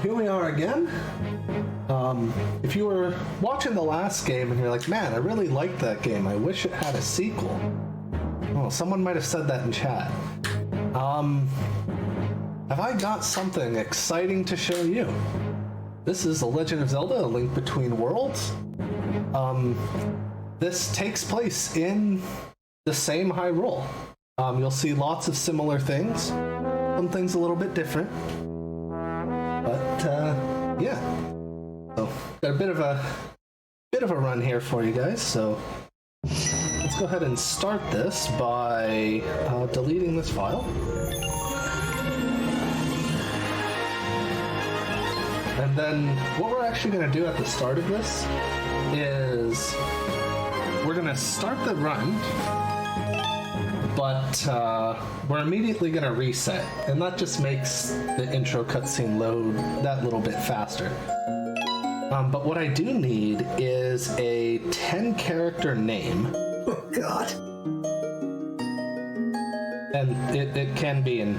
here we are again. If you were watching the last game and you're like, man, I really liked that game, I wish it had a sequel. Oh, someone might have said that in chat. Have I got something exciting to show you? This is The Legend of Zelda: A Link Between Worlds. This takes place in the same Hyrule. You'll see lots of similar things. Some things a little bit different. But, yeah. So, got a bit of a run here for you guys, so let's go ahead and start this by deleting this file. And then what we're actually going to do at the start of this is we're going to start the run, but we're immediately going to reset, and that just makes the intro cutscene load that little bit faster. But what I do need is a 10-character name. Oh, God. And it can be in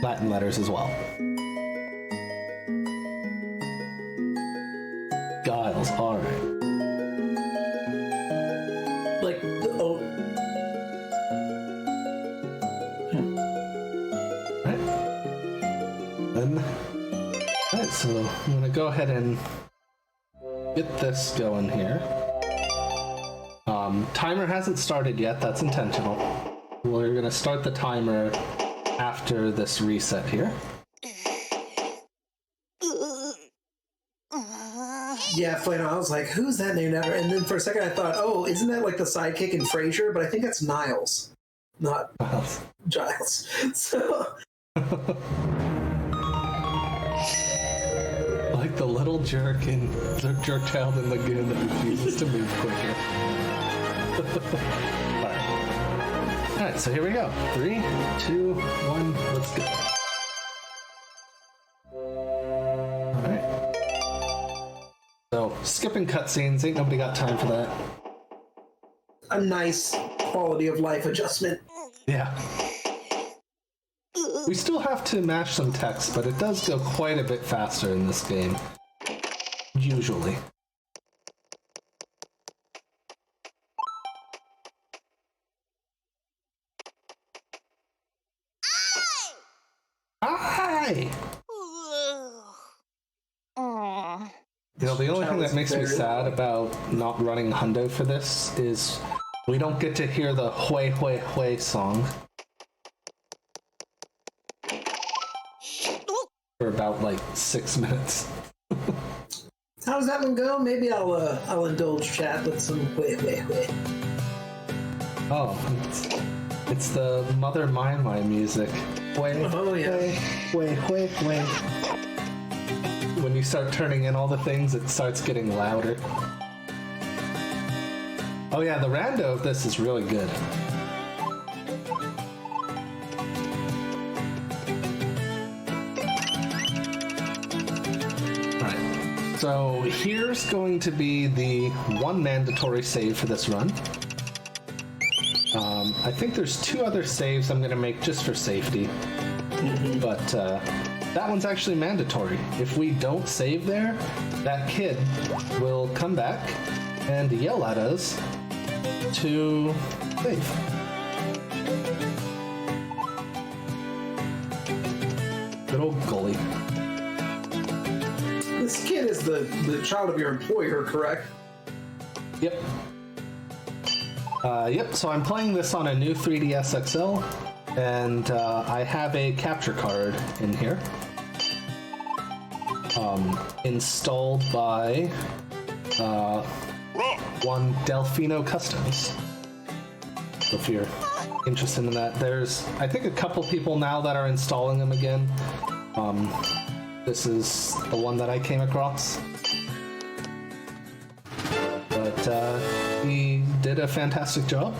Latin letters as well. Giles, alright. Like, oh. Alright, so I'm gonna go ahead and get this going here. Timer hasn't started yet, that's intentional. We're gonna start the timer after this reset here. Yeah, Flano, I was like, who's that named after? And then for a second I thought, oh, isn't that like the sidekick in Frasier? But I think that's Niles, not Giles. So... like the little jerk child in Lagoon that refuses to move quicker. Alright, so here we go. 3, 2, 1, let's go. Alright. So, skipping cutscenes, ain't nobody got time for that. A nice quality of life adjustment. Yeah. We still have to mash some text, but it does go quite a bit faster in this game. Usually. Hi! You know, the only thing that makes me sad about not running Hundo for this is we don't get to hear the Hui Hui Hui song. For about like 6 minutes. How does that one go? Maybe I'll indulge chat with some wait. Oh, it's the Mother My music. Oh yeah. Wait. When you start turning in all the things, it starts getting louder. Oh yeah, the rando of this is really good. So here's going to be the one mandatory save for this run. I think there's 2 other saves I'm going to make just for safety. But that one's actually mandatory. If we don't save there, that kid will come back and yell at us to save. Good old Gully. This kid is the child of your employer, correct? Yep. Yep, so I'm playing this on a new 3DS XL, and I have a capture card in here. Installed by one Delfino Customs. So if you're interested in that, there's, I think, a couple people now that are installing them again. This is the one that I came across. But he did a fantastic job.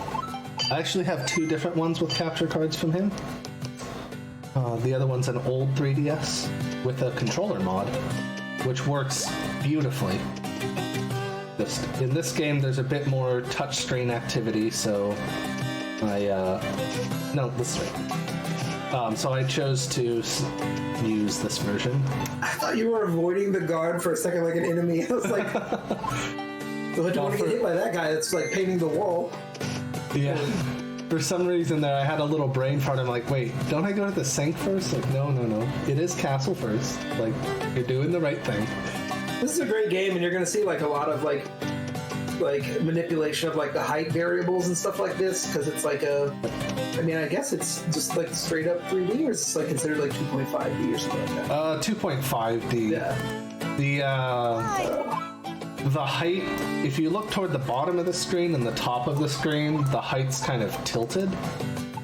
I actually have 2 different ones with capture cards from him. The other one's an old 3DS with a controller mod, which works beautifully. Just in this game, there's a bit more touchscreen activity, so I... no, this way. So I chose to use this version. I thought you were avoiding the guard for a second like an enemy. I was like, don't you want to get hit by that guy that's like painting the wall? Yeah. For some reason there, I had a little brain fart. I'm like, wait, don't I go to the sink first? Like, no. It is castle first. Like, you're doing the right thing. This is a great game, and you're going to see like a lot of like manipulation of like the height variables and stuff like this, because it's like I mean, I guess it's just like straight up 3D, or it's like considered like 2.5D or something like that. 2.5D. Yeah. The height, if you look toward the bottom of the screen and the top of the screen, the height's kind of tilted.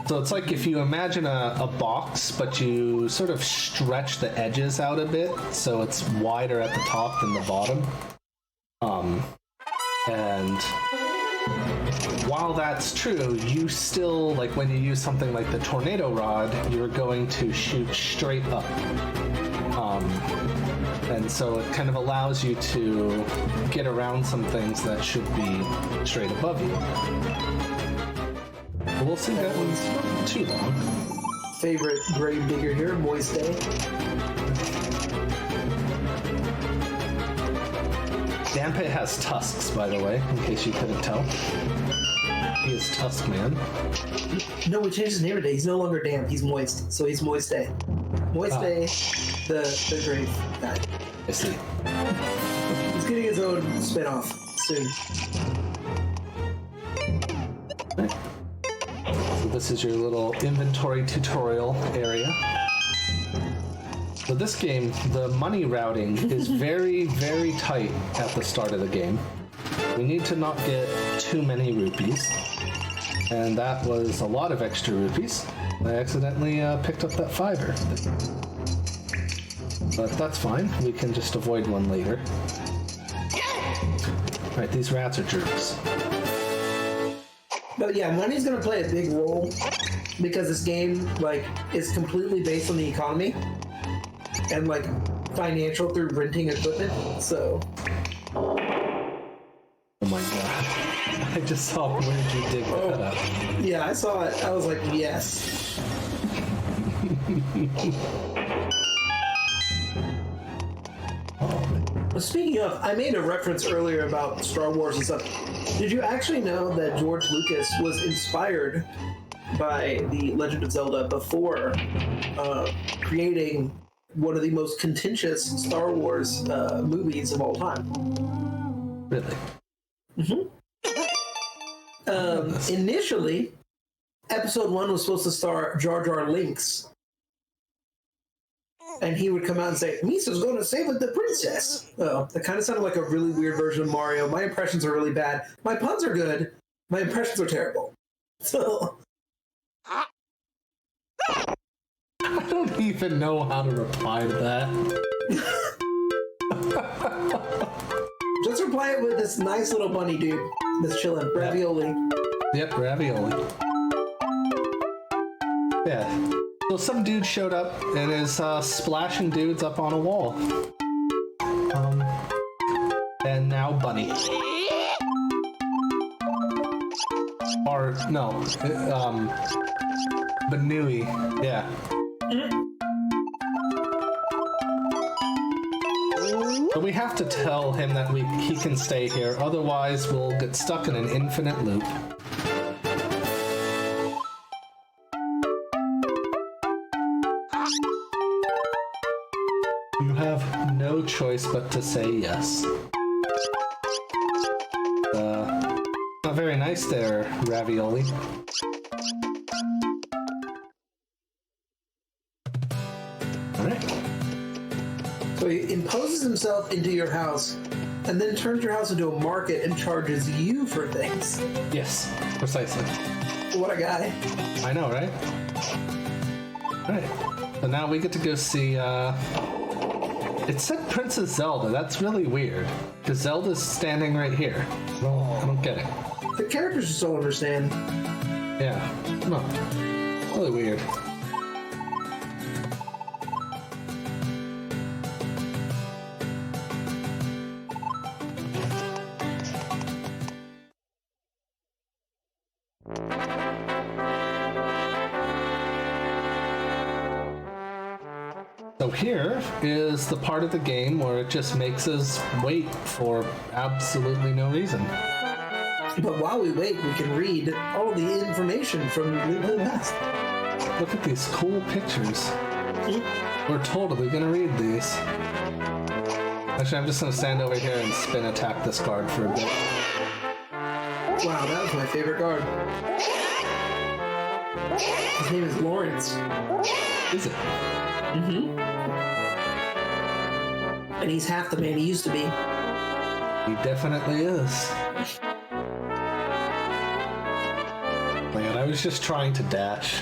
So it's like if you imagine a box, but you sort of stretch the edges out a bit, so it's wider at the top than the bottom. And while that's true, you still, like when you use something like the tornado rod, you're going to shoot straight up. And so it kind of allows you to get around some things that should be straight above you. But we'll see that one's not too long. Favorite grave digger here, Moist Day. Dampit has tusks, by the way, in case you couldn't tell. He is Tusk Man. No, we changed his name today. He's no longer damp. He's Moist. So he's Moist Day. Moist Day, the grave guy. I see. He's getting his own spin-off soon. Okay. So this is your little inventory tutorial area. So this game, the money routing is very, very tight at the start of the game. We need to not get too many rupees. And that was a lot of extra rupees. I accidentally picked up that $5. But that's fine. We can just avoid one later. Alright, these rats are jerks. But yeah, money's gonna play a big role because this game like is completely based on the economy and like financial through renting equipment. So oh my god. I just saw where did you dig that up? Yeah, I saw it. I was like, yes. Well, speaking of, I made a reference earlier about Star Wars and stuff. Did you actually know that George Lucas was inspired by The Legend of Zelda before creating one of the most contentious Star Wars movies of all time? Really? Mm-hmm. Initially, Episode 1 was supposed to star Jar Jar Links. And he would come out and say, Misa's going to save the princess. Oh, that kind of sounded like a really weird version of Mario. My impressions are really bad. My puns are good. My impressions are terrible. So... I don't even know how to reply to that. Just reply it with this nice little bunny dude that's chilling. Ravioli. Yep, ravioli. Yeah. So some dude showed up and is splashing dudes up on a wall. And now Bunny. Or, no. Banui. Yeah. But we have to tell him that he can stay here, otherwise we'll get stuck in an infinite loop. You have no choice but to say yes. Not very nice there, Ravioli. Alright. So he imposes himself into your house and then turns your house into a market and charges you for things. Yes, precisely. What a guy. I know, right? Alright. So now we get to go see, it said Princess Zelda. That's really weird. Because Zelda's standing right here. Well, I don't get it. The characters just don't understand. Yeah. No. Really weird. So here is the part of the game where it just makes us wait for absolutely no reason. But while we wait, we can read all the information from the past. Look at these cool pictures. We're totally gonna read these. Actually, I'm just gonna stand over here and spin attack this card for a bit. Wow, that was my favorite card. His name is Lawrence. Is it? Mm-hmm. And he's half the man he used to be. He definitely is. Man, I was just trying to dash.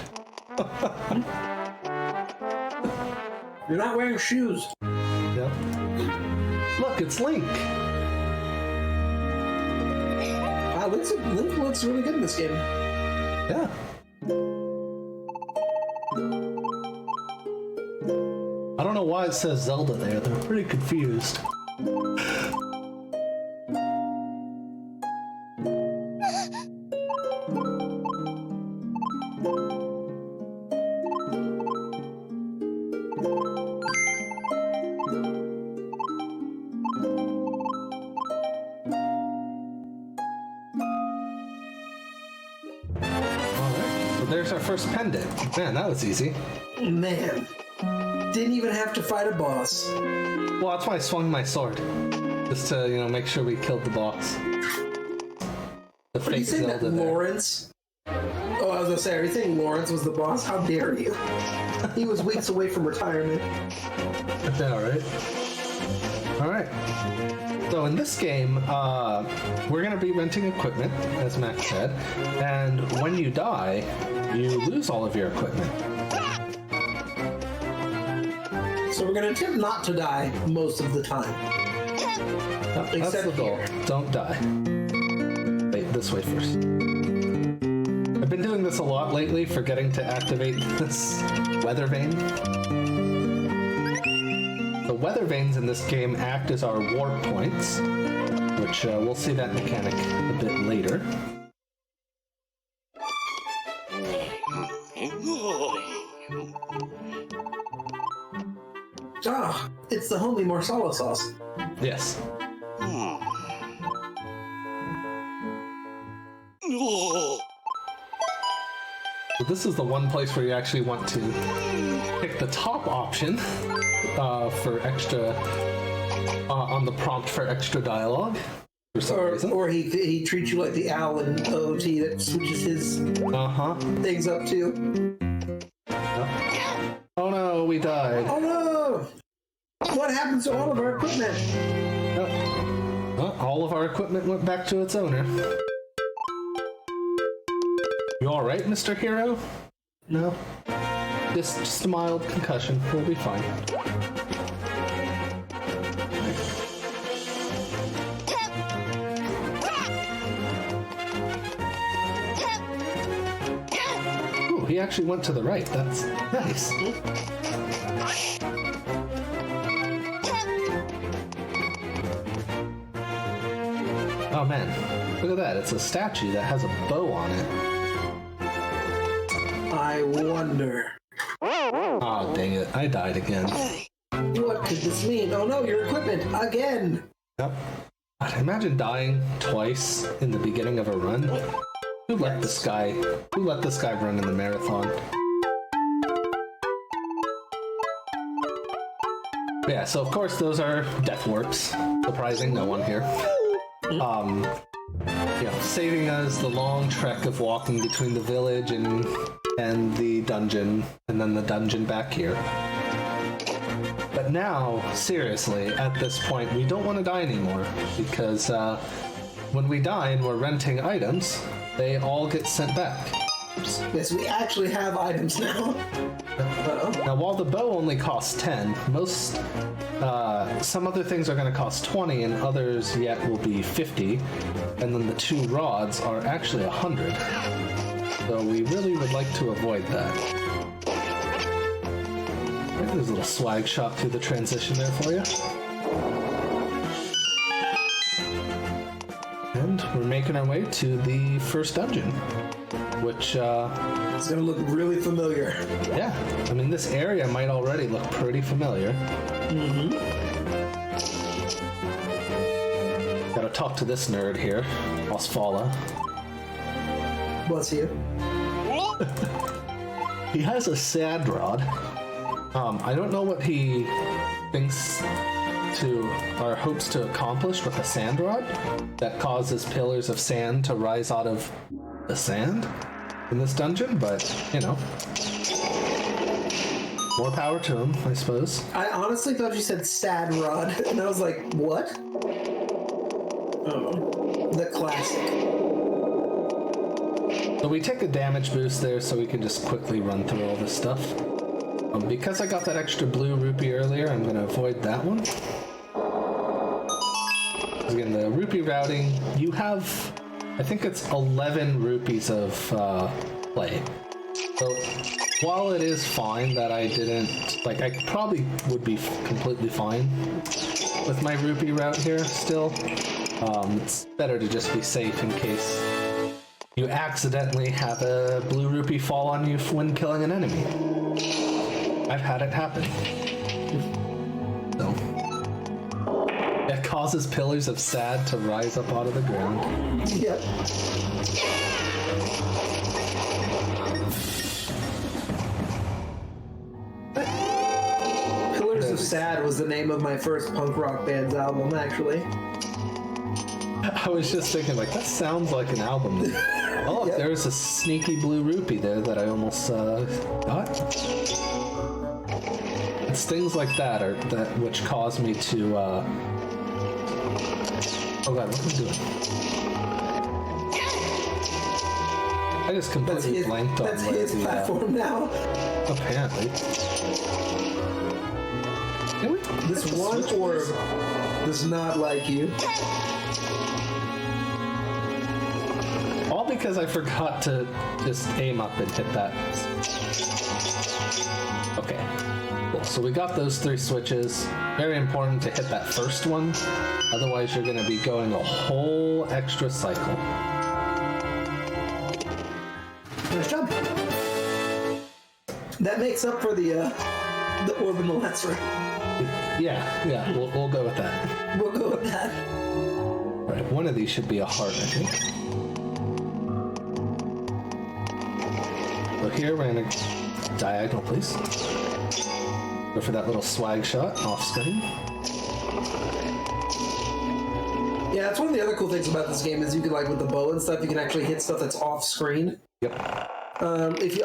You're not wearing shoes. Yep. Look, it's Link. Wow, Link looks really good in this game. Yeah. I don't know why it says Zelda there. They're pretty confused. There's our first pendant. Man, that was easy. Man. Didn't even have to fight a boss. Well, that's why I swung my sword. Just to, make sure we killed the boss. The Are you fake saying Zelda that there. Lawrence... Oh, I was gonna say, are you saying Lawrence was the boss? How dare you? He was weeks away from retirement. Yeah, right? Alright. So in this game, we're going to be renting equipment, as Max said, and when you die, you lose all of your equipment. So we're going to attempt not to die most of the time. That's Except the goal. here. Don't die. Wait, this way first. I've been doing this a lot lately, forgetting to activate this weather vane. The weather vanes in this game act as our warp points, which we'll see that mechanic a bit later. Ah, it's the homie marsala sauce. Yes. So this is the one place where you actually want to pick the top option for extra on the prompt for extra dialogue for some reason. Or he treats you like the owl in OT that switches his things up too. Yep. Oh no, we died. Oh no! What happens to all of our equipment? Yep. Well, all of our equipment went back to its owner. You alright, Mr. Hero? No? Just a mild concussion. We'll be fine. Ooh, he actually went to the right. That's nice. Oh man, look at that. It's a statue that has a bow on it. I wonder. Oh, dang it. I died again. What could this mean? Oh no, your equipment again! Yep. God, imagine dying twice in the beginning of a run. Who let this guy run in the marathon? Yeah, so of course those are death warps. Surprising no one here. Saving us the long trek of walking between the village and the dungeon, and then the dungeon back here. But now, seriously, at this point, we don't want to die anymore, because when we die and we're renting items, they all get sent back. Yes, we actually have items now. Now, while the bow only costs 10, some other things are going to cost 20, and others yet will be 50, and then the 2 rods are actually 100. So we really would like to avoid that. There's a little swag shot through the transition there for you. And we're making our way to the first dungeon, which, It's gonna look really familiar. yeah, I mean, this area might already look pretty familiar. Mm-hmm. Gotta talk to this nerd here, Osfala. Bless you. He has a sand rod. I don't know what he thinks to, or hopes to accomplish with a sand rod that causes pillars of sand to rise out of the sand in this dungeon, but, you know. More power to him, I suppose. I honestly thought you said sad rod, and I was like, what? Oh, the classic. So we take a damage boost there so we can just quickly run through all this stuff. Because I got that extra blue rupee earlier, I'm going to avoid that one. Again, the rupee routing, you have, I think it's 11 rupees of play. So while it is fine that I didn't, like, I probably would be completely fine with my rupee route here still. It's better to just be safe in case you accidentally have a blue rupee fall on you when killing an enemy. I've had it happen. So, it causes pillars of sand to rise up out of the ground. Yep. Pillars of Sad was the name of my first punk rock band's album, actually. I was just thinking, like, that sounds like an album. Oh, look, Yep. there's a sneaky blue rupee there that I almost got. It's things like that which cause me to. Oh god, what am I doing? I just completely blanked on That's where his platform now. Apparently. This one orb does not like you. All because I forgot to just aim up and hit that. Okay. Cool. So we got those 3 switches. Very important to hit that first one. Otherwise you're going to be going a whole extra cycle. Nice job. That makes up for the orb in the last room. Yeah, we'll go with that. We'll go with that. Right, one of these should be a heart, I think. So here we're gonna diagonal, please. Go for that little swag shot off screen. Yeah, that's one of the other cool things about this game is you can, like, with the bow and stuff, you can actually hit stuff that's off screen. Yep. If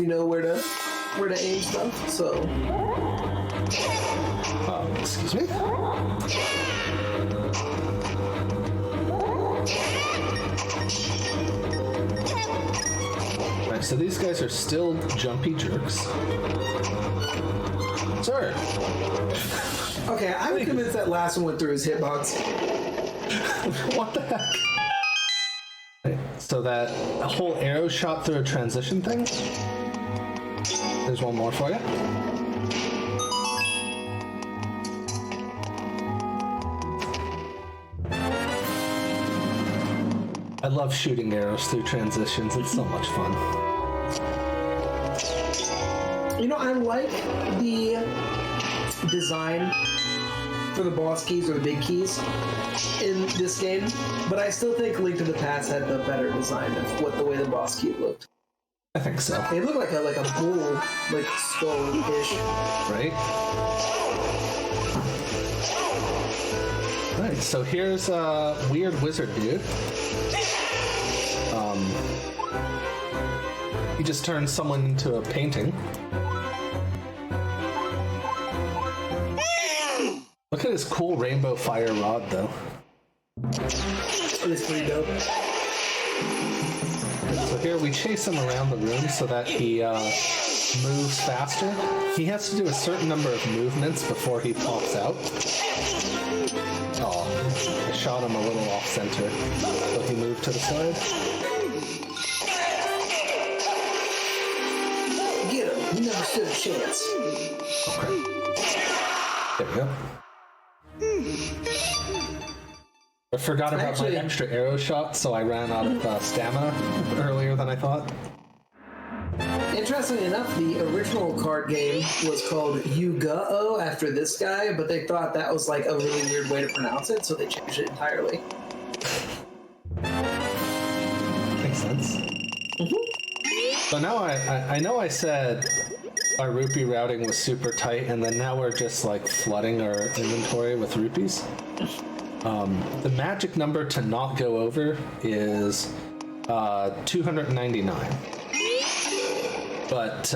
you know where to aim stuff. So. Excuse me. Right, so these guys are still jumpy jerks. Sir. Okay, I'm convinced that last one went through his hitbox. What the heck? Right, so that whole arrow shot through a transition thing. There's one more for you. I love shooting arrows through transitions. It's so much fun. You know, I like the design for the boss keys or the big keys in this game, but I still think Link to the Past had the better design of the way the boss key looked. I think so. It looked like a bull, like skull-ish. Right? Right, so here's a weird wizard dude. He just turns someone into a painting. Look at his cool rainbow fire rod, though. It is pretty dope. So here we chase him around the room so that he moves faster. He has to do a certain number of movements before he pops out. Oh, I shot him a little off center, so he moved to the side. Get him. You never stood a chance. Okay. There we go. I forgot about Actually, my extra arrow shot, so I ran out of stamina earlier than I thought. interestingly enough, the original card game was called Yu-Gi-Oh! After this guy, but they thought that was like a really weird way to pronounce it, so they changed it entirely. Makes sense. So now I know I said our rupee routing was super tight, and then now we're just like flooding our inventory with rupees. The magic number to not go over is 299. But,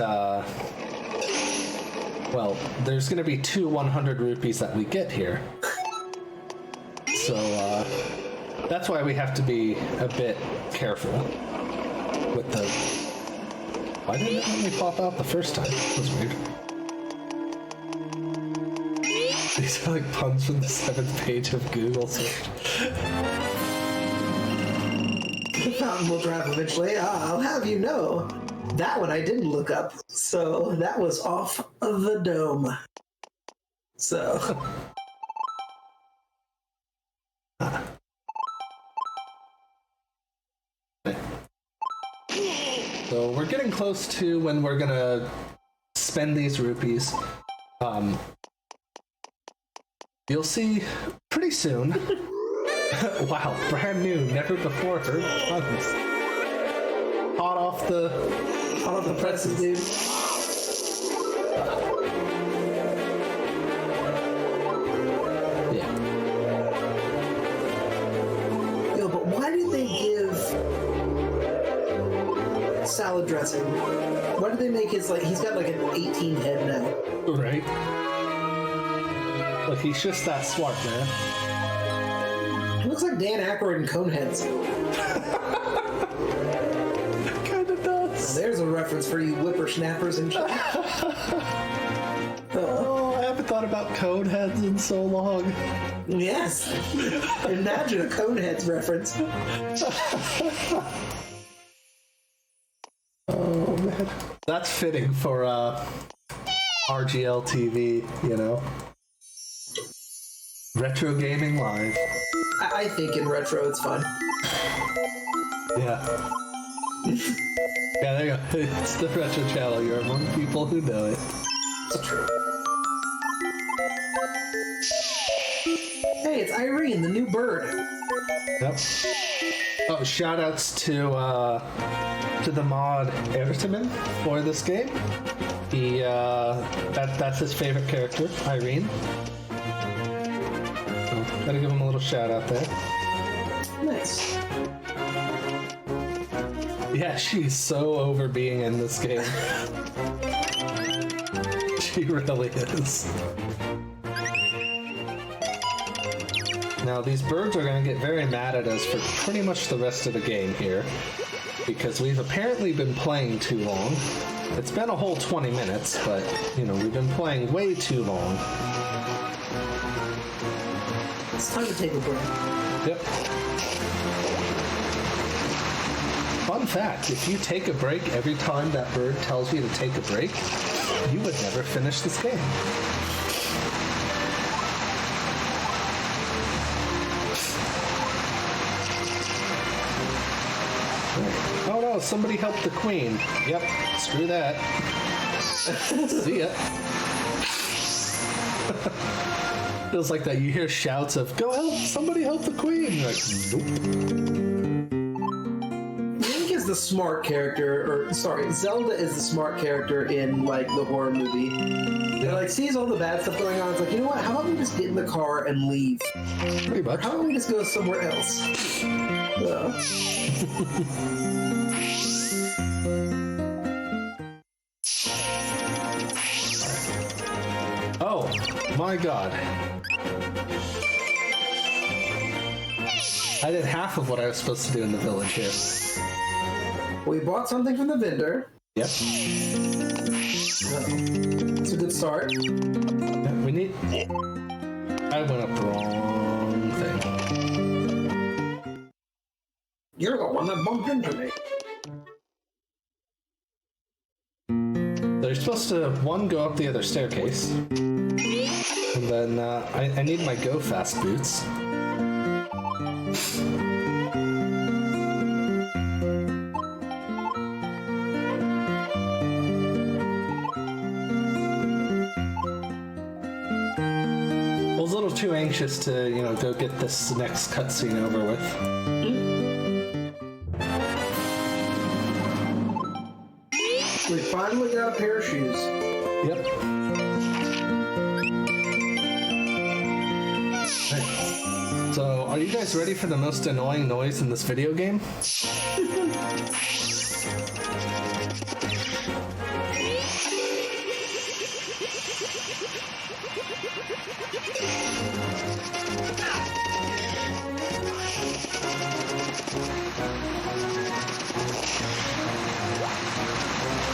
well, there's going to be 2 100 rupees that we get here. So, that's why we have to be a bit careful with the... Why didn't it let me pop out the first time? That was weird. These are like puns from the 7th page of Google search. The fountain will drop eventually. I'll have you know. That one I didn't look up, so that was off of the dome. So... So we're getting close to when we're gonna spend these rupees. You'll see pretty soon. Wow, brand new, never before heard puns. Hot off the presses, dude. Yeah. Yo, but why did they give salad dressing? Why did they make his, like, he's got like an 18 head now. Right. Look, he's just that smart, man. He looks like Dan Aykroyd in Coneheads. Kinda does. There's a reference for you whippersnappers and shit. Oh, I haven't thought about Coneheads in so long. Yes. Imagine a Coneheads reference. Oh, man. That's fitting for RGLtv, you know? Retro Gaming Live. I think in retro it's fun. Yeah. Yeah, there you go. It's the Retro Channel. You're among people who know it. It's true. Hey, it's Irene, the new bird. Yep. Oh, shout outs to the mod Ertaman for this game. He that's his favorite character, Irene. So, gotta give him a little shout out there. Nice. Yeah, she's so over being in this game. She really is. Now, these birds are going to get very mad at us for pretty much the rest of the game here, because we've apparently been playing too long. It's been a whole 20 minutes, but, you know, we've been playing way too long. It's time to take a break. Yep. Fun fact, if you take a break every time that bird tells you to take a break, you would never finish this game. Oh no, somebody help the queen. Yep, screw that. See ya. Feels like that you hear shouts of, go help, somebody help the queen. You're like, nope. Link is the smart character, or sorry, Zelda is the smart character in like the horror movie. It like sees all the bad stuff going on. It's like, you know what? How about we just get in the car and leave? Pretty much. How about we just go somewhere else? Oh my god. I did half of what I was supposed to do in the village here. We bought something from the vendor. Yep. It's a good start. Yeah, we need... I went up the wrong thing. You're the one that bumped into me. They're supposed to, one, go up the other staircase. And then I need my go fast boots. I was a little too anxious to, you know, go get this next cutscene over with. We finally got a pair of shoes. Yep. Right. So, are you guys ready for the most annoying noise in this video game?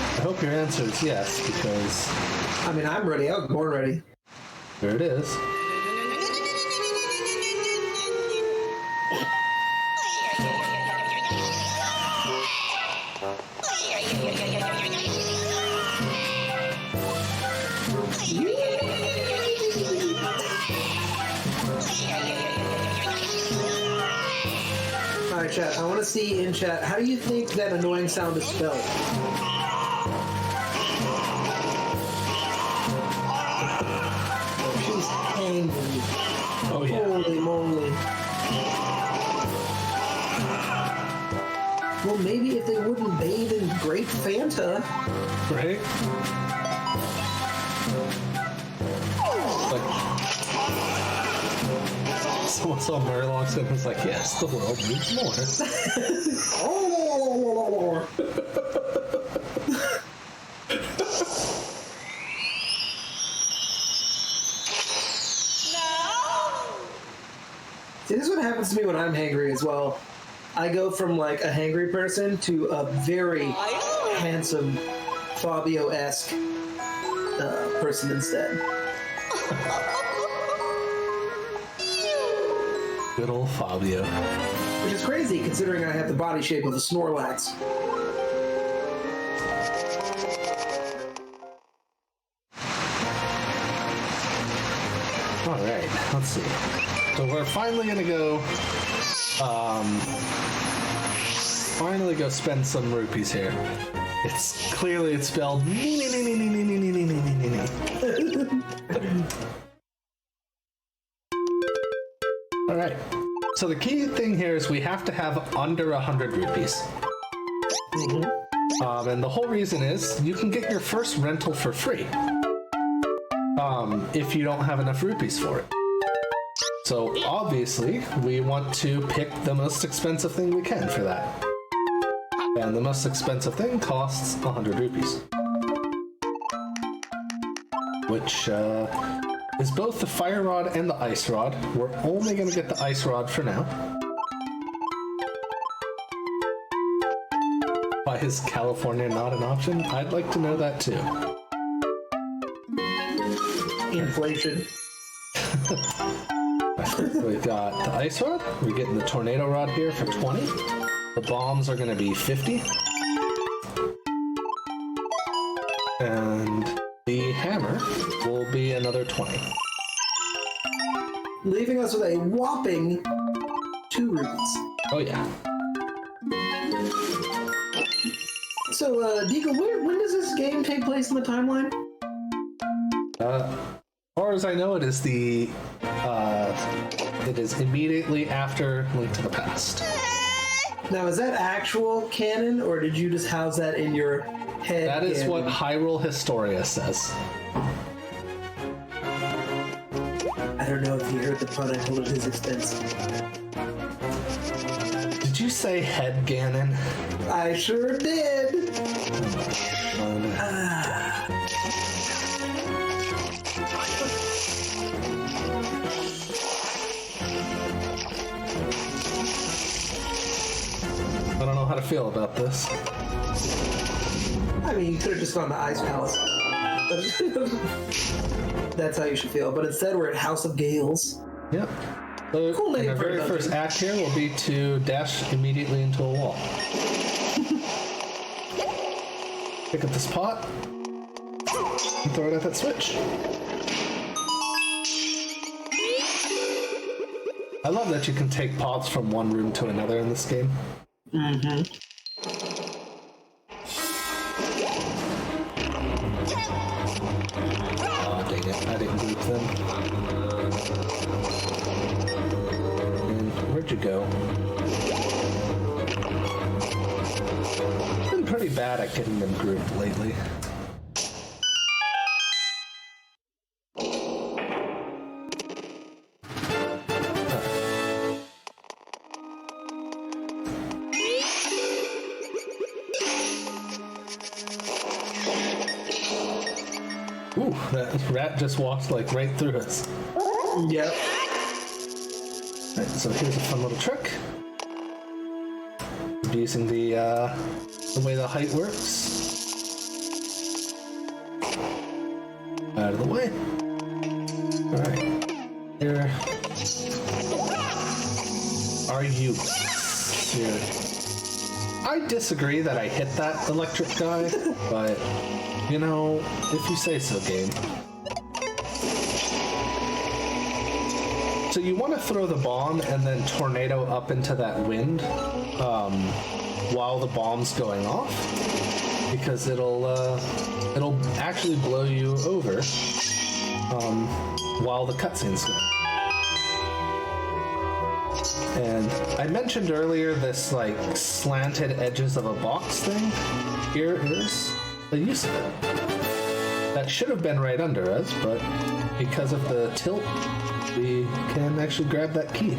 I hope your answer is yes, because I mean, I'm ready. I was born ready. there it is. All right, chat. I want to see in chat. How do you think that annoying sound is spelled? She's angry. Oh yeah. Holy moly. Well, maybe if they wouldn't bathe in grape Fanta. Right? Like, someone saw Murlocs and was like, yes, the world needs more. Oh. See, this is what happens to me when I'm hangry as well. I go from like a hangry person to a very handsome Fabio-esque person instead. Good old Fabio. Which is crazy considering I have the body shape of a Snorlax. Alright, let's see. So we're finally gonna go spend some rupees here. It's clearly spelled Alright. So the key thing here is we have to have under 100 rupees. And the whole reason is you can get your first rental for free. If you don't have enough rupees for it. So obviously, we want to pick the most expensive thing we can for that. And the most expensive thing costs 100 rupees. Which is both the fire rod and the ice rod. We're only going to get the ice rod for now. Why is California not an option? I'd like to know that too. Inflation. We've got the ice rod. We're getting the tornado rod here for 20. The bombs are going to be 50. And the hammer will be another 20. Leaving us with a whopping 2 rupees. Oh yeah. So, Deagle, when does this game take place in the timeline? As far as I know, it is it is immediately after Link to the Past. Now, is that actual canon, or did you just house that in your head? That is what Hyrule Historia says. I don't know if you heard the pun I told at his expense. Did you say head Ganon? I sure did. Oh, no. I don't know how to feel about this. I mean, you could have just gone to Ice Palace. That's how you should feel. But instead, we're at House of Gales. Yep. So Cool name the for a very dungeon. first act here will be to dash immediately into a wall. Pick up this pot and throw it at that switch. I love that you can take pots from one room to another in this game. Mm-hmm. Oh, dang it. I didn't group them. And where'd you go? Been pretty bad at getting them grouped lately. Ooh, that rat just walked like right through us. Yep. Right, so here's a fun little trick. Using the way the height works. Out of the way. Alright. Here. Are you here? I disagree that I hit that electric guy, but you know, if you say so, game. So you want to throw the bomb and then tornado up into that wind while the bomb's going off, because it'll actually blow you over while the cutscene's going. And I mentioned earlier this like slanted edges of a box thing. Here is the use of it. That should have been right under us, but because of the tilt, we can actually grab that key.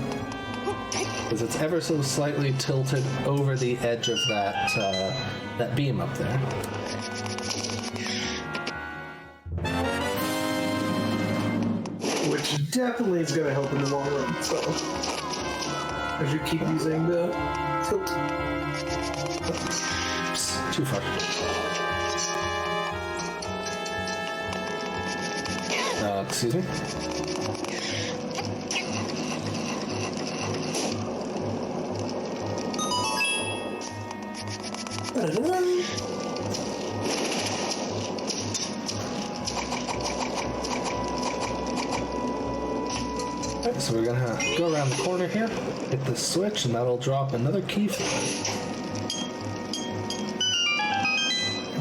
Because it's ever so slightly tilted over the edge of that that beam up there. Which definitely is going to help in the long run, so... As you keep using the tilt. Oops, too far. Excuse me? Alright, so we're gonna go around the corner here, hit the switch, and that'll drop another key for us.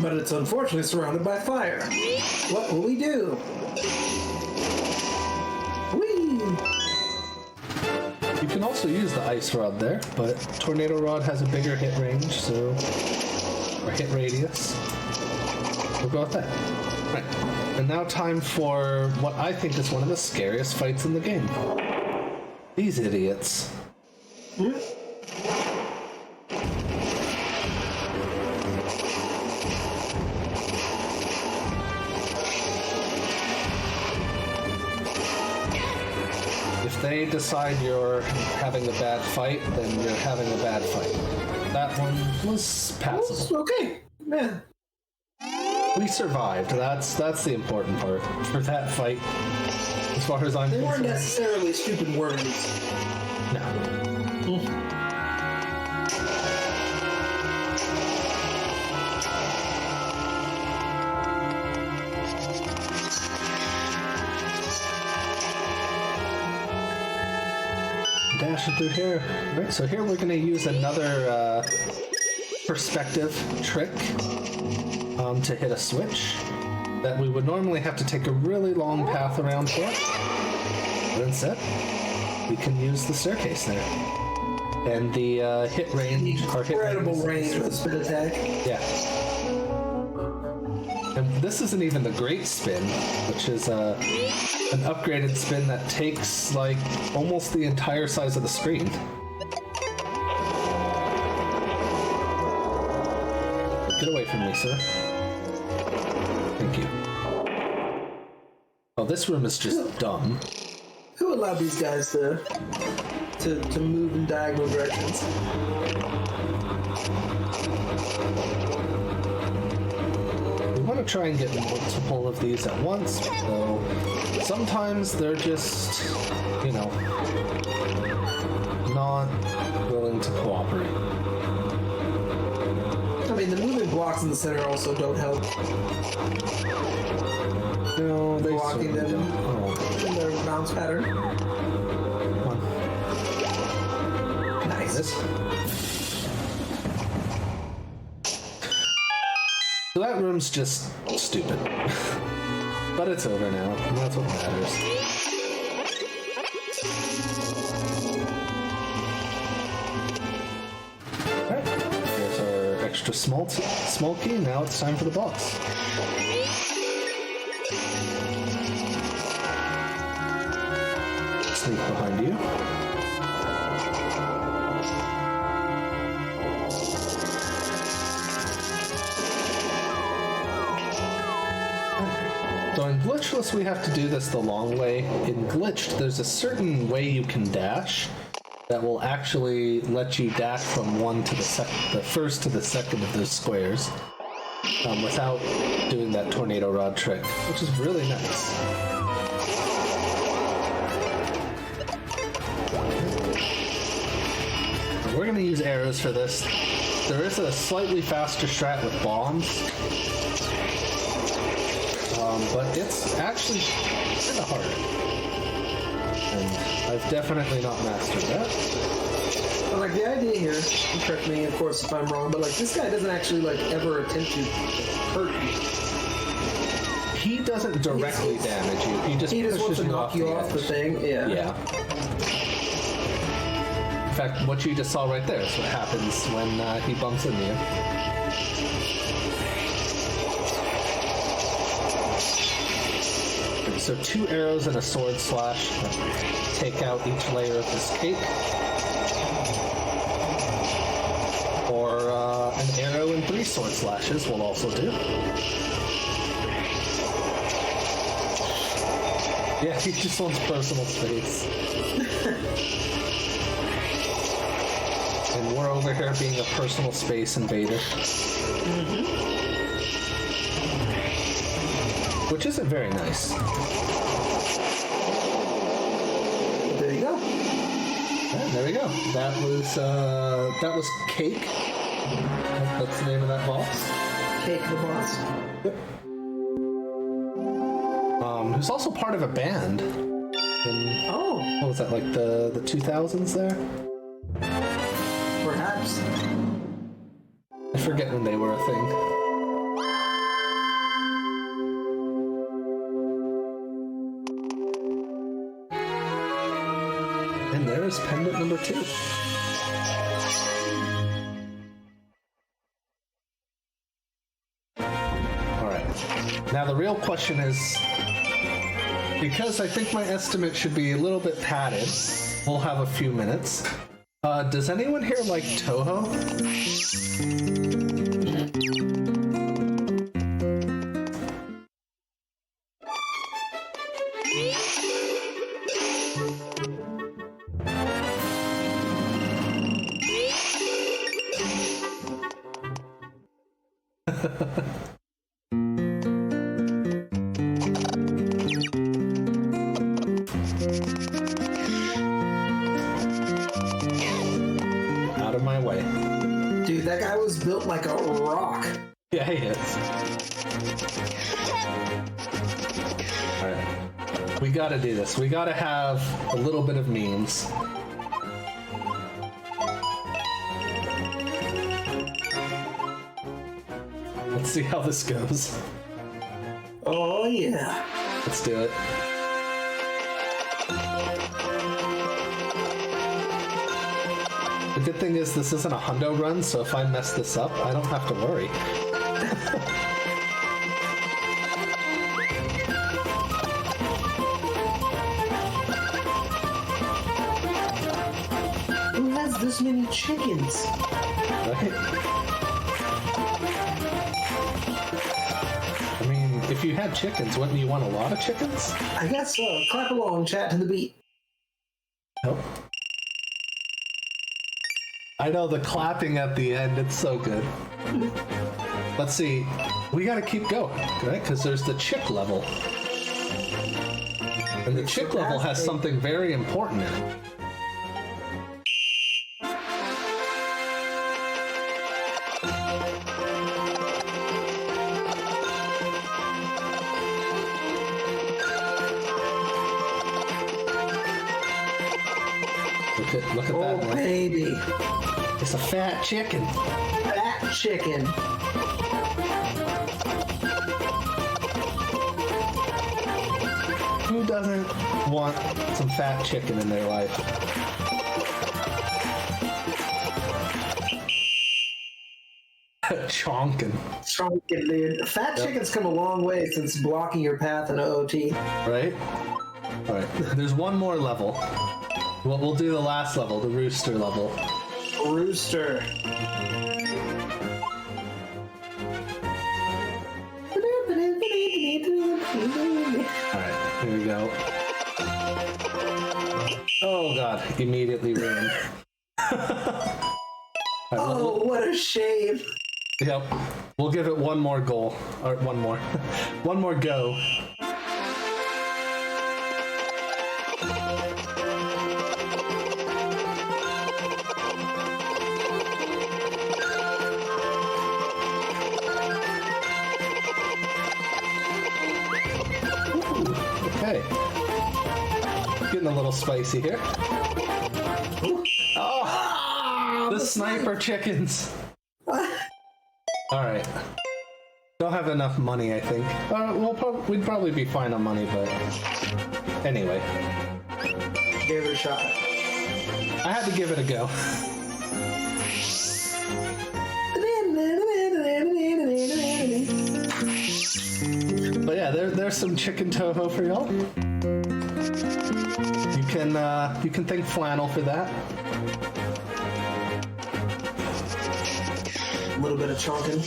But it's unfortunately surrounded by fire. What will we do? Whee! You can also use the ice rod there, but tornado rod has a bigger hit range, so or hit radius. We'll go with that. Right. And now time for what I think is one of the scariest fights in the game. These idiots. If they decide you're having a bad fight, then you're having a bad fight. That one was passable. Okay, man. We survived. That's the important part for that fight. As far as I'm They weren't concerned. necessarily stupid worms. No. Dash it through here. Right, so here we're going to use another perspective trick to hit a switch that we would normally have to take a really long path around for. But instead, we can use the staircase there. And the hit range... Incredible range with the spin attack. Yeah. And this isn't even the great spin, which is an upgraded spin that takes like almost the entire size of the screen. Get away from me, sir. Thank you. Oh, this room is just dumb. Who allowed these guys to move in diagonal directions? We want to try and get multiple of these at once, though sometimes they're just, you know, not willing to cooperate. I mean, the moving blocks in the center also don't help. No, they Blocking certainly them don't. Oh, in their bounce pattern. come on. is. So that room's just stupid. But it's over now, and that's what matters. Alright, there's our extra small key. Now it's time for the boss. Sneak behind you. So in glitchless, we have to do this the long way. In glitched, there's a certain way you can dash that will actually let you dash from one to the first to the second of those squares without doing that tornado rod trick, which is really nice. We're going to use arrows for this. There is a slightly faster strat with bombs. But it's actually kind of hard. And I've definitely not mastered that. But like the idea here, correct me of course if I'm wrong, but like this guy doesn't actually like ever attempt to hurt you. He doesn't directly damage you. He just wants to knock you off the thing. Yeah. Yeah. In fact, what you just saw right there is what happens when he bumps into you. So 2 arrows and a sword slash take out each layer of this cake. Or an arrow and 3 sword slashes will also do. Yeah, he just wants personal space. And we're over here being a personal space invader. Which isn't very nice. There you go. Yeah, there we go. That was Cake. That's the name of that boss. Cake the boss. Yep. Who's also part of a band. What was that, like the 2000s there? Perhaps. I forget when they were a thing. And there is pendant number 2. Alright. Now the real question is, because I think my estimate should be a little bit padded, we'll have a few minutes. Does anyone here like Toho? Out of my way. Dude, that guy was built like a rock. Yeah, he is. Alright. We gotta do this. We gotta have a little bit of memes. Let's see how this goes. Oh, yeah. Let's do it. The good thing is this isn't a hundo run, so if I mess this up, I don't have to worry. Who has this many chickens? Right? I mean, if you had chickens, wouldn't you want a lot of chickens? I guess so. Clap along, chat to the beat. Nope. I know the clapping at the end, it's so good. Let's see. We gotta keep going, right? Because there's the chick level. And the chick level has something very important in it. Look at Oh, that. baby. It's a fat chicken. Fat chicken. Who doesn't want some fat chicken in their life? Chonkin. Chonkin, dude. Fat chicken's come a long way since blocking your path in OOT. Right? Alright, there's one more level. We'll do the last level, the rooster level. Rooster. Alright, here we go. Oh god, immediately ruined. Oh, what a shame. Yep, we'll give it one more goal. Or one more. One more go. Okay. Getting a little spicy here. Oh, the sniper chickens. Alright. Don't have enough money, I think. We'd probably be fine on money, but... Anyway. Give it a shot. I had to give it a go. But yeah, there's some chicken toho for y'all. You can thank Flannel for that. A little bit of chonkin.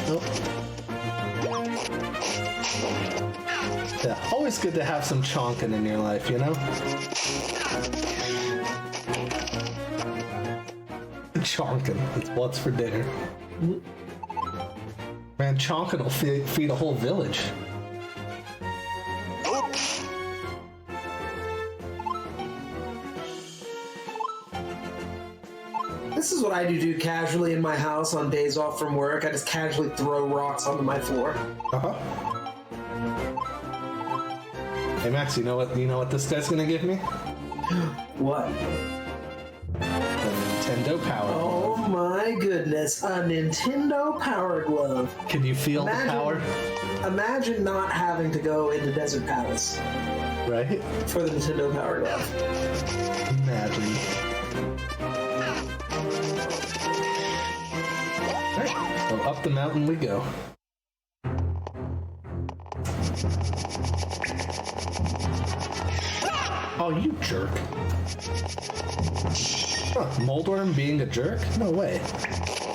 Nope. Yeah, always good to have some chonkin in your life, you know? Chonkin. It's what's for dinner. Man, chonkin will feed a whole village. This is what I do casually in my house on days off from work. I just casually throw rocks onto my floor. Uh-huh. Hey Max, you know what this guy's gonna give me? What? The Nintendo Power Oh Glove. my goodness, a Nintendo Power Glove. Can you feel the power? Imagine not having to go into Desert Palace Right? for the Nintendo Power Glove. Imagine. Right. So up the mountain we go. Oh, you jerk. Huh, Moldworm being a jerk? No way.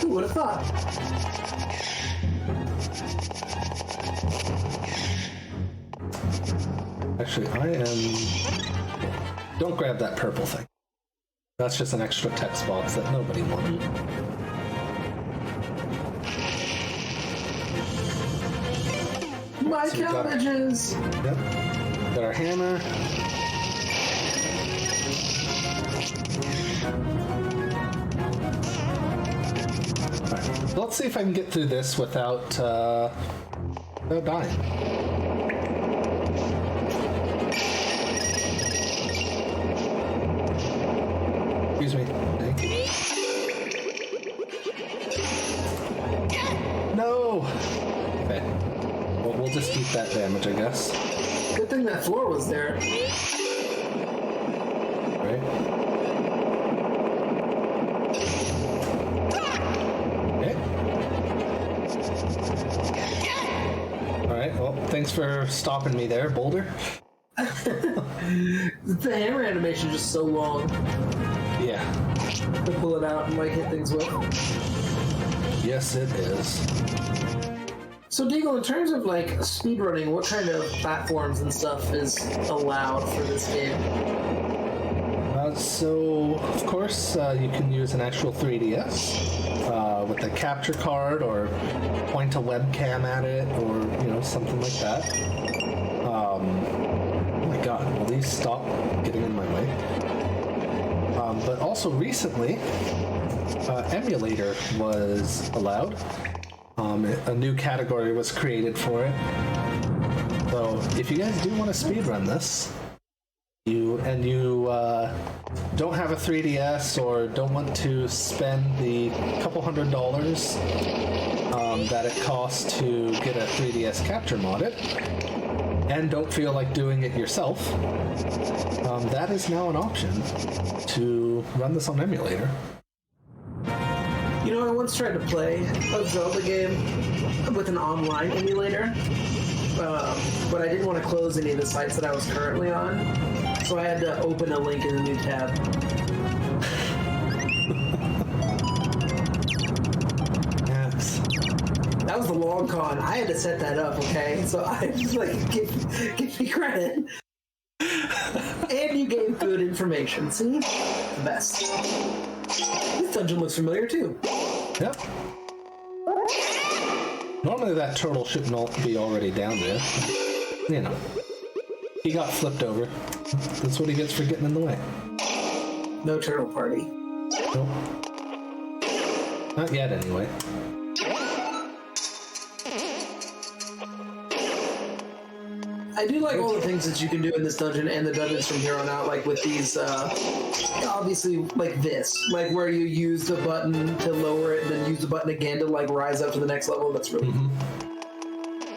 Who would have thought? Actually, I am... Don't grab that purple thing. That's just an extra text box that nobody wanted. My So we got- cabbages! Yep. Got our hammer. Alright, let's see if I can get through this without dying. Excuse me. Thank you. No! Okay. Well, we'll just eat that damage, I guess. Good thing that floor was there. Right? Okay. Alright, well, thanks for stopping me there, Boulder. The hammer animation is just so long Yeah. to pull it out and like hit things with. Yes, it is. So Deagle, in terms of like speedrunning, what kind of platforms and stuff is allowed for this game? So, of course, you can use an actual 3DS with a capture card or point a webcam at it or, something like that. Oh my god, will these stop getting in my way? But also recently, emulator was allowed. A new category was created for it. So if you guys do want to speedrun this, you don't have a 3DS or don't want to spend the couple $100 that it costs to get a 3DS capture modded, and don't feel like doing it yourself, that is now an option to run this on emulator. You know, I once tried to play a Zelda game with an online emulator, but I didn't want to close any of the sites that I was currently on, so I had to open a link in a new tab. Yes. That was the long con. I had to set that up, okay? So I was like, give me credit. And you gave good information. See? The best. This dungeon looks familiar, too. Yep. Normally that turtle shouldn't be already down there. You know. He got flipped over. That's what he gets for getting in the way. No turtle party. Nope. Not yet, anyway. I do like all the things that you can do in this dungeon and the dungeons from here on out, like with these, obviously, like this. Like where you use the button to lower it and then use the button again to, like, rise up to the next level. That's really cool.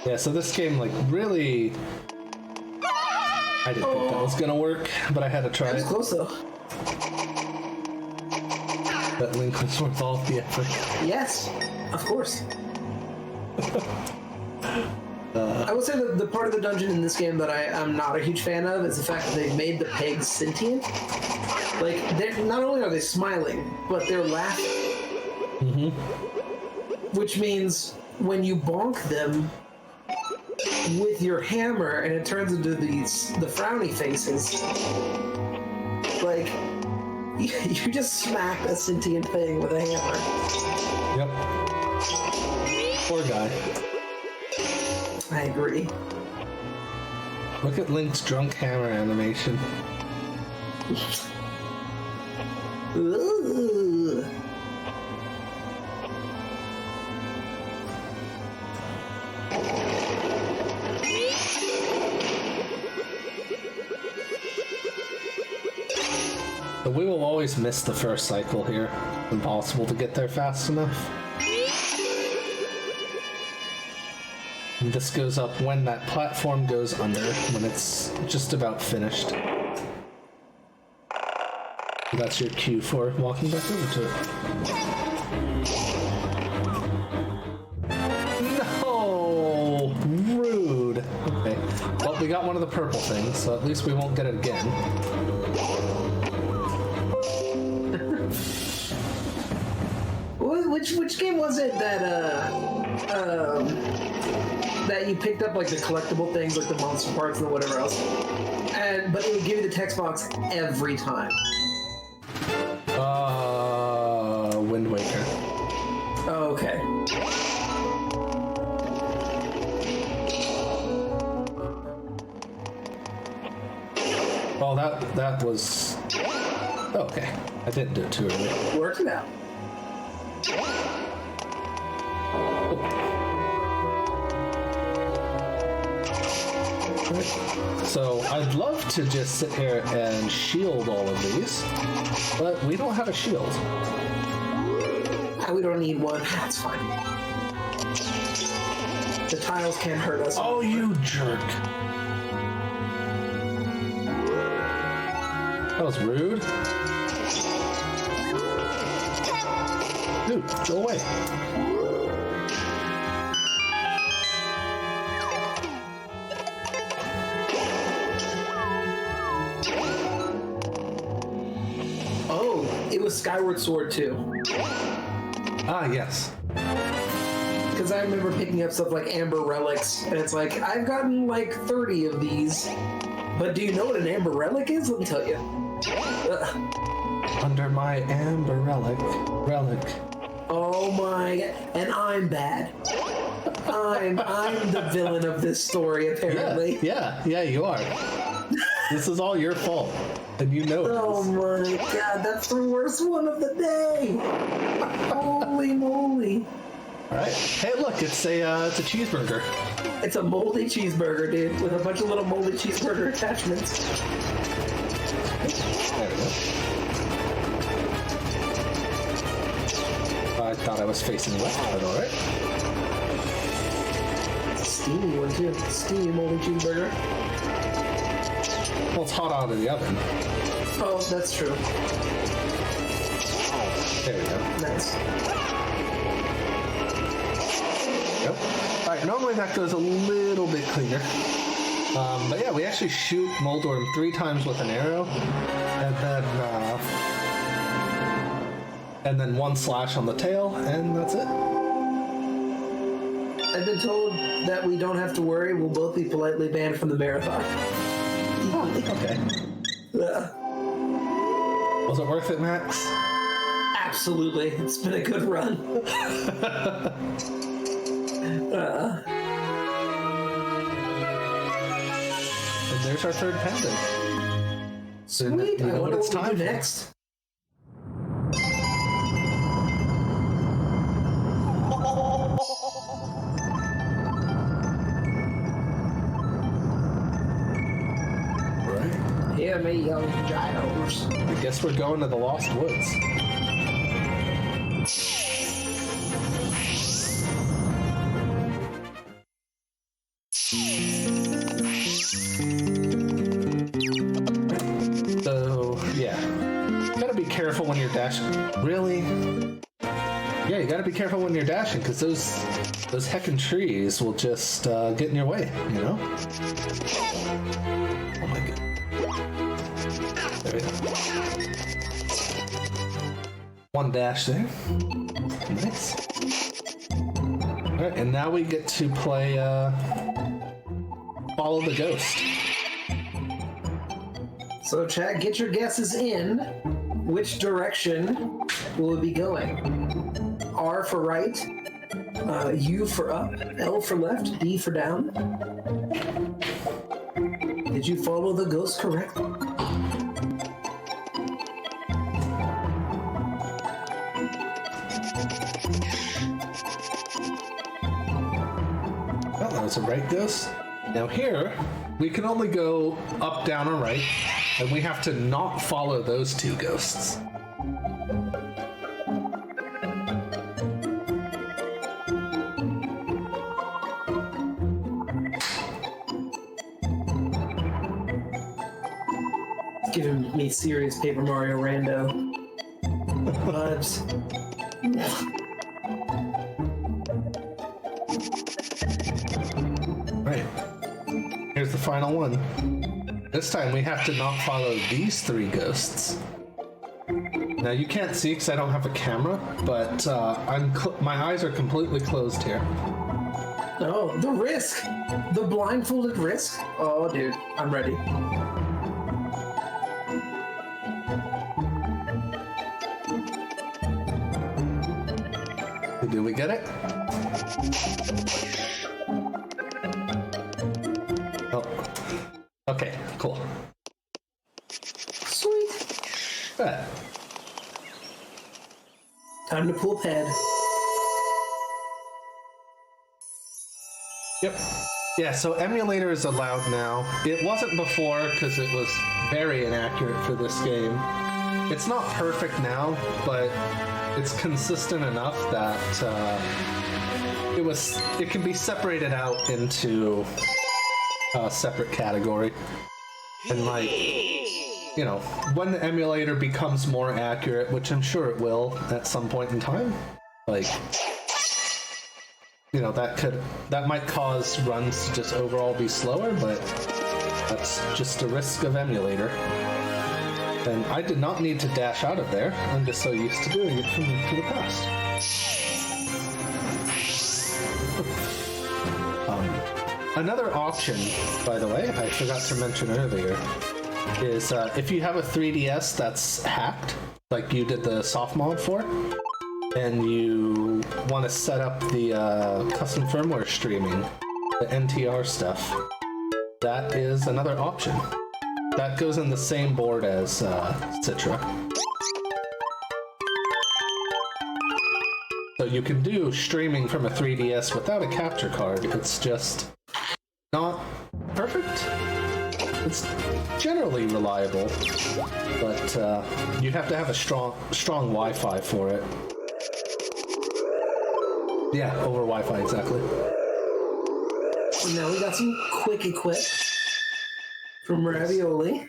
Yeah, so this game, like, really... I didn't think that was gonna work, but I had to try It was it. close, though. That link was worth all the effort. Yes, of course. I will say that the part of the dungeon in this game that I'm not a huge fan of is the fact that they've made the pigs sentient. Like, not only are they smiling, but they're laughing. Which means when you bonk them with your hammer and it turns into the frowny faces, like, you just smacked a sentient thing with a hammer. Yep. Poor guy. I agree. Look at Link's drunk hammer animation. Ooh. But we will always miss the first cycle here. Impossible to get there fast enough. And this goes up when that platform goes under, when it's just about finished. That's your cue for walking back over to it. No! Rude! Okay. Well, we got one of the purple things, so at least we won't get it again. Which game was it that you picked up, like, the collectible things, like the monster parts and the whatever else, but it would give you the text box every time? Wind Waker. Oh, okay. Oh, that was... Okay. I didn't do it too early. Worked it out. So I'd love to just sit here and shield all of these, but we don't have a shield. We don't need one. That's fine. The tiles can't hurt us. Oh, you jerk. That was rude. Dude, go away. Oh, it was Skyward Sword too. Ah, yes. Because I remember picking up stuff like Amber Relics, and it's like, I've gotten like 30 of these, but do you know what an Amber Relic is? Let me tell you. Under my Amber Relic. Oh my, and I'm bad. I'm the villain of this story, apparently. Yeah, you are. This is all your fault, and you know it. Oh my god, that's the worst one of the day. Holy moly. All right. Hey, look, it's a cheeseburger. It's a moldy cheeseburger, dude, with a bunch of little moldy cheeseburger attachments. There we go. I thought I was facing west, but all right. Steamy one too. Steamy moldy cheeseburger. Well, it's hot out of the oven. Oh, that's true. There we go. Nice. Yep. All right. Normally that goes a little bit cleaner. But yeah, we actually shoot Moldorm 3 times with an arrow, and then 1 slash on the tail, and that's it. I've been told that we don't have to worry. We'll both be politely banned from the marathon. Oh, okay. Was it worth it, Max? Absolutely. It's been a good run. And there's our 3rd pendant. Sweet. You know I wonder it's what we'll time do for. next. Right. Hear me, young gyros. I guess we're going to the Lost Woods. So, yeah. Gotta be careful when you're dashing. Really? Yeah, you gotta be careful when you're dashing, because those heckin' trees will just get in your way, you know? Oh my god. There we go. 1 dash there. Nice. Alright, and now we get to play Follow the Ghost. So, Chad, get your guesses in. Which direction will it be going? R for right, U for up, L for left, D for down. Did you follow the ghost correctly? Well, that was a right ghost. Now here, we can only go up, down, or right, and we have to not follow those 2 ghosts. It's giving me serious Paper Mario Rando vibes. Right. Here's the final one. This time we have to not follow these 3 ghosts. Now you can't see because I don't have a camera, but my eyes are completely closed here. Oh, the risk! The blindfolded risk? Oh, dude, I'm ready. Did we get it? Oh. Okay, cool. Sweet. Right. Time to pull ped. Yep. Yeah, so emulator is allowed now. It wasn't before because it was very inaccurate for this game. It's not perfect now, but it's consistent enough that it can be separated out into a separate category. And like, you know, when the emulator becomes more accurate, which I'm sure it will at some point in time, like, you know, that might cause runs to just overall be slower, but that's just a risk of emulator. And I did not need to dash out of there. I'm just so used to doing it from to the past. Another option, by the way, I forgot to mention earlier, is if you have a 3DS that's hacked, like you did the soft mod for, and you want to set up the custom firmware streaming, the NTR stuff, that is another option. That goes in the same board as Citra. So you can do streaming from a 3DS without a capture card. It's just not perfect. It's generally reliable, but you have to have a strong Wi-Fi for it. Yeah, over Wi-Fi, exactly. So now we got some quick equip from Ravioli.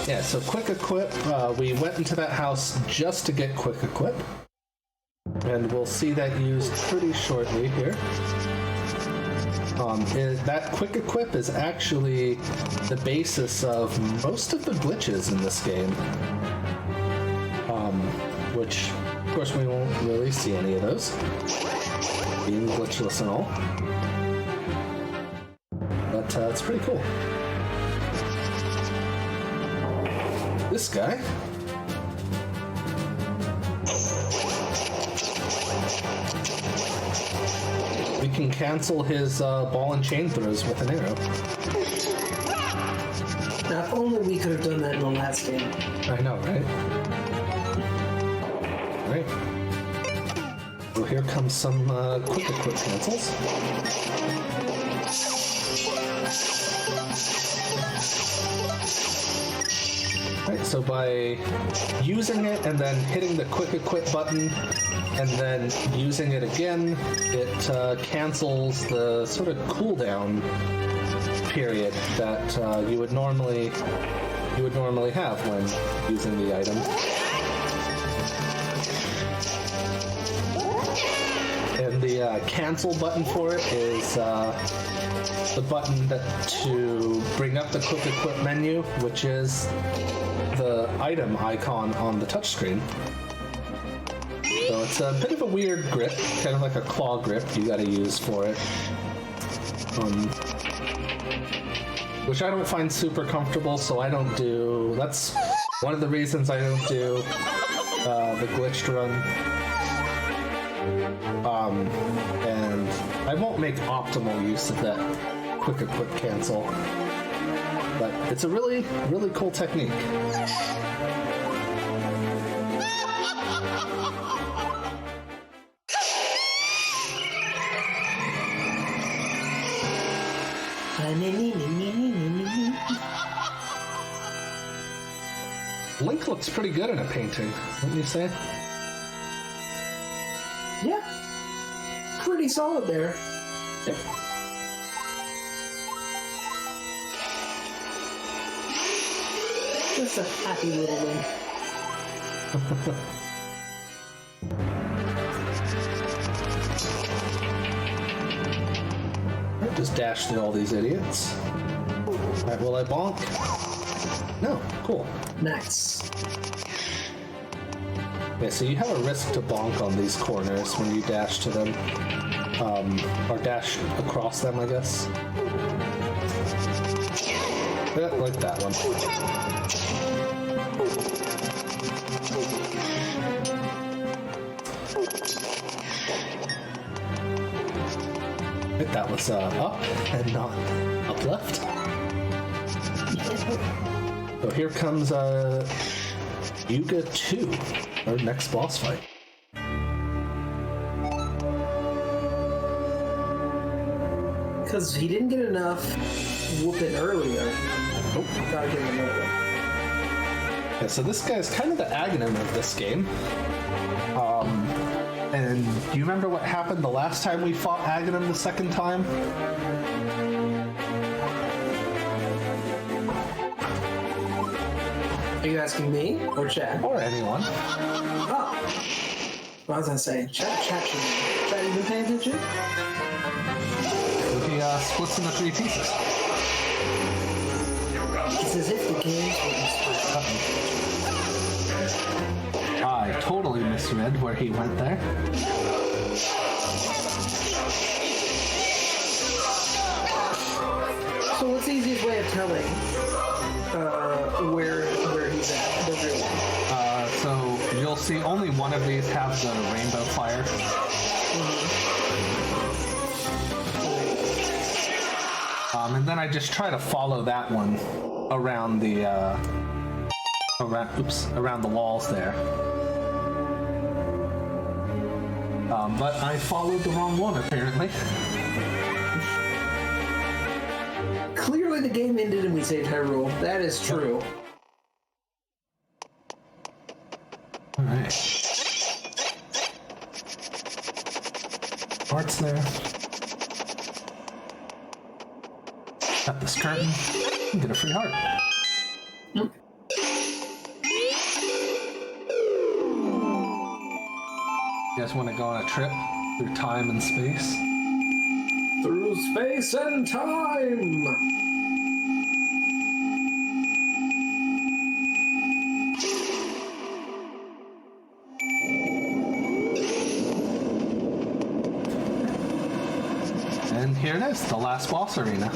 Yeah, so quick equip, we went into that house just to get quick equip. And we'll see that used pretty shortly here. That quick equip is actually the basis of most of the glitches in this game. Which, of course, we won't really see any of those, being glitchless and all. But it's pretty cool. This guy. We can cancel his ball and chain throws with an arrow. Now, if only we could have done that in the last game. I know, right? Right. Well, here comes some quick equip cancels. Right, so by using it and then hitting the quick equip button and then using it again, it cancels the sort of cooldown period that you would normally have when using the item. And the cancel button for it is the button to bring up the quick equip menu, which is the item icon on the touchscreen. So it's a bit of a weird grip, kind of like a claw grip you gotta use for it. Which I don't find super comfortable, so I don't do... That's one of the reasons I don't do the glitched run. And I won't make optimal use of that quick equip cancel. But it's a really, really cool technique. Link looks pretty good in a painting, wouldn't you say? Yeah. Pretty solid there. Yep. Just a happy little Link. Just dash through all these idiots. Alright, will I bonk? No, cool. Nice. Yeah, so you have a risk to bonk on these corners when you dash to them. Or dash across them, I guess. Yeah, like that one. That was up and not up left. So here comes Yuga 2, our next boss fight. Because he didn't get enough whooping earlier. Nope. Gotta give him another one. Yeah, so this guy's kind of the Aghanim of this game. And do you remember what happened the last time we fought Aghanim the second time? Are you asking me or Chad? Or anyone. Oh. What was I saying? Chat, you been paying attention? He splits into 3 pieces. It's as if the games were I totally misread where he went there. So what's the easiest way of telling where he's at, the real one? So you'll see only one of these have the rainbow fire. And then I just try to follow that one around the around the walls there. But I followed the wrong one apparently. Clearly the game ended and we saved Hyrule. That is true. All right. Hearts there. Got this curtain. And get a free heart. Mm. You guys want to go on a trip through time and space? Through space and time! And here it is, the last boss arena.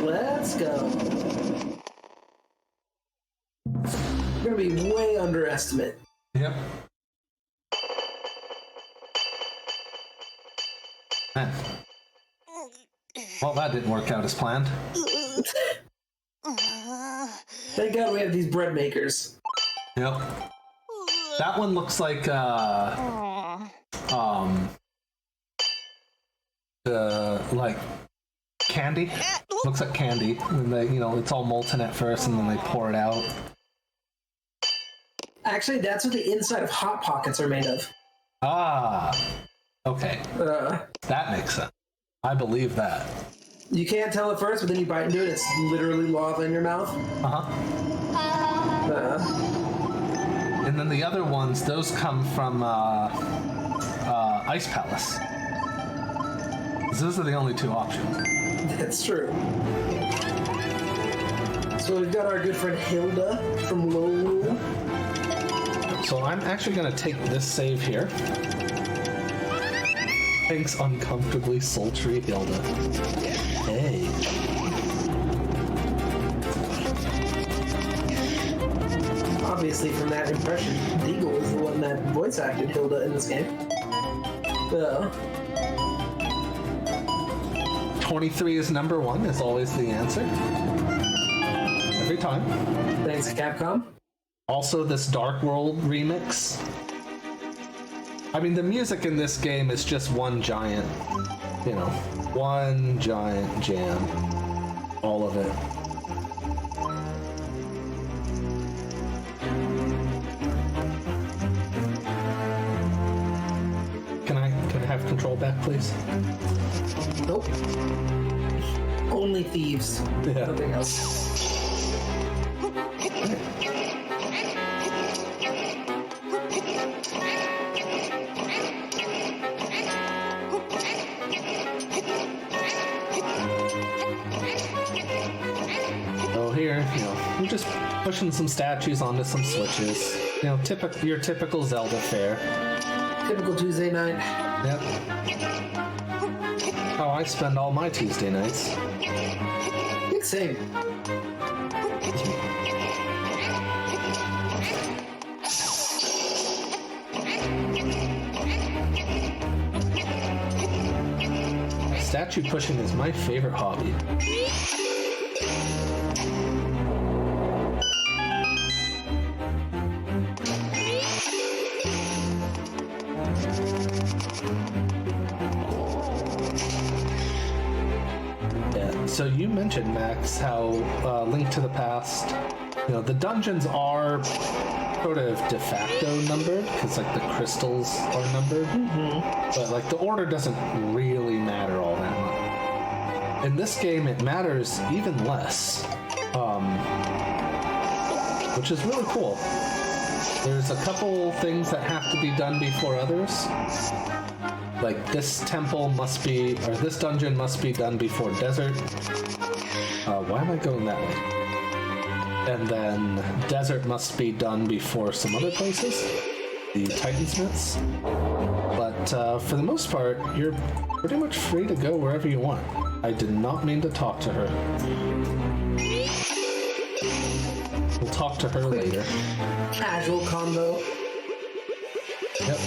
Let's go. We're gonna be way underestimate. Yep. Man. Well, that didn't work out as planned. Thank God we have these bread makers. Yep. That one looks like like candy. Looks like candy. When they, it's all molten at first and then they pour it out. Actually, that's what the inside of Hot Pockets are made of. Ah. Okay. That makes sense. I believe that. You can't tell at first, but then you bite into it, it's literally lava in your mouth. And then the other ones, those come from Ice Palace. Those are the only two options. That's true. So we've got our good friend Hilda from Lowell. So I'm actually going to take this save here. Thanks, uncomfortably sultry Hilda. Hey. Obviously, from that impression, Deagle is the one that voice acted Hilda in this game. 23 is number one, is always the answer. Every time. Thanks, Capcom. Also, this Dark World remix. I mean, the music in this game is just one giant, one giant jam. All of it. Can I have control back, please? Nope. Only thieves. Yeah. Nothing else. So here, we're just pushing some statues onto some switches. Your typical Zelda fare. Typical Tuesday night. Yep. How I spend all my Tuesday nights. Same. Statue pushing is my favorite hobby. So you mentioned, Max, how Link to the Past, the dungeons are sort of de facto numbered, because like the crystals are numbered, but like the order doesn't really matter all that much. In this game, it matters even less, which is really cool. There's a couple things that have to be done before others. Like this temple must be, or this dungeon must be done before desert. Why am I going that way? And then desert must be done before some other places, the Titansmiths. But for the most part, you're pretty much free to go wherever you want. I did not mean to talk to her. We'll talk to her later. Casual combo. Yep.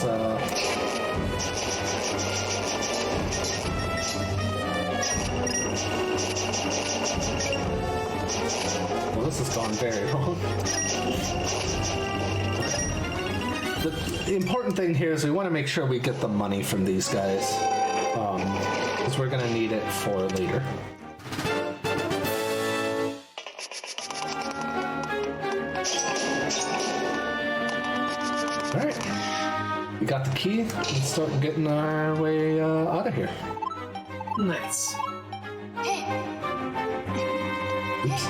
let's well, this has gone very wrong. The important thing here is we want to make sure we get the money from these guys, because we're going to need it for later. Alright, we got the key. Let's start getting our way out of here. Nice. Oops.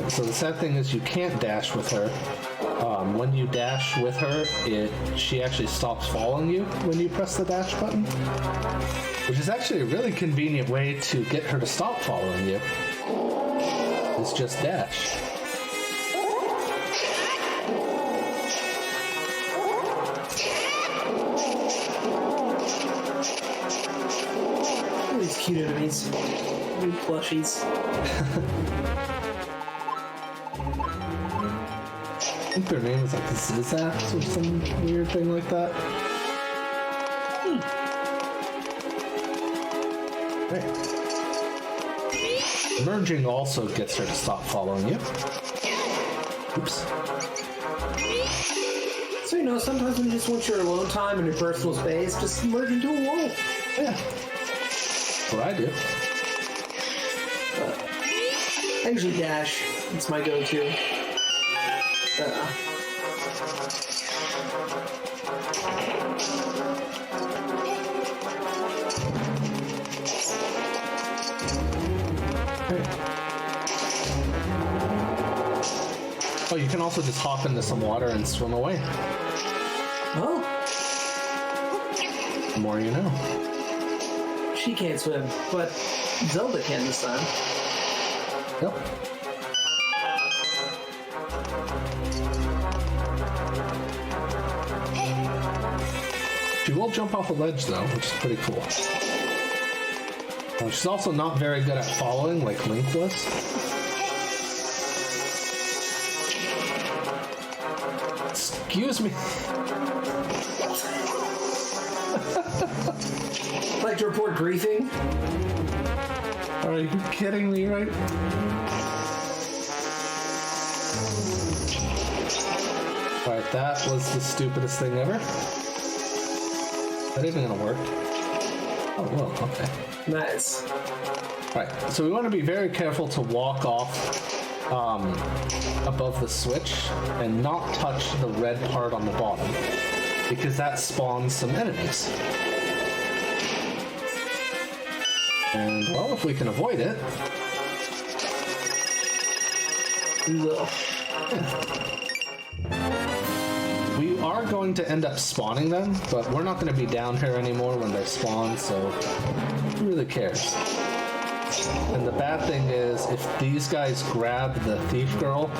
So the sad thing is you can't dash with her. When you dash with her, she actually stops following you when you press the dash button, which is actually a really convenient way to get her to stop following you. It's just dash. Look at these cute enemies. New plushies. I think their name is like Zizax or some weird thing like that. Right. Merging also gets her to stop following you. Oops. So, you know, sometimes when you just want your alone time and your personal space, just merge into a wolf. Yeah. That's what I do. I usually dash. It's my go-to. Oh, you can also just hop into some water and swim away. Oh. The more you know. She can't swim, but Zelda can this time. Yep. She will jump off a ledge, though, which is pretty cool. She's also not very good at following, like Link was. Excuse me. Like to report griefing? Are you kidding me, right? Alright, that was the stupidest thing ever. That isn't gonna work. Oh, well, okay. Nice. Alright, so we want to be very careful to walk off above the switch and not touch the red part on the bottom, because that spawns some enemies. And, well, if we can avoid it... We will. Yeah. We are going to end up spawning them, but we're not going to be down here anymore when they're spawned, so who really cares? And the bad thing is, if these guys grab the thief girl,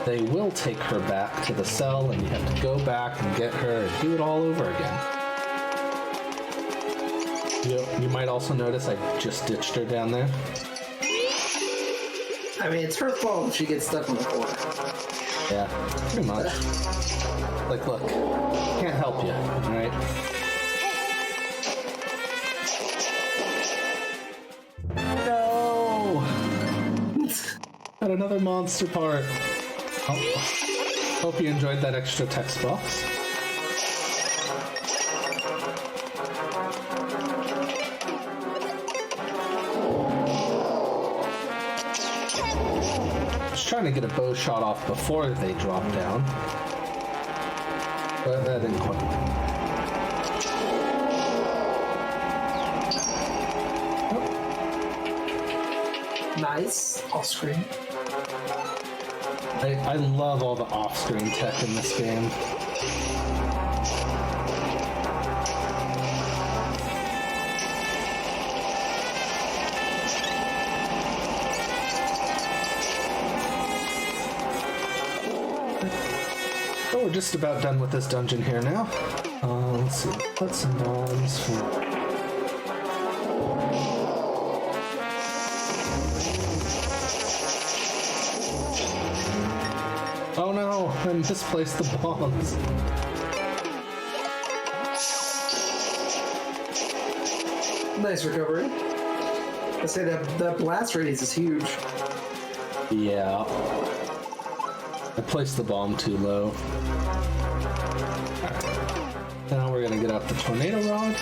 they will take her back to the cell, and you have to go back and get her and do it all over again. You might also notice I just ditched her down there. I mean, it's her fault if she gets stuck in the corner. Yeah, pretty much. Like, look, can't help you, alright? No! Got another monster part. Oh. Hope you enjoyed that extra text box. Trying to get a bow shot off before they drop down, but that didn't quite work. Oh. Nice. Off screen. I love all the off-screen tech in this game. We're just about done with this dungeon here now. Let's see. Put some bombs for... I misplaced the bombs. Nice recovery. I say that blast radius is huge. Yeah. I placed the bomb too low. Now we're going to get out the tornado rod.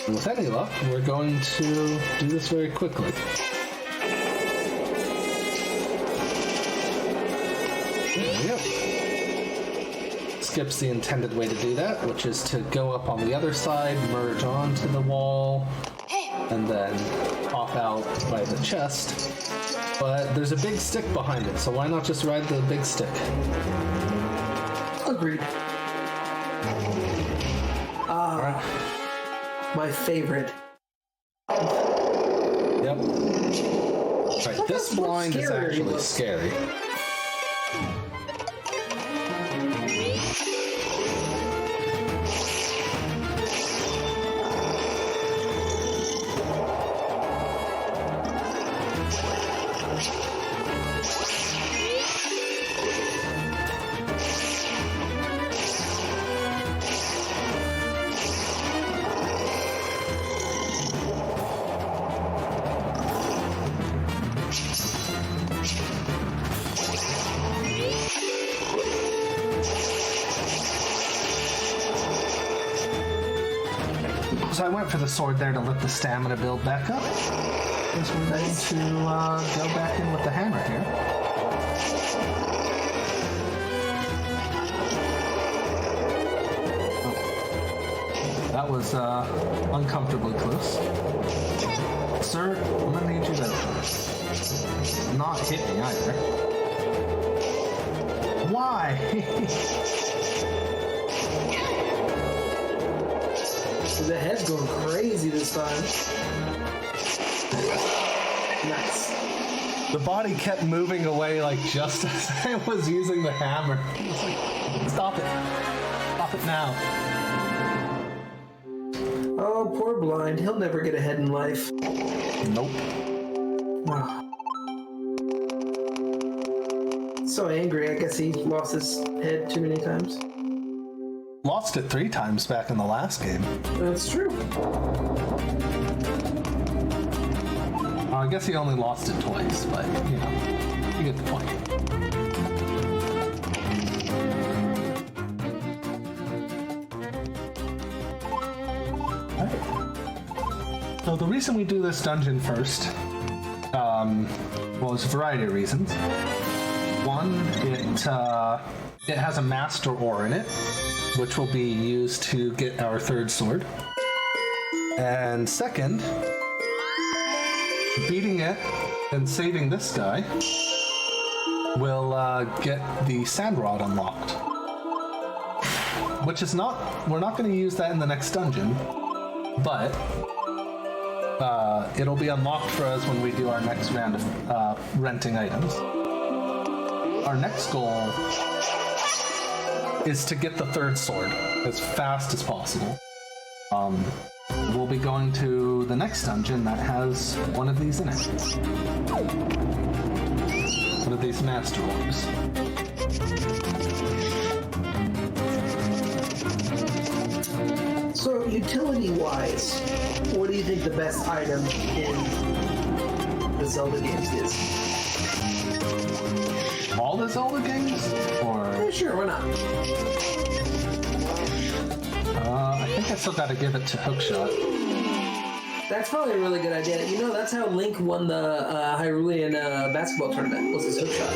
And with any luck, we're going to do this very quickly. There we go. Skips the intended way to do that, which is to go up on the other side, merge onto the wall, and then pop out by the chest. But there's a big stick behind it, so why not just ride the big stick? Agreed. Alright. My favorite. Yep. Alright, this blind is actually scary. So I went for the sword there to let the stamina build back up. Guess we're going to go back in with the hammer here. Oh. That was uncomfortably close. Sir, I'm going to need you to not hit me either. Why? The head's going crazy this time. Nice. The body kept moving away like just as I was using the hammer. I was like, stop it. Stop it now. Oh, poor blind. He'll never get ahead in life. Nope. Wow. So angry, I guess he lost his head too many times. Lost it 3 times back in the last game. That's true. I guess he only lost it twice, but, you know, you get the point. Alright. So the reason we do this dungeon first, well, it's a variety of reasons. One, it has a master ore in it, which will be used to get our 3rd sword. And second, beating it and saving this guy will get the sand rod unlocked. Which is we're not going to use that in the next dungeon, but it'll be unlocked for us when we do our next round of renting items. Our next goal is to get the 3rd sword as fast as possible. We'll be going to the next dungeon that has one of these in it. One of these master orbs. So, utility-wise, what do you think the best item in the Zelda games is? All the Zelda games? Or... Yeah, sure, why not? I think I still gotta give it to Hookshot. That's probably a really good idea. You know, that's how Link won the Hyrulean basketball tournament, was his hookshot.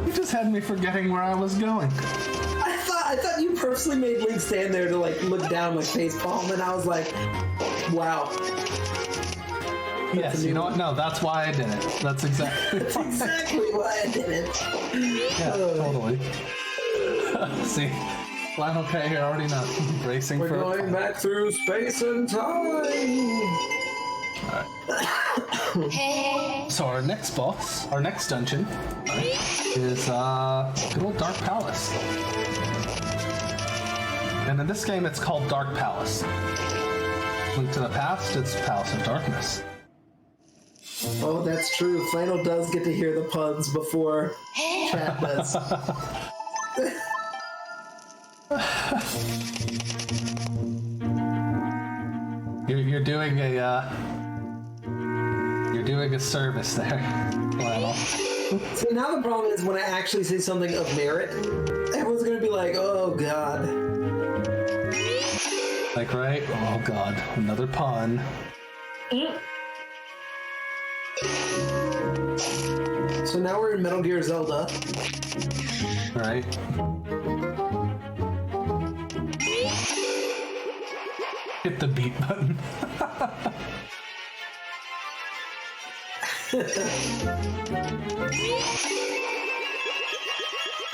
You just had me forgetting where I was going. I thought you purposely made Link stand there to, like, look down, like, facepalm, and I was like, wow. Yes, you know what? No, that's why I did it. That's exactly That's exactly why I did it. Yeah, totally. See, well, okay, I already know. Bracing We're for going back through space and time. Alright. So our next boss, our next dungeon, is good old Dark Palace. And in this game, it's called Dark Palace. Link to the Past, it's Palace of Darkness. Oh, that's true. Flannel does get to hear the puns before chat does. You're doing a service there, Flannel. See, now the problem is when I actually say something of merit, everyone's gonna be like, "Oh God." Like, right? Oh God, another pun. So now we're in Metal Gear Zelda. Right. Hit the beat button.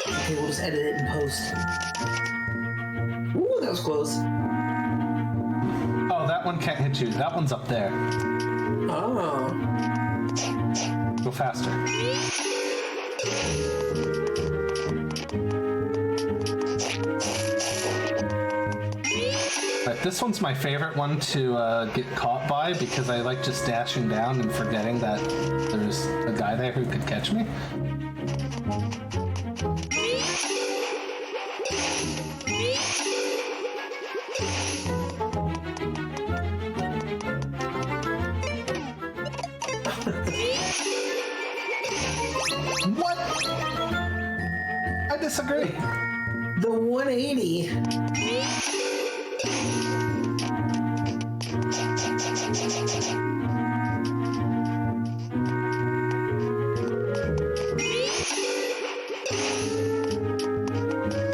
Okay, we'll just edit it in post. Ooh, that was close. Oh, that one can't hit you. That one's up there. Oh. Go faster. Right, this one's my favorite one to get caught by because I like just dashing down and forgetting that there's a guy there who could catch me. What? I disagree. The 180.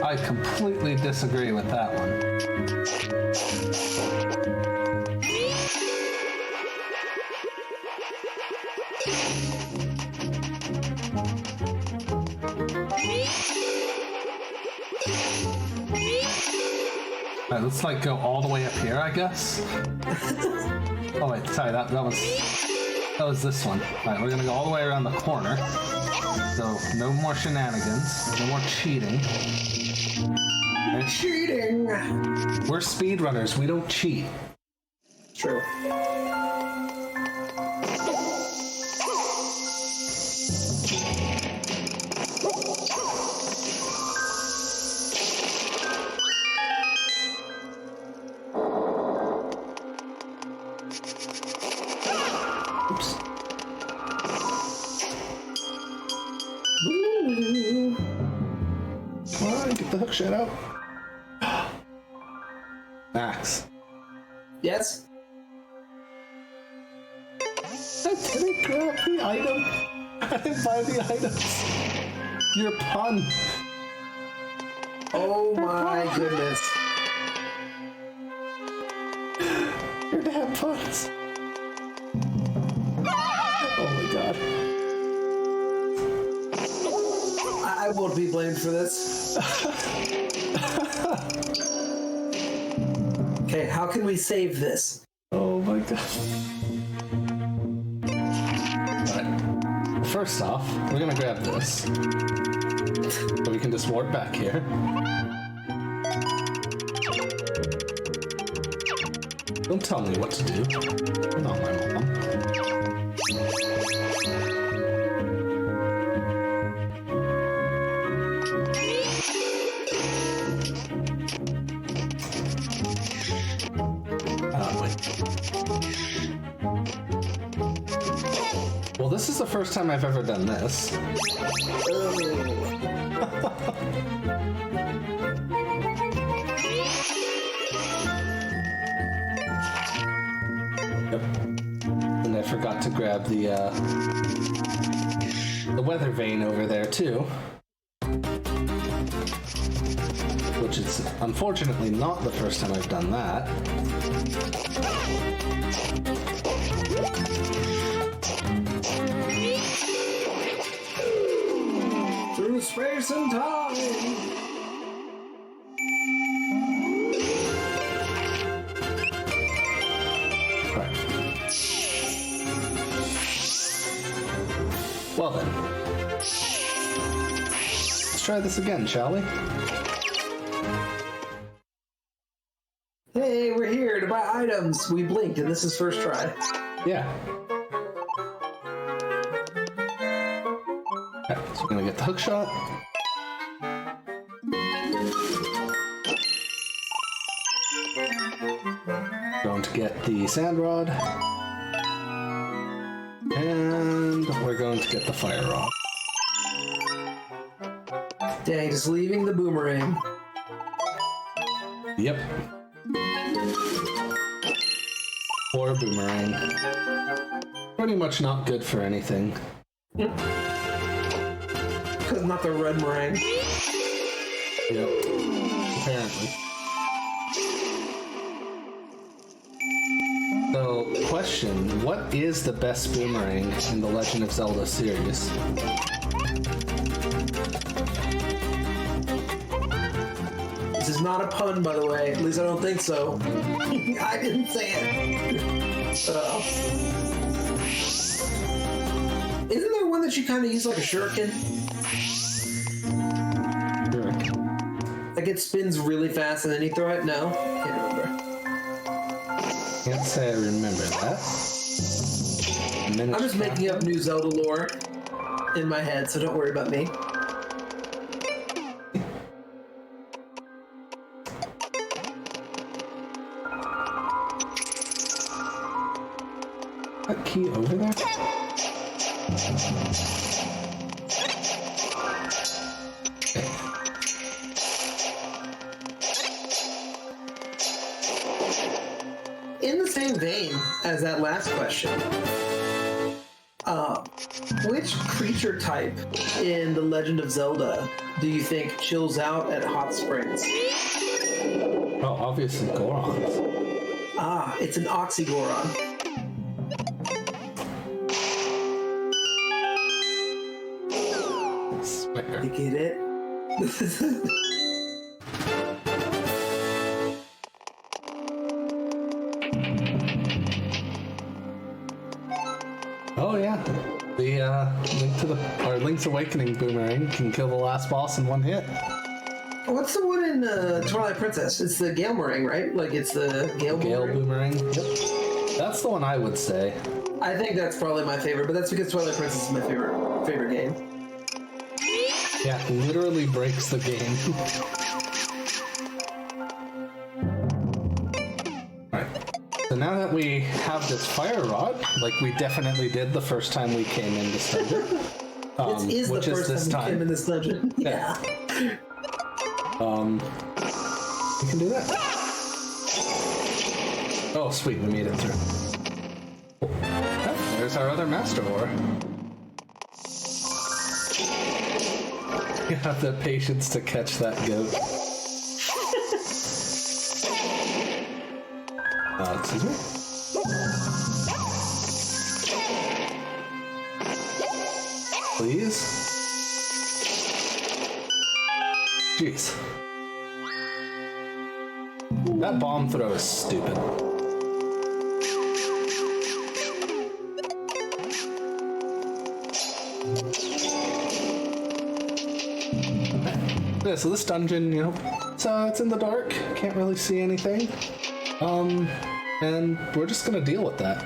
I completely disagree with that one. Alright, let's like go all the way up here, I guess. Oh wait, sorry, that was this one. Alright, we're gonna go all the way around the corner. So no more shenanigans, no more cheating. Right? Cheating! We're speedrunners, we don't cheat. True. Oops. Come on, get the hook shot out. Max. Yes? I didn't grab the item. I didn't buy the items. Your pun. Oh my goodness. Your damn puns. Oh my god. I won't be blamed for this. Okay, how can we save this? Oh my god. Alright. First off, we're gonna grab this. So we can just warp back here. Don't tell me what to do. You're not my mom. Well, this is the first time I've ever done this. Yep. And I forgot to grab the weather vane over there too. Which is unfortunately not the first time I've done that. Through space and time! Right. Well then. Let's try this again, shall we? Hey, we're here to buy items! We blinked and this is first try. Yeah. Gonna get the hook shot. Going to get the sand rod. And we're going to get the fire rod. Dang, just leaving the boomerang. Yep. Poor boomerang. Pretty much not good for anything. Because not the red meringue. Yep. Apparently. So, question, what is the best boomerang in the Legend of Zelda series? This is not a pun, by the way. At least I don't think so. I didn't say it. Isn't there one that you kind of use like a shuriken? Sure. Like it spins really fast and then you throw it? No? Can't remember. Can't say I remember that. I'm just making up new Zelda lore in my head, so don't worry about me. That key over there? In the same vein as that last question, which creature type in The Legend of Zelda do you think chills out at hot springs? Oh, obviously Gorons. Ah, it's an Oxygoron. Swear. You get it? Oh yeah, the Link's Awakening boomerang can kill the last boss in one hit. What's the one in Twilight Princess? It's the Gale Meringue, right? Like it's the Gale Boomerang. Yep. That's the one I would say. I think that's probably my favorite, but that's because Twilight Princess is my favorite game. Yeah, it literally breaks the game. Alright. So now that we have this fire rod, like we definitely did the first time we came in this dungeon. This is the first time we came in this dungeon. Yeah. We can do that. Oh, sweet, we made it through. Oh, there's our other master ore. You have the patience to catch that goat. Excuse me? Please? Jeez. That bomb throw is stupid. Yeah, so this dungeon, you know, so it's in the dark, can't really see anything. And we're just gonna deal with that.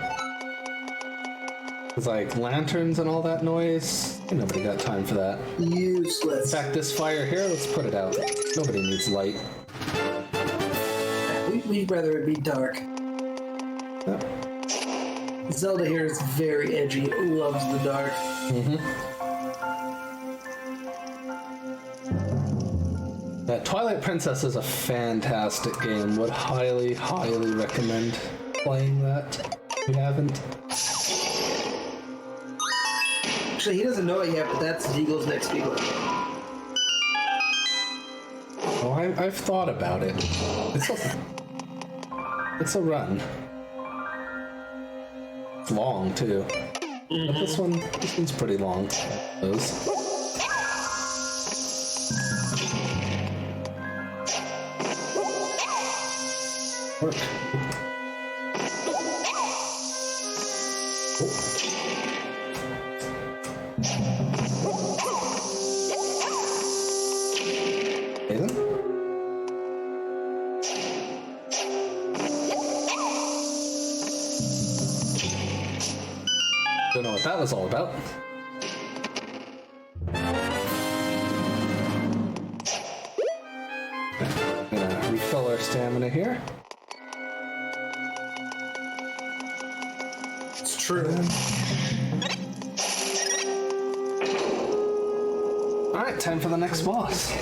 It's like lanterns and all that noise, ain't nobody got time for that. Useless. In fact, this fire here, let's put it out. Nobody needs light. We'd rather it be dark. Yep. Zelda here is very edgy, loves the dark. That Twilight Princess is a fantastic game. Would highly, highly recommend playing that if you haven't. Actually, he doesn't know it yet, but that's Deagle's next Deagle. Oh, I've thought about it. It's a run. It's long too. But this one's pretty long. Those. Work. Aiden? Don't know what that was all about. Gonna refill our stamina here. It's true. Alright, time for the next boss.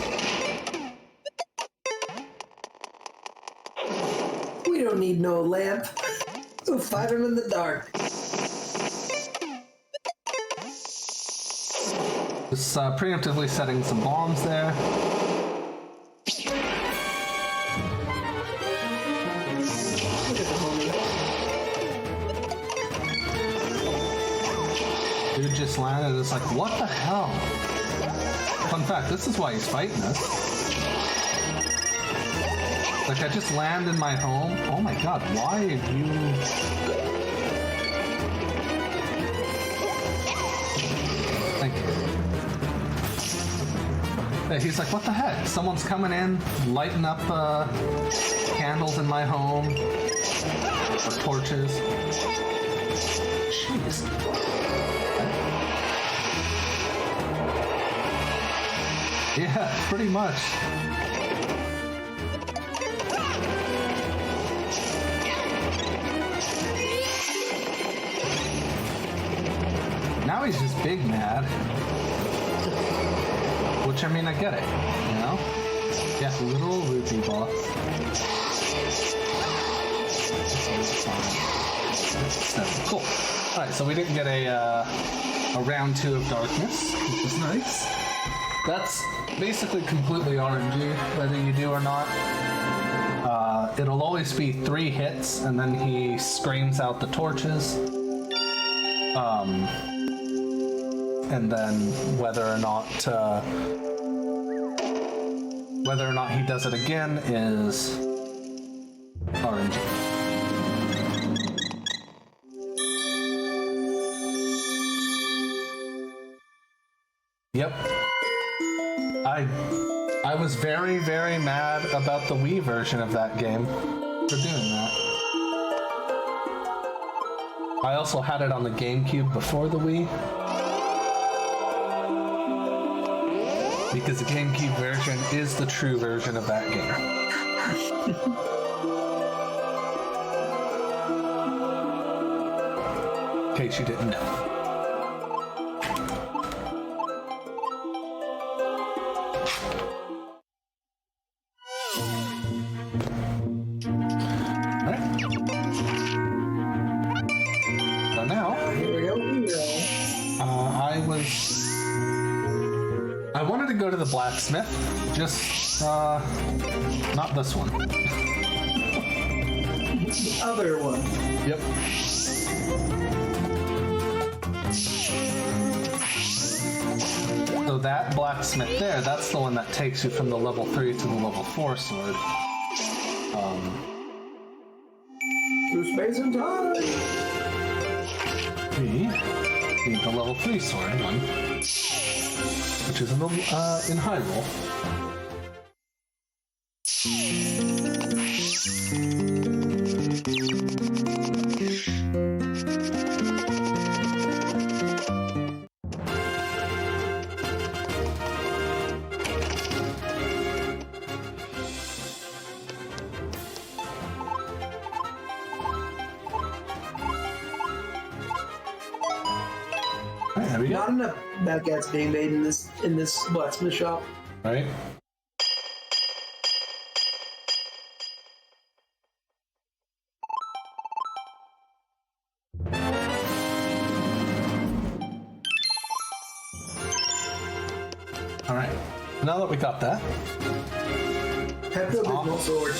We don't need no lamp. We'll fight him in the dark. Just preemptively setting some bombs there. Look at the homie. Dude just landed. It's like, what the hell? Fun fact, this is why he's fighting us. Like, I just land in my home. Oh my god, why have you... Thank you. Yeah, he's like, what the heck? Someone's coming in, lighting up candles in my home. Or torches. Jeez. Yeah, pretty much. Now he's just big mad. Which, I mean, I get it, you know? Yeah, little rupee boss. Cool. Alright, so we didn't get a round 2 of darkness, which is nice. That's basically completely RNG, whether you do or not. It'll always be 3 hits, and then he screams out the torches. And then whether or not he does it again is RNG. Yep. I was very, very mad about the Wii version of that game for doing that. I also had it on the GameCube before the Wii. Because the GameCube version is the true version of that game. In case you didn't know. I wanted to go to the blacksmith, just, not this one. The other one. Yep. So that blacksmith there, that's the one that takes you from the level 3 to the level 4 sword. Through space and time! We need the level 3 sword one, which is in Hyrule. There we go. Not enough bad guys being made in this blacksmith shop. Right? Alright. Now that we got that. Pepto-Bismol sword.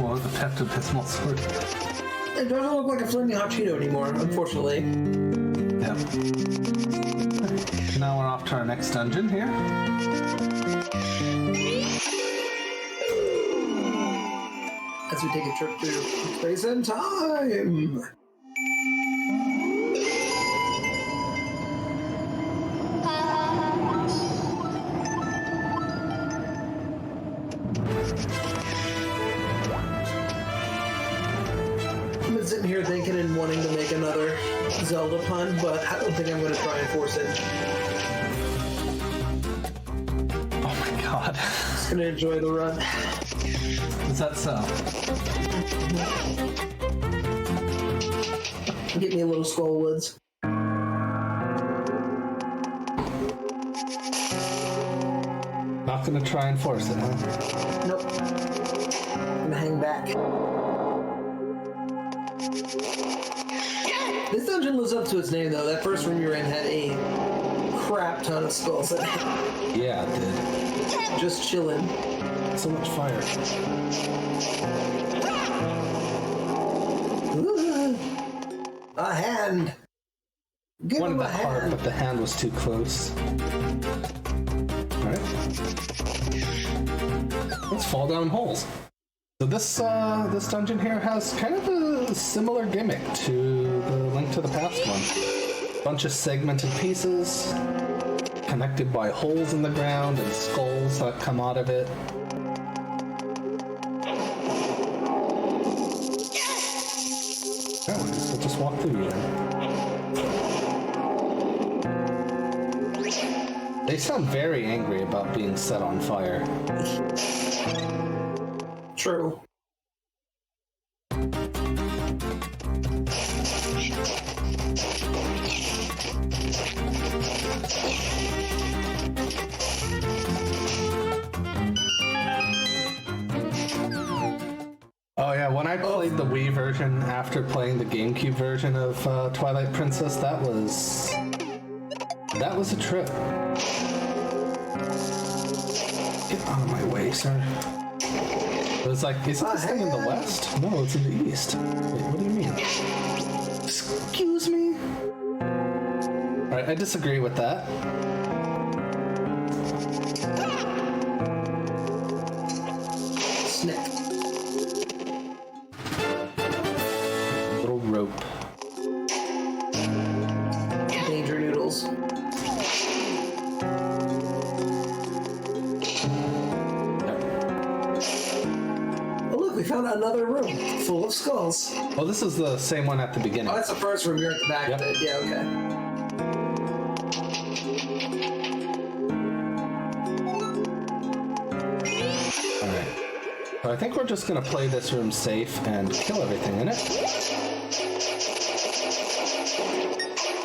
What was the Pepto-Bismol sword? It doesn't look like a flaming hot Cheeto anymore, unfortunately. Yep. Now we're off to our next dungeon here. As we take a trip through space and time. I've been sitting here thinking and wanting to make another Zelda pun, but I don't think I'm going to try and force it. Oh my god. gonna enjoy the run. Is that so? Get me a little Skullwoods. Not gonna try and force it, huh? Nope. I'm gonna hang back. This dungeon lives up to its name, though. That first room you were in had a crap ton of skulls in it. Yeah, it did. Just chilling. So much fire. Ooh, a hand. Give Wanted him a that heart, hand. but the hand was too close. Alright. Let's fall down holes. So this dungeon here has kind of a similar gimmick to the Link to the Past one. Bunch of segmented pieces, connected by holes in the ground and skulls that come out of it. Oh, we'll just walk through then. They sound very angry about being set on fire. True. Oh yeah, when I played the Wii version after playing the GameCube version of Twilight Princess, that was a trip. Get out of my way, sir. It was like, isn't this thing in the west? No, it's in the east. Wait, what do you mean? Excuse me? Alright, I disagree with that. Snip. Little rope. Danger noodles. Oh, look, we found another room full of skulls. Oh, this is the same one at the beginning. Oh, that's the first room. You're at the back Yep. of it. Yeah, okay. Alright. So I think we're just gonna play this room safe and kill everything in it.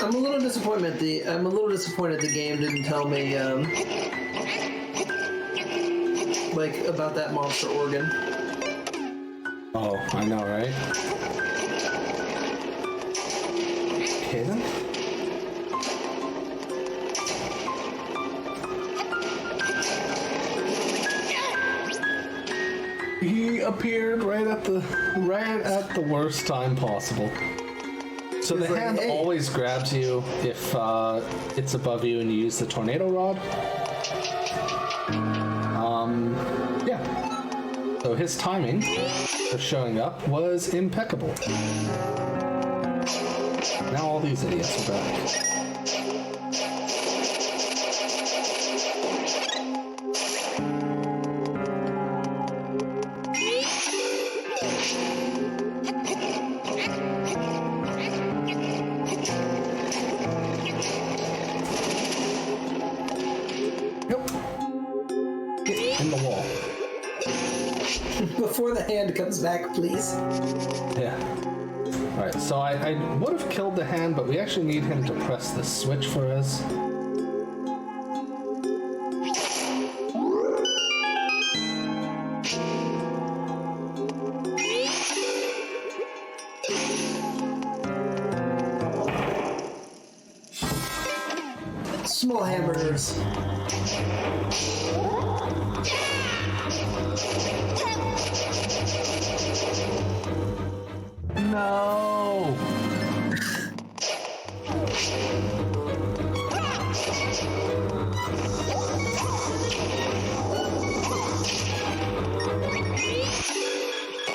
I'm a little disappointed. The game didn't tell me, like about that monster organ. Oh, I know, right? Okay then. He appeared right at the worst time possible. So the He's like, hand "Hey." always grabs you if it's above you and you use the tornado rod. Yeah. So his timing for showing up was impeccable. Now all these idiots are back. Yep. Get in the wall. Before the hand comes back, please. Yeah. Alright, so I would have killed the hand, but we actually need him to press the switch for us. Small hamburgers. No!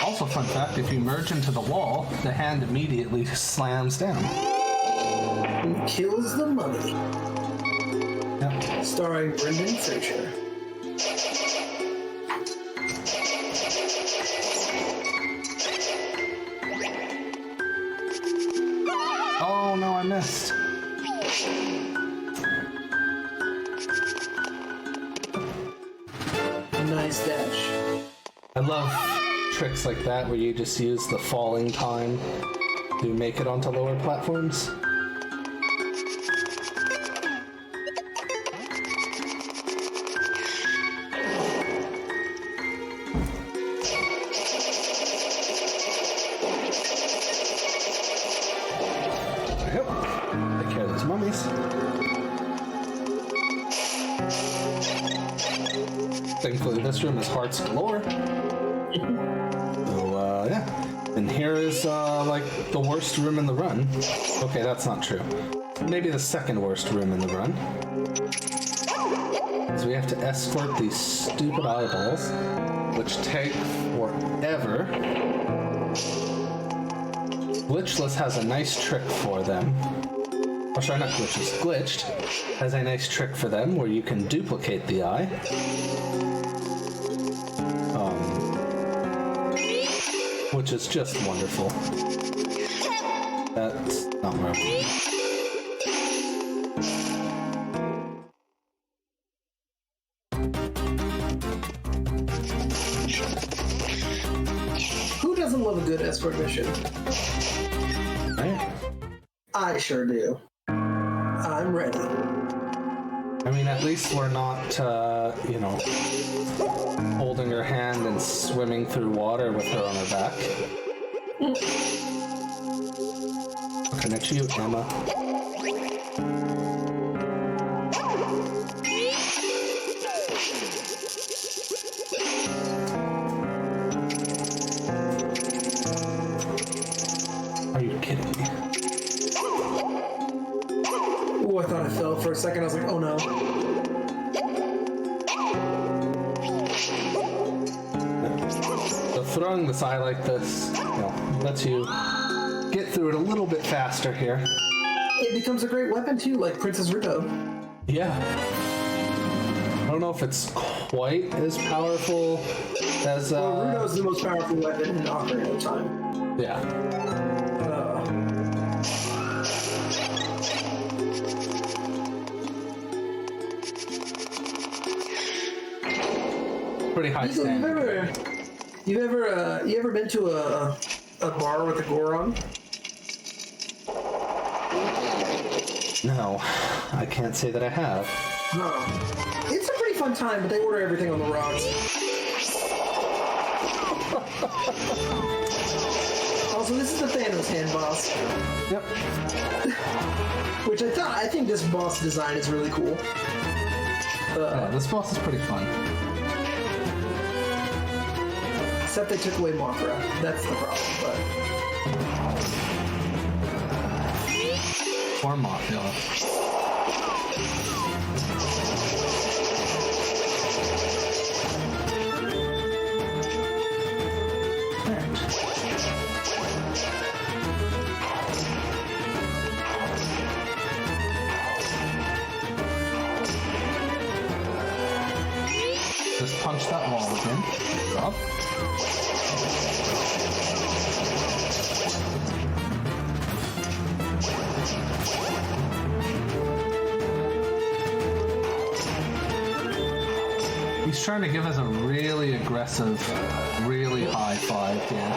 Also, fun fact, if you merge into the wall, the hand immediately slams down. And kills the mummy. Yep. Starring Brendan Fraser. Oh no, I missed. Nice. I love tricks like that where you just use the falling time to make it onto lower platforms. Take care of those mummies. Thankfully, this room is hearts galore. So, yeah. And here is, like, the worst room in the run. Okay, that's not true. Maybe the second worst room in the run. So we have to escort these stupid eyeballs, which take forever. Glitchless has a nice trick for them. Oh, sorry, not glitchless. Glitched has a nice trick for them where you can duplicate the eye. Which is just wonderful. That's not where I'm... Who doesn't love a good escort mission? Right? I sure do. I'm ready. I mean, at least we're not, you know, holding her hand and swimming through water with her on her back. Looking at you, Emma. Are you kidding me? Oh, I thought I fell for a second. I was like, oh no. So throwing this eye like this, you know, lets you get through it a little bit faster here. It becomes a great weapon too, like Princess Ruto. Yeah. I don't know if it's quite as powerful as... Well, Ruto's the most powerful weapon in Ocarina of Time. Yeah. Pretty high standard. You ever been to a bar with a Goron? No, I can't say that I have. No. It's a pretty fun time, but they order everything on the rocks. Also, this is the Thanos hand boss. Yep. Which I think this boss design is really cool. Yeah, this boss is pretty fun. Except they took away Mothra. That's the problem, but... Or Mothra. Just punch that wall again. Up. He's trying to give us a really aggressive, really high five here.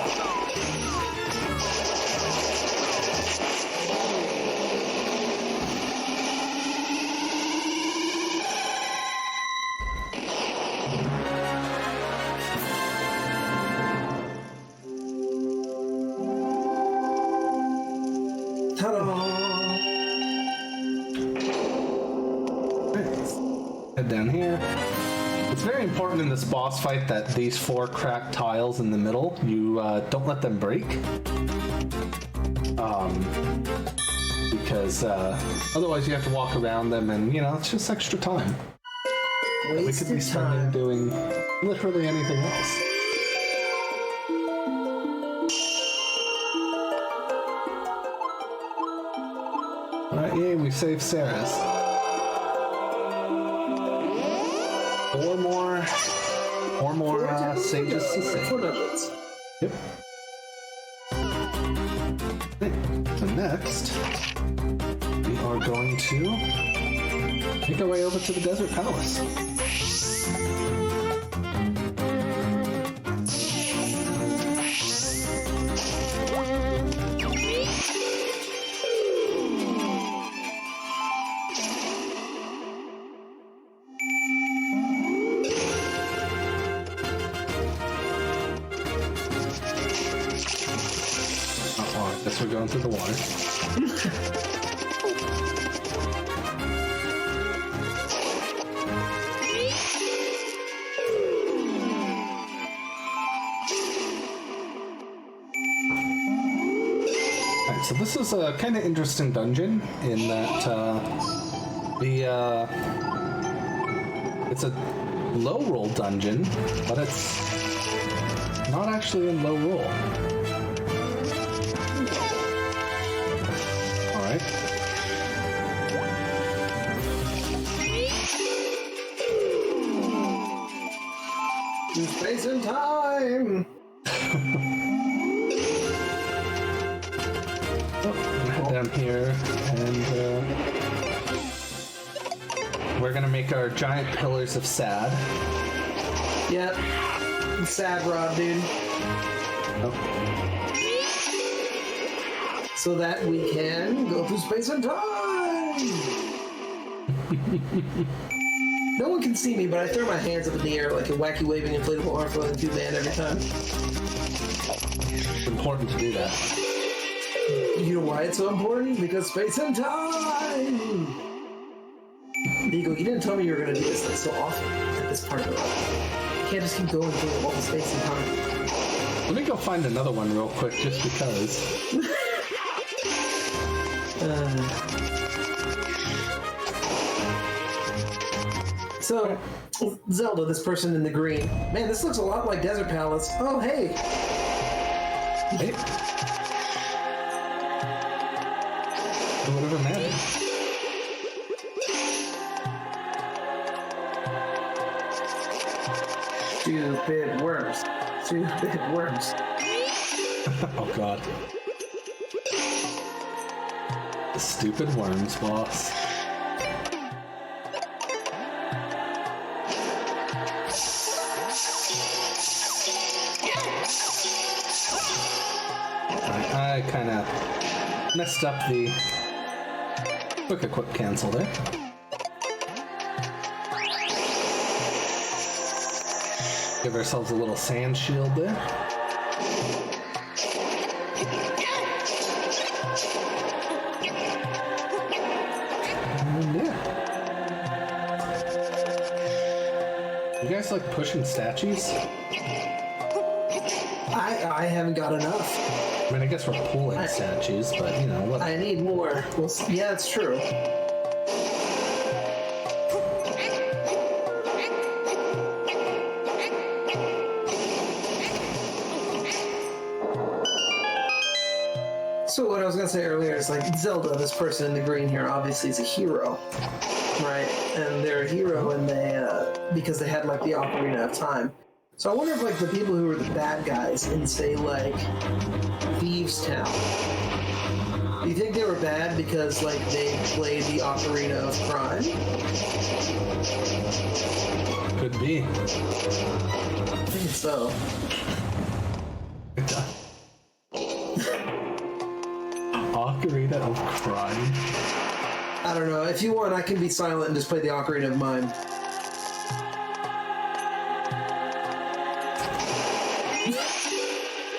Head down here. It's very important in this boss fight that these 4 cracked tiles in the middle, you don't let them break. Because otherwise you have to walk around them and, you know, it's just extra time. We could be spending doing literally anything else. Alright, yay, we saved Sarah's. 4 more sages to save. 4 doublets. Yep. Okay. So next, we are going to make our way over to the Desert Palace. guess we're going through the water. So this is a kind of interesting dungeon in that it's a low roll dungeon, but it's not actually in low roll. All right. Space and time. Head down here, and we're gonna make our giant pillars of sad. Yep. Sad rod, dude. Oh. So that we can go through space and time. No one can see me, but I throw my hands up in the air like a wacky waving inflatable arm flailing tube man every time. It's important to do that. You know why it's so important? Because space and time! Eagle, you didn't tell me you were going to do this like so often at this part of the ride. You can't just keep going through all the space and time. Let me go find another one real quick, just because. So, Zelda, this person in the green. Man, this looks a lot like Desert Palace. Oh, hey! Hey. Whatever matters. Stupid worms. Stupid worms. Oh god. The stupid worms, boss. I kind of messed up the quick equip cancel there. Give ourselves a little sand shield there. And yeah. You guys like pushing statues? I haven't got enough. I mean, I guess we're pulling statues, but you know what? I need more. Well, yeah, it's true. So what I was gonna say earlier is like Zelda, this person in the green here, obviously is a hero, right? And they're a hero, and they because they had like the Ocarina of Time. So I wonder if like the people who were the bad guys in say like Thieves Town, do you think they were bad because like they played the Ocarina of Crime? Could be. I think so. Ocarina of Crime. I don't know. If you want, I can be silent and just play the Ocarina of Mine.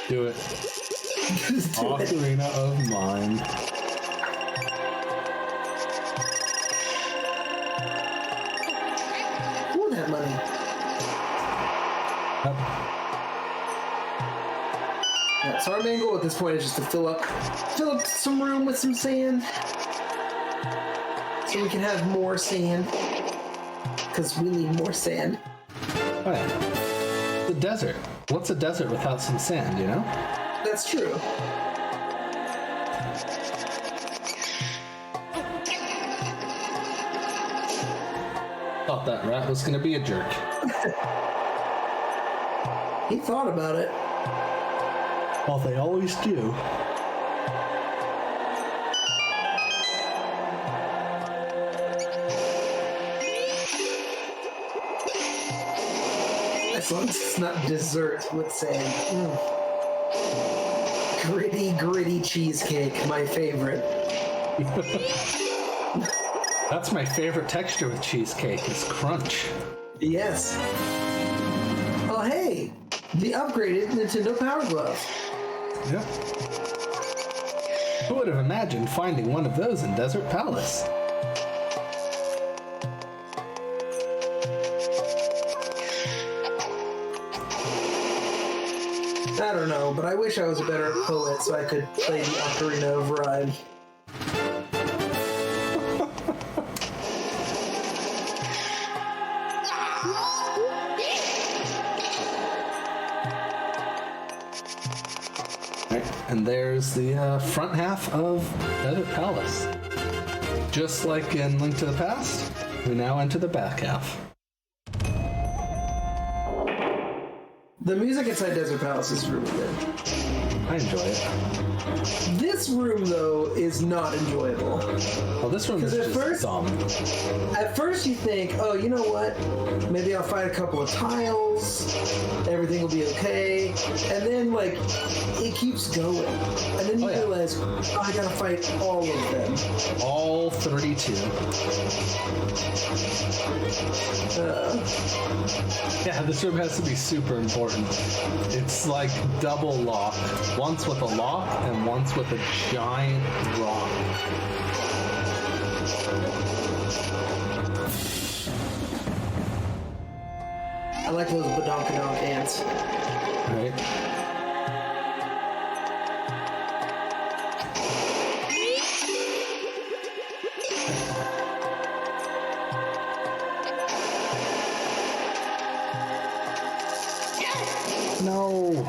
Do it. Just do it. Ocarina of Mine. Ooh, that money. Yep. Yeah, so our main goal at this point is just to fill up some room with some sand, so we can have more sand. Because we need more sand. Oh yeah. The desert. What's a desert without some sand, you know? That's true. Thought that rat was gonna be a jerk. He thought about it. Well, they always do. As long as it's not dessert with sand. Gritty cheesecake, my favorite. That's my favorite texture with cheesecake, is crunch. Yes. Oh, hey! The upgraded Nintendo Power Glove. Yep. Who would have imagined finding one of those in Desert Palace? I don't know, but I wish I was a better poet so I could play the Ocarina of Rhyme. And there's the front half of Desert Palace. Just like in Link to the Past, we now enter the back half. The music inside Desert Palace is really good. I enjoy it. This room, though, is not enjoyable. Well, this room is just dumb. At first you think, oh, you know what? Maybe I'll find a couple of tiles. Everything will be okay. And then, like, it keeps going. And then you realize, oh, I gotta fight all of them. All 32. Yeah, this room has to be super important. It's like double lock. Once with a lock and once with a giant rock. I like those badonkadonk ants. Right? No.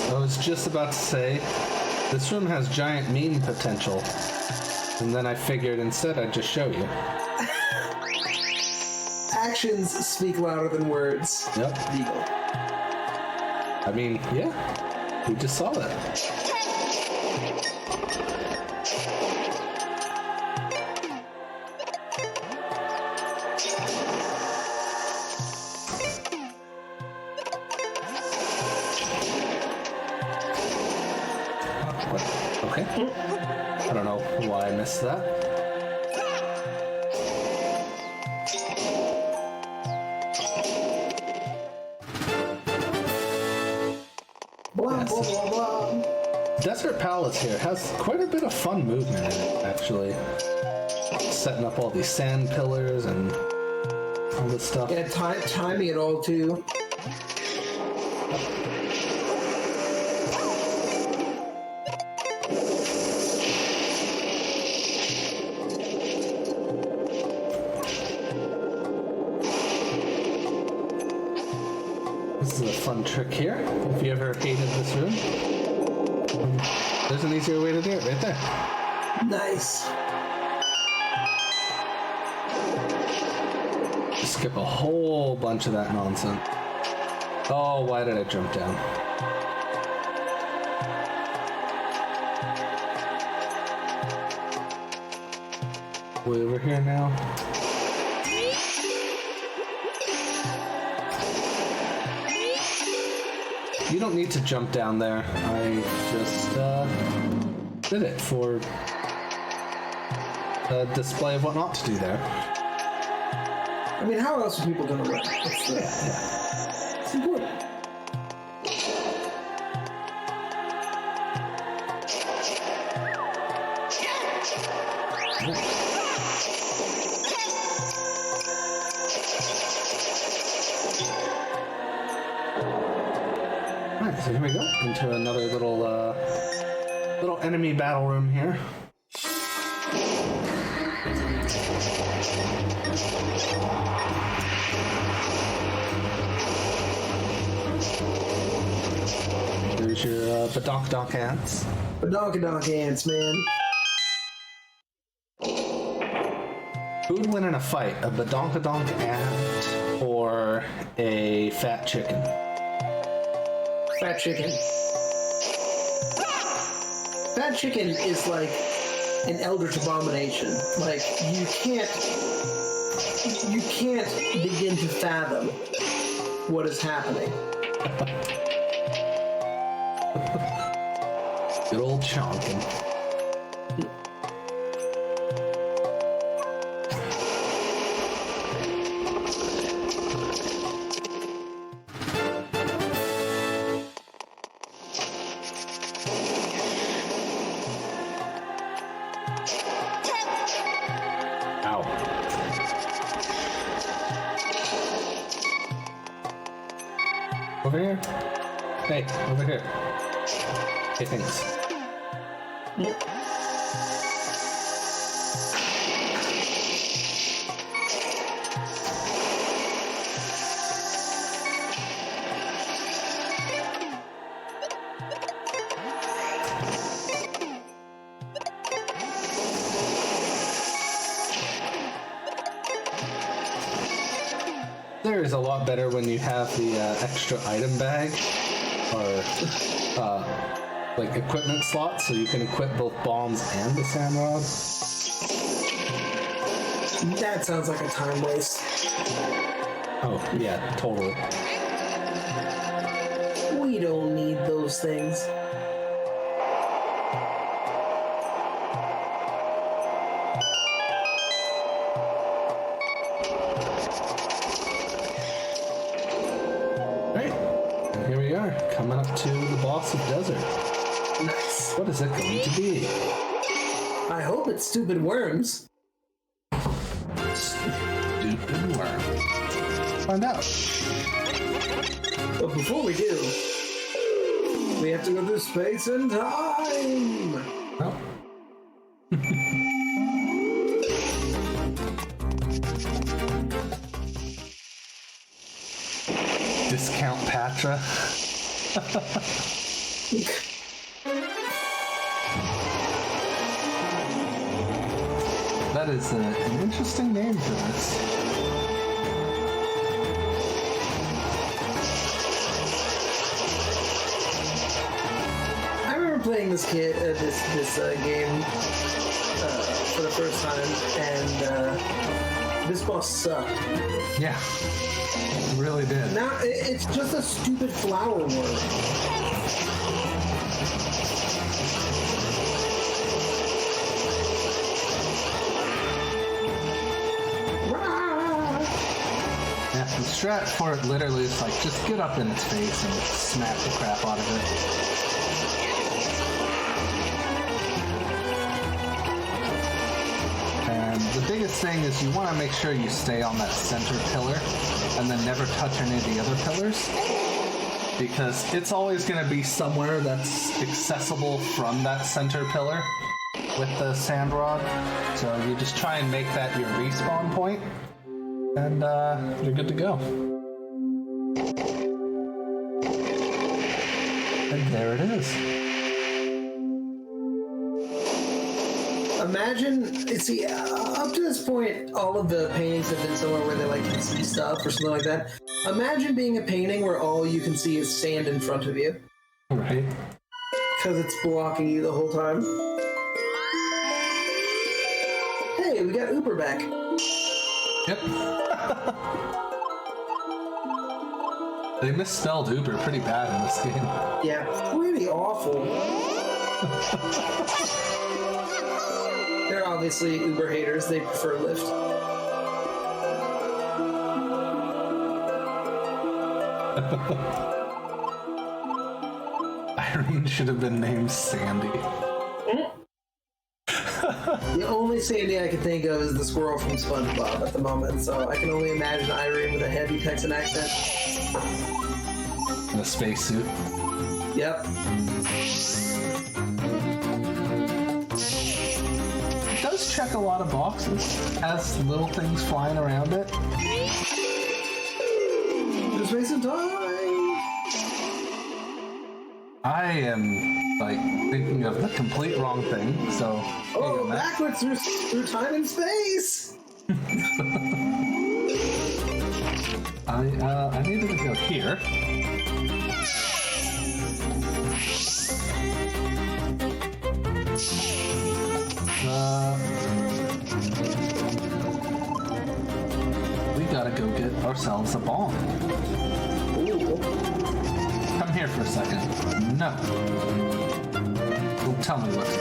I was just about to say, this room has giant meme potential. And then I figured instead I'd just show you. Actions speak louder than words. Yep. Deagle. I mean, yeah. We just saw that. Okay. I don't know why I missed that. Blah, blah, blah, blah. Desert Palace here has quite a bit of fun movement in it, actually. Setting up all these sand pillars and all this stuff. Yeah, timing it all, too. This is a fun trick here. If you ever hated this room, there's an easier way to do it right there. Nice. Skip a whole bunch of that nonsense. Oh, why did I jump down? Way over here now. You don't need to jump down there. I just did it for a display of what not to do there. I mean, how else are people going to run? It's important. Alright, so here we go. Into another little enemy battle room here. There's your badonkadonk ants. Badonkadonk ants, man. Who would win in a fight, a badonkadonk ant or a fat chicken? Fat chicken. Fat chicken is like an eldritch abomination. Like, you can't begin to fathom what is happening. Good old chonkin. Over here. Hey, over here. Hey, thanks. There is a lot better when you have the extra item bag or like equipment slots, so you can equip both bombs and the sand rod. That sounds like a time waste. Oh yeah, totally. We don't need those things. Coming up to the boss of Desert. Nice. What is it going to be? I hope it's stupid worms. Stupid worm. Find out. But before we do, we have to go through space and time. Oh. Discount Patra. That is an interesting name for this. I remember playing this game for the first time, and this boss sucked. Yeah. Really did. Now it's just a stupid flower worm. Yeah, the strat for it literally is like just get up in its face and smack the crap out of it. And the biggest thing is you want to make sure you stay on that center pillar and then never touch any of the other pillars, because it's always going to be somewhere that's accessible from that center pillar with the sand rod. So you just try and make that your respawn point, and you're good to go. And there it is. Imagine, see, up to this point, all of the paintings have been somewhere where they like can see stuff or something like that. Imagine being a painting where all you can see is sand in front of you. Right. Because it's blocking you the whole time. Hey, we got Uber back. Yep. They misspelled Uber pretty bad in this game. Yeah, pretty awful. They're obviously Uber haters. They prefer Lyft. Irene should have been named Sandy. The only Sandy I can think of is the squirrel from SpongeBob at the moment, so I can only imagine Irene with a heavy Texan accent. In a spacesuit. Yep. It does check a lot of boxes. Has little things flying around it. Just waste some time. I am, like, thinking of the complete wrong thing, so... Oh, backwards through time and space! I needed to go here. We gotta go get ourselves a bomb. Ooh. Come here for a second. No. Don't tell me what to do.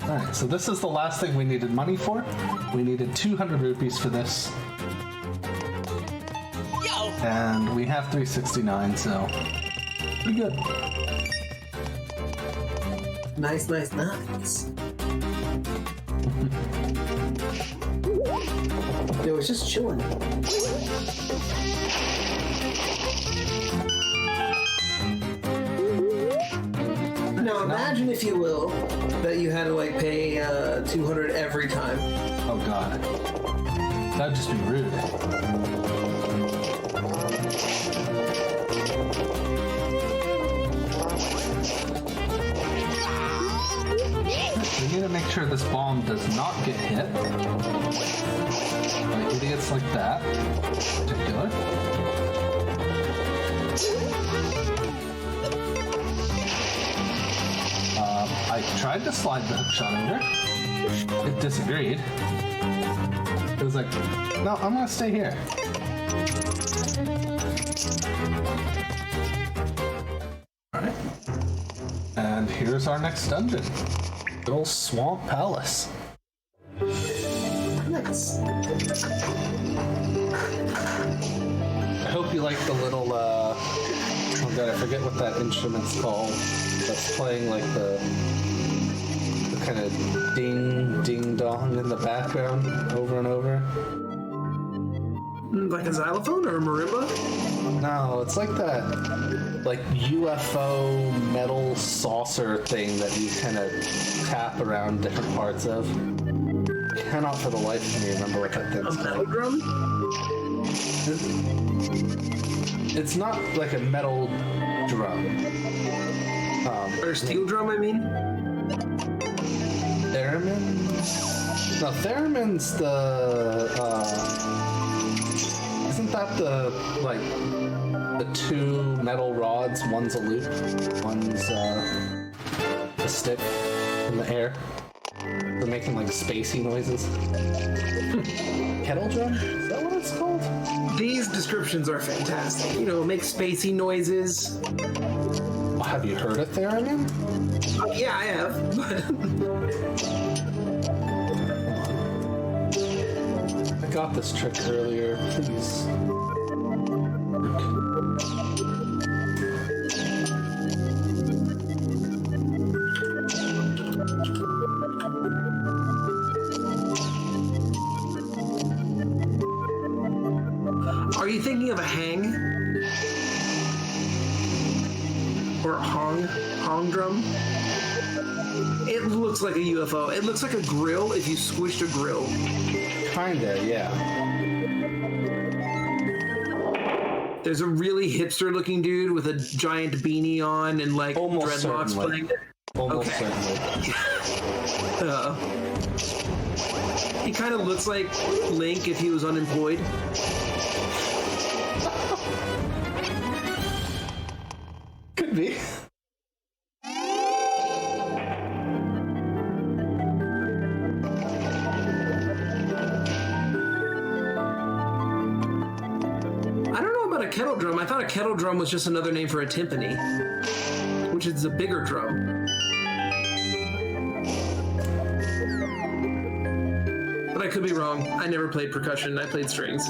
Alright, so this is the last thing we needed money for. We needed 200 rupees for this. And we have 369, so pretty good. Nice. It was just chilling. Now imagine, if you will, that you had to like pay 200 every time. Oh god. That'd just be rude. We need to make sure this bomb does not get hit by idiots like that in particular. I tried to slide the hookshot over. It disagreed. It was like, no, I'm gonna stay here. Alright. And here's our next dungeon. Little Swamp Palace. Nice. I hope you like the little, oh god, I forget what that instrument's called. That's playing like the kind of ding dong in the background over and over. Like a xylophone or a marimba? No, it's like that like UFO metal saucer thing that you kind of tap around different parts of. I cannot for the life of me remember what that thing's called. A metal drum? It's not like a metal drum. Or a steel drum, I mean? Theremin? No, theremin's the, isn't that the, like, the two metal rods, one's a loop, one's, a stick in the air? They're making, like, spacey noises. Kettle drum? Is that what it's called? These descriptions are fantastic. You know, make spacey noises. Have you heard of theremin? Yeah, I have. I got this trick earlier. Please. Are you thinking of a hang? Or a hong drum? It looks like a UFO. It looks like a grill if you squished a grill. Kinda, yeah. There's a really hipster looking dude with a giant beanie on and like Almost dreadlocks certainly. playing it. Almost Okay. certainly. He kind of looks like Link if he was unemployed. Could be. I don't know about a kettle drum. I thought a kettle drum was just another name for a timpani, which is a bigger drum. But I could be wrong. I never played percussion. I played strings.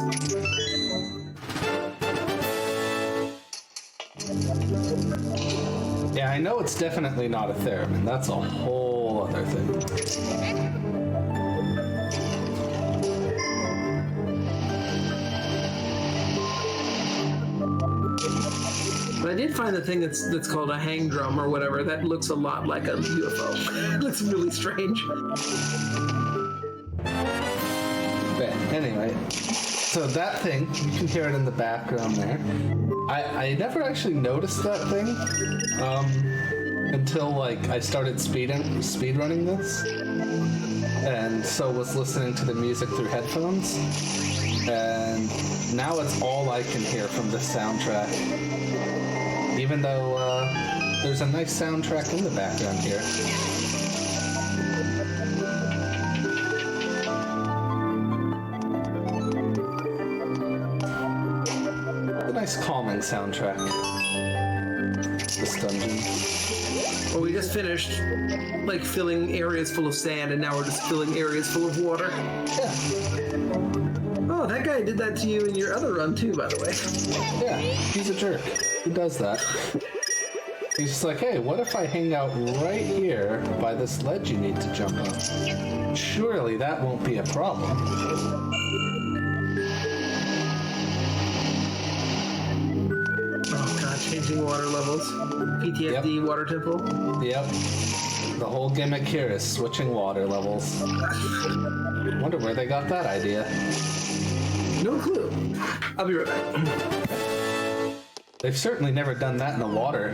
Yeah, I know it's definitely not a theremin. That's a whole other thing. But I did find the thing that's called a hang drum or whatever. That looks a lot like a UFO. It looks really strange. But anyway, so that thing, you can hear it in the background there. I never actually noticed that thing until like I started speedrunning this, and so was listening to the music through headphones, and now it's all I can hear from this soundtrack. Even though there's a nice soundtrack in the background here. A nice calming soundtrack. This dungeon. Well, we just finished like filling areas full of sand, and now we're just filling areas full of water. Yeah. Oh, that guy did that to you in your other run too, by the way. Yeah, he's a jerk. He does that. He's just like, hey, what if I hang out right here by this ledge you need to jump up? Surely that won't be a problem. Oh god, changing water levels. PTSD Yep. water temple. Yep. The whole gimmick here is switching water levels. Wonder where they got that idea. No clue. I'll be right back. They've certainly never done that in the water.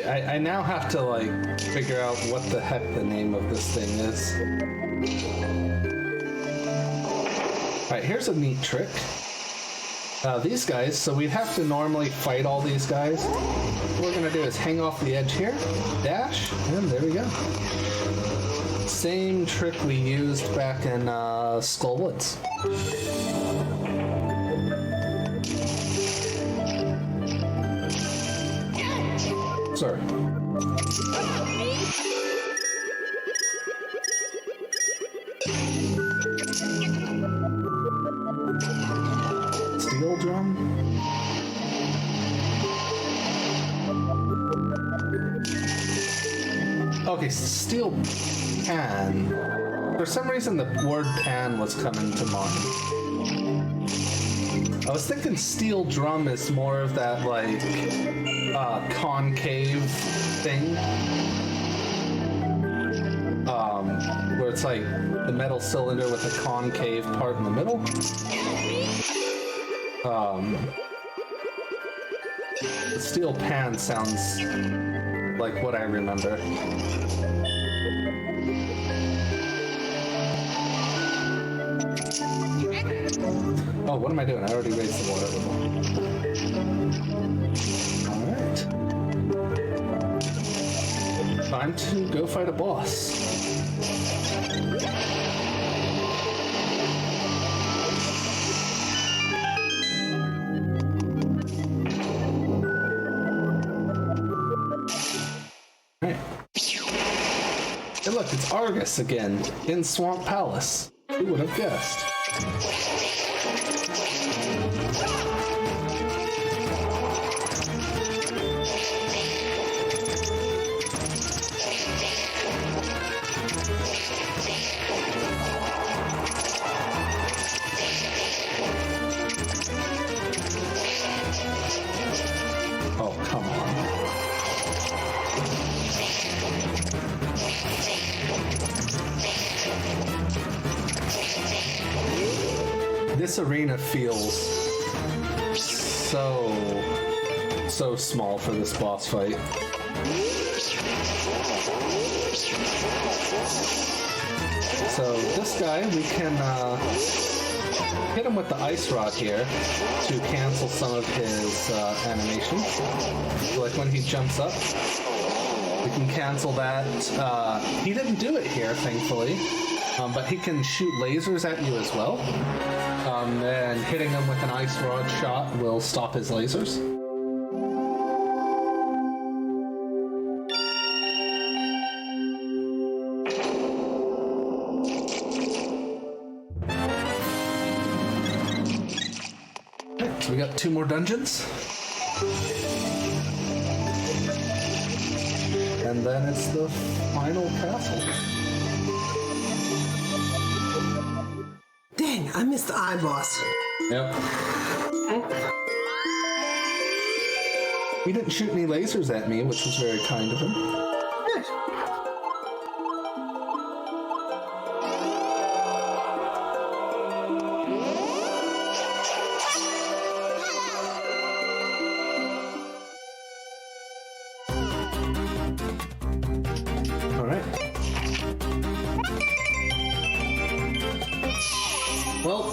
I now have to, like, figure out what the heck the name of this thing is. Alright, here's a neat trick. These guys, so we'd have to normally fight all these guys. What we're gonna do is hang off the edge here, dash, and there we go. Same trick we used back in Skull Woods. Sorry. Steel drum? Okay, steel pan. For some reason the word pan was coming to mind. I was thinking steel drum is more of that, like, concave thing. Where it's like the metal cylinder with a concave part in the middle. The steel pan sounds like what I remember. Oh, what am I doing? I already raised the water level. Alright. Time to go fight a boss. Alright. Hey look, it's Argus again, in Swamp Palace. Who would have guessed? Oh, come on. This arena feels so small for this boss fight. So this guy, we can hit him with the ice rod here to cancel some of his animation. So like when he jumps up, we can cancel that. He didn't do it here, thankfully, but he can shoot lasers at you as well. And hitting him with an ice rod shot will stop his lasers. So we got 2 more dungeons. And then it's the final castle. Dang, I missed the eye boss. Yep. He didn't shoot any lasers at me, which was very kind of him. Nice. Well,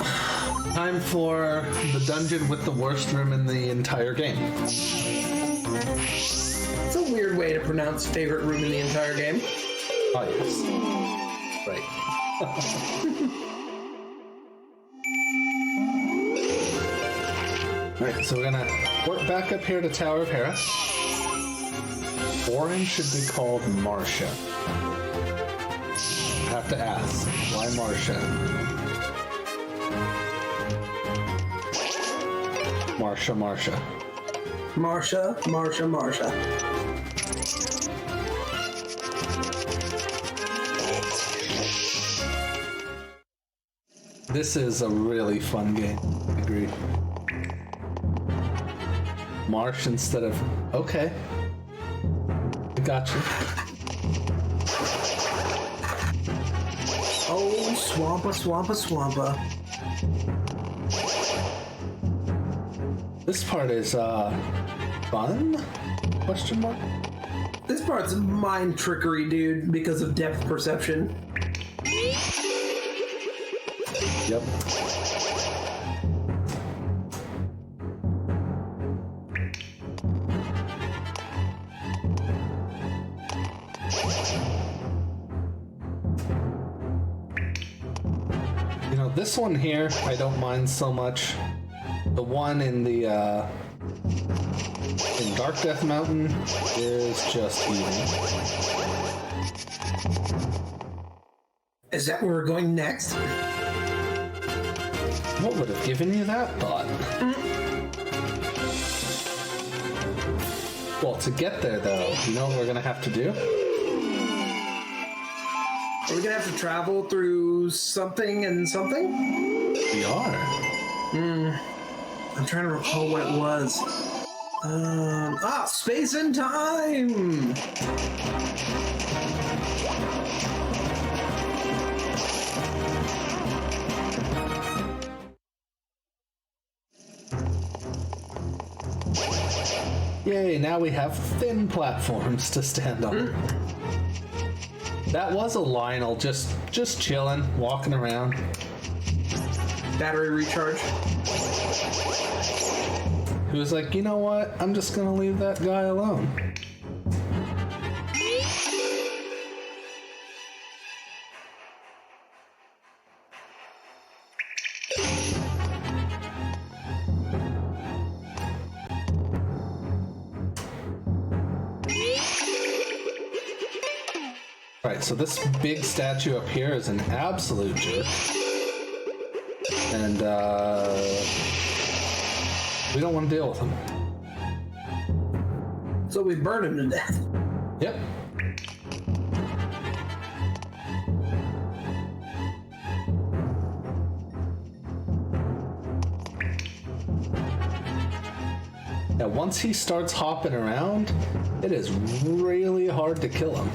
Time for the dungeon with the worst room in the entire game. It's a weird way to pronounce favorite room in the entire game. Oh, yes. Right. Alright, so we're gonna work back up here to Tower of Hera. Orange should be called Marcia. I have to ask, why Marcia? Marcia. Marcia. This is a really fun game. I agree. Marsh instead of... Okay. I got you. Oh, swampa. This part is, fun? Question mark? This part's mind trickery, dude, because of depth perception. Yep. You know, this one here, I don't mind so much. The one in the, in Dark Death Mountain is just evil. Is that where we're going next? What would have given you that thought? Well, to get there, though, you know what we're gonna have to do? Are we gonna have to travel through something and something? We are. I'm trying to recall what it was. Space and time! Yay, now we have thin platforms to stand on. That was a Lionel just chilling, walking around. Battery recharge. Who was like, you know what? I'm just gonna leave that guy alone. Right, so this big statue up here is an absolute jerk. And, we don't want to deal with him. So we burned him to death. Yep. Now, once he starts hopping around, it is really hard to kill him.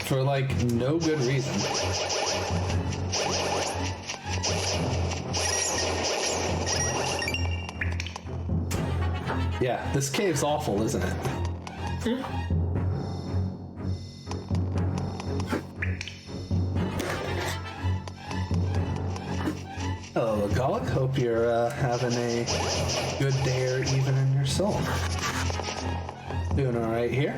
For, like, no good reason. Yeah, this cave's awful, isn't it? Hello, Gallic. Hope you're having a good day or even in your soul. Doing all right here.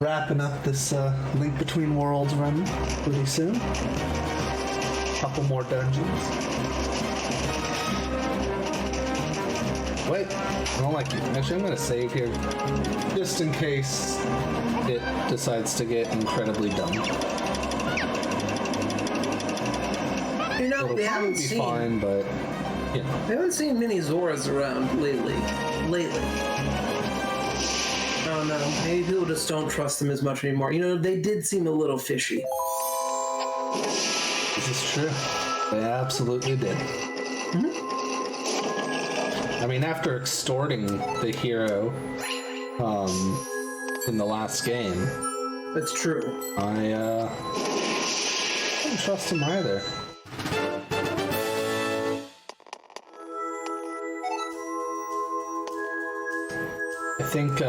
Wrapping up this Link Between Worlds run pretty soon. Couple more dungeons. Wait, I don't like you. Actually, I'm gonna save here just in case it decides to get incredibly dumb. You know, It'll we haven't be seen fine, but you know. we haven't seen many Zoras around lately. I don't know. Maybe people just don't trust them as much anymore. You know, they did seem a little fishy. This is true. They absolutely did. I mean, after extorting the hero in the last game, That's true. I don't trust him either. I think, you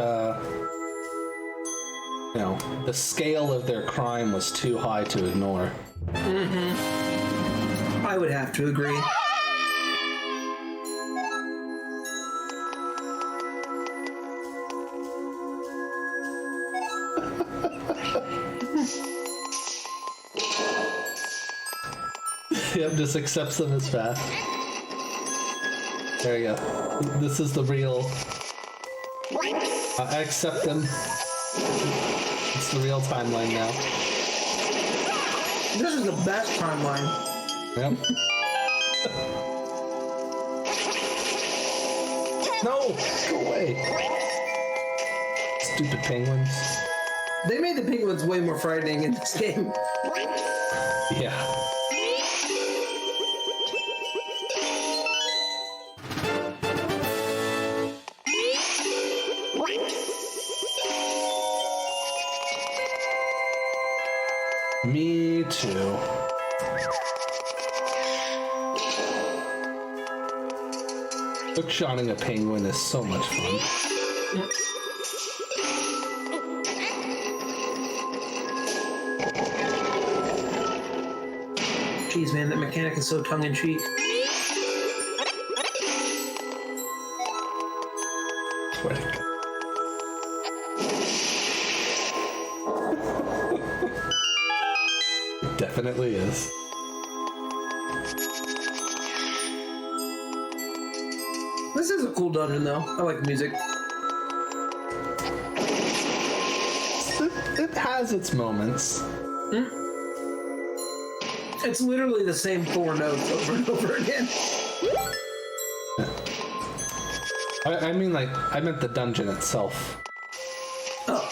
know, the scale of their crime was too high to ignore. I would have to agree. Yep, just accepts them as fast. There you go. This is the real... I accept them. It's the real timeline now. This is the best timeline. Yep. No! Go away! Stupid penguins. They made the penguins way more frightening in this game. Yeah. Me too. Hookshotting a penguin is so much fun. Jeez, man, that mechanic is so tongue-in-cheek. Quick. It definitely is. This is a cool dungeon, though. I like the music. It has its moments. It's literally the same 4 notes over and over again. I mean, like, I meant the dungeon itself. Oh.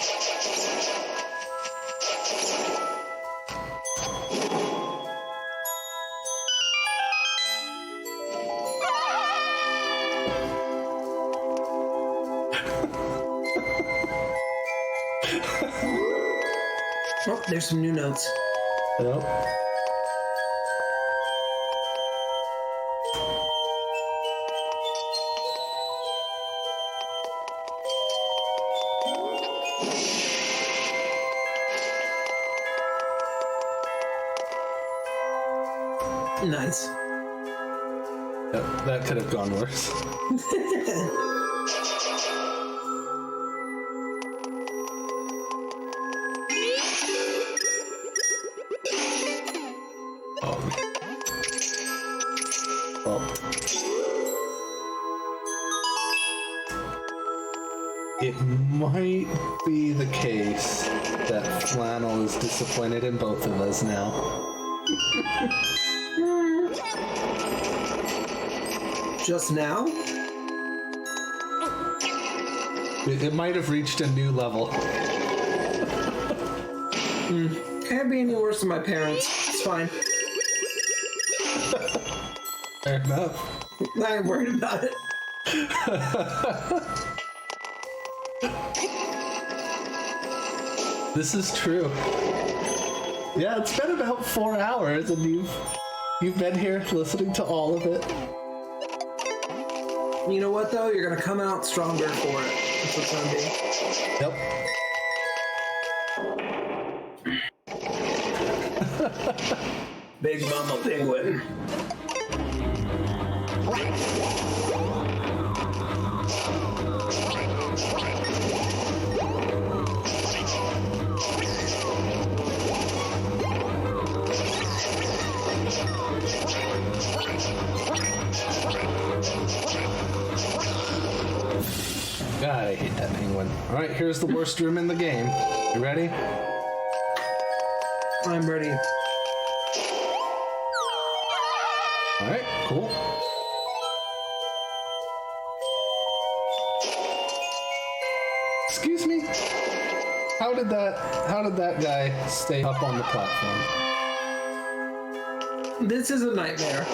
Oh, there's some new notes. Yep. Nice. Yep, that could have gone worse. It might be the case that Flannel is disappointed in both of us now. Just now? It might have reached a new level. Can't be any worse than my parents. It's fine. Fair enough. I ain't worried about it. This is true. Yeah, it's been about 4 hours, and you've been here listening to all of it. You know what, though? You're gonna come out stronger for it. That's what it's gonna be. Yep. Big Mama Penguin. God, I hate that penguin. All right, here's the worst room in the game. You ready? I'm ready. All right, cool. Excuse me? How did that guy stay up on the platform? This is a nightmare.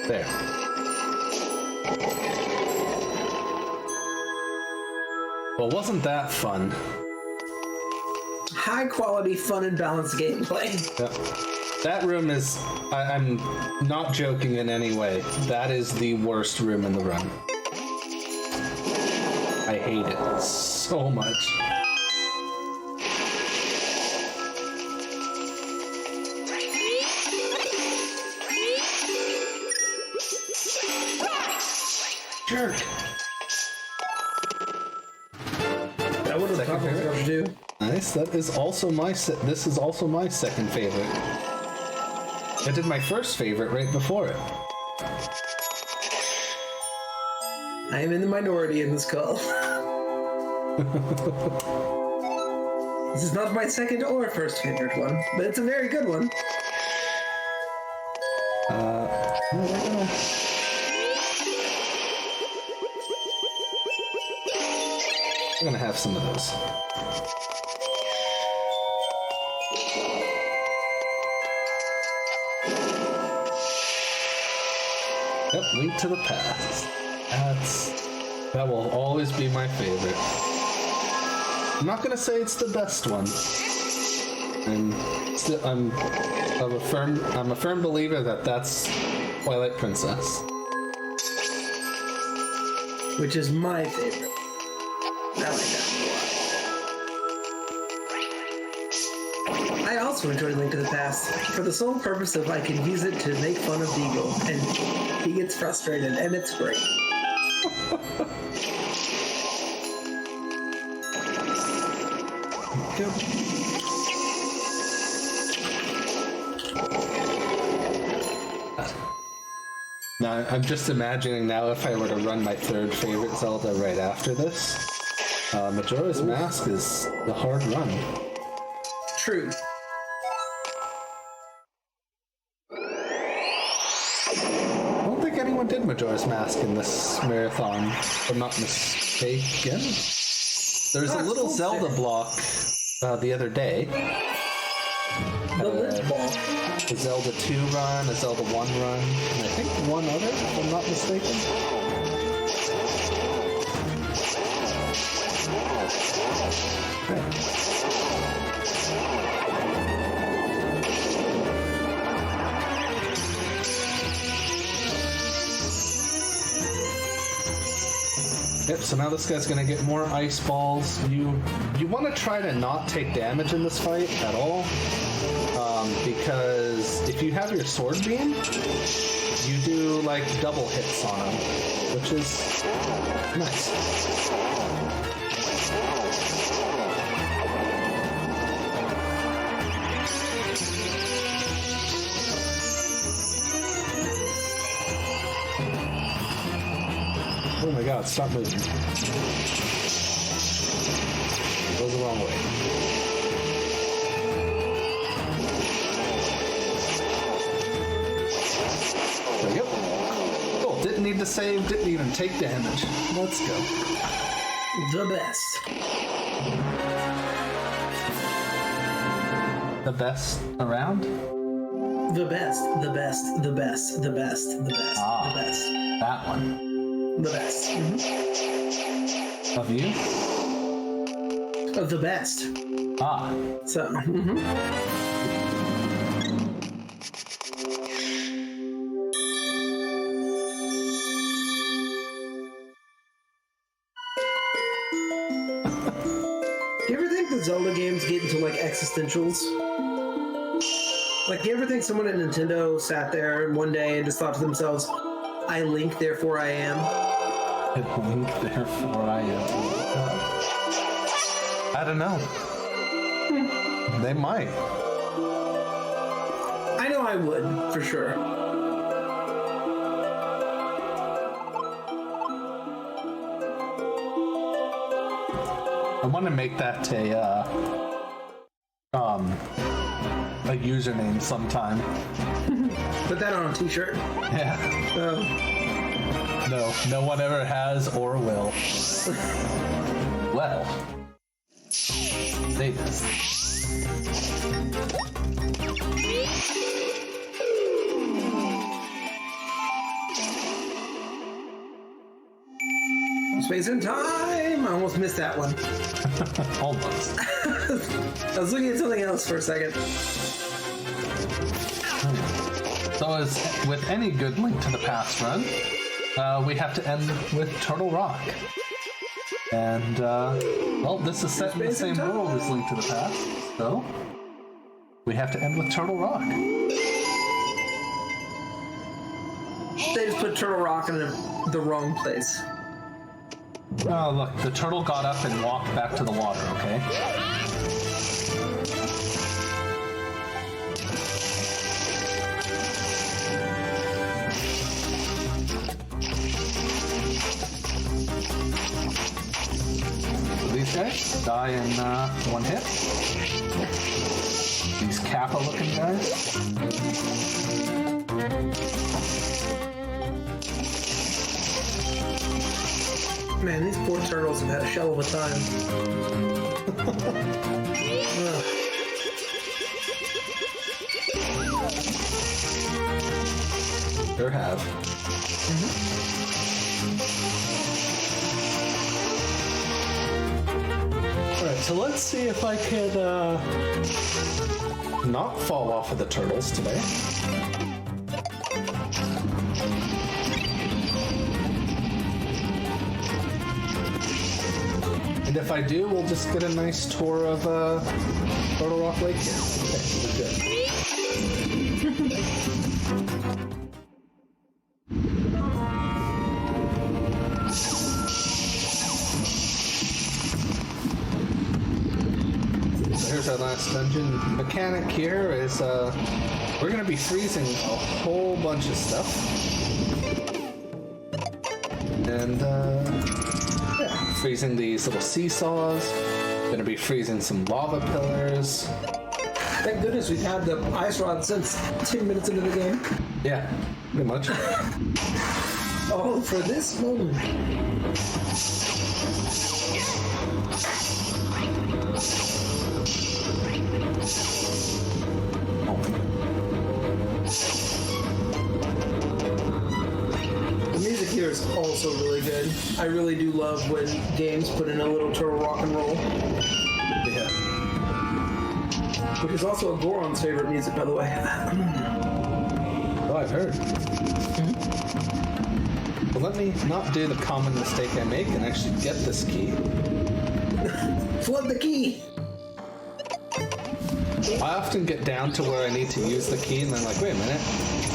There. Well, wasn't that fun? High quality, fun, and balanced gameplay. Yep. That room is... I'm not joking in any way. That is the worst room in the run. I hate it so much. Jerk. That would have Second probably favorite? do. Nice. That is also my this is also my second favorite. I did my first favorite right before it. I am in the minority in this call. This is not my second or first favorite one, but it's a very good one. I'm gonna have some of those. Yep, Link to the Past. That will always be my favorite. I'm not gonna say it's the best one. I'm a firm believer that that's Twilight Princess. Which is my favorite. I like that a lot. I also enjoy Link to the Past for the sole purpose of I can use it to make fun of Beagle, and he gets frustrated, and it's great. Yep. Now, I'm just imagining now if I were to run my third favorite Zelda right after this. Majora's Mask is the hard run. True. I don't think anyone did Majora's Mask in this marathon, if I'm not mistaken. There's a little Zelda block the other day. The Lit Ball. A Zelda 2 run, a Zelda 1 run, and I think one other, if I'm not mistaken. Yep, so now this guy's gonna get more ice balls. You want to try to not take damage in this fight at all, because if you have your sword beam, you do like double hits on him, which is nice. Oh my god, stop moving. Goes the wrong way. There we go. Cool, didn't need to save, didn't even take damage. Let's go. The best. The best around? The best, the best, the best, the best, the best, Ah. the best. That one. The best. Of you? Of the best. Ah. So, Do you ever think the Zelda games get into like existentials? Like, do you ever think someone at Nintendo sat there one day and just thought to themselves, I Link, therefore I am? Link, therefore I am. I don't know. They might. I know I would, for sure. I want to make that a username sometime. Put that on a t-shirt. Yeah. Oh. No one ever has or will. Well, they just. Space and time! I almost missed that one. Almost. I was looking at something else for a second. So as with any good Link to the Past run, we have to end with Turtle Rock. And, well, this is set in the same world as Link to the Past, so we have to end with Turtle Rock. They just put Turtle Rock in the wrong place. Oh, look, the turtle got up and walked back to the water, okay? So these guys die in one hit. These Kappa-looking guys. Man, these poor turtles have had a shell of a time. Sure have. Alright, so let's see if I could not fall off of the turtles today. And if I do, we'll just get a nice tour of Turtle Rock Lake here. Okay, we're good. So here's our last dungeon. Mechanic here is we're going to be freezing a whole bunch of stuff. And freezing these little seesaws. Gonna be freezing some lava pillars. Thank goodness we've had the ice rod since 10 minutes into the game. Yeah, pretty much. Oh, for this moment. The music here is also really good. I really do love when games put in a little turtle rock and roll. Yeah. Which is also a Goron's favorite music, by the way. Oh, I've heard. Well, let me not do the common mistake I make and actually get this key. Flood the key! I often get down to where I need to use the key and then like, wait a minute,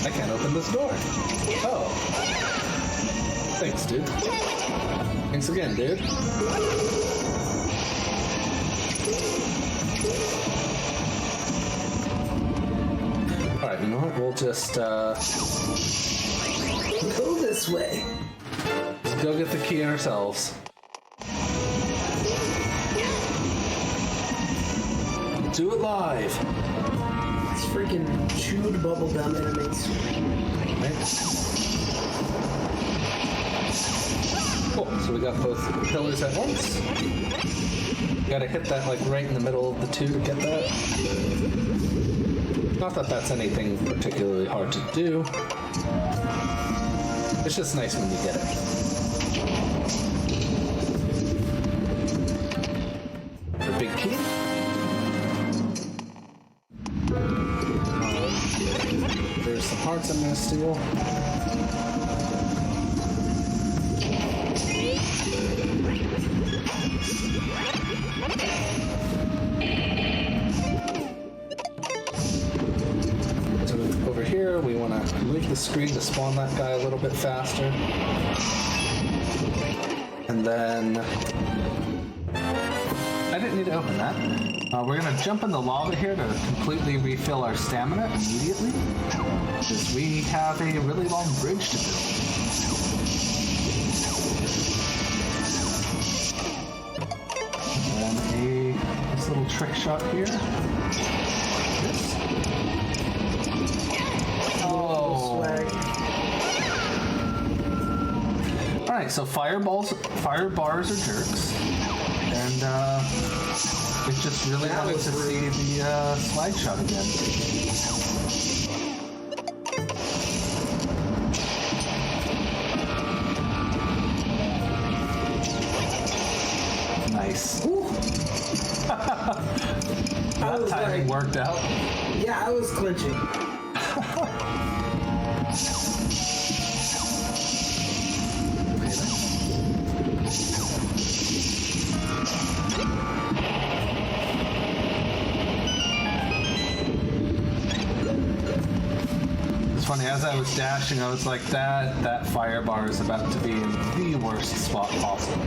I can't open this door. Oh. Thanks, dude. Thanks again, dude. Alright, you know what? We'll just, Go this way. let's go get the key ourselves. Do it live. It's freaking chewed bubblegum enemies. Right. Cool. So we got both pillars at once. Gotta hit that like right in the middle of the two to get that. Not that that's anything particularly hard to do. It's just nice when you get it. The big key. There's some hearts I'm gonna steal. So over here, we want to move the screen to spawn that guy a little bit faster. And then I didn't need to open that. We're going to jump in the lava here to completely refill our stamina immediately, because we have a really long bridge to build. And then this little trick shot here. This. Oh. Alright, so fire bars are jerks. And we just really wanted to see the slide shot again. Nice. That timing worked out. Yeah, I was clinching. It's funny, as I was dashing, I was like, that fire bar is about to be in the worst spot possible.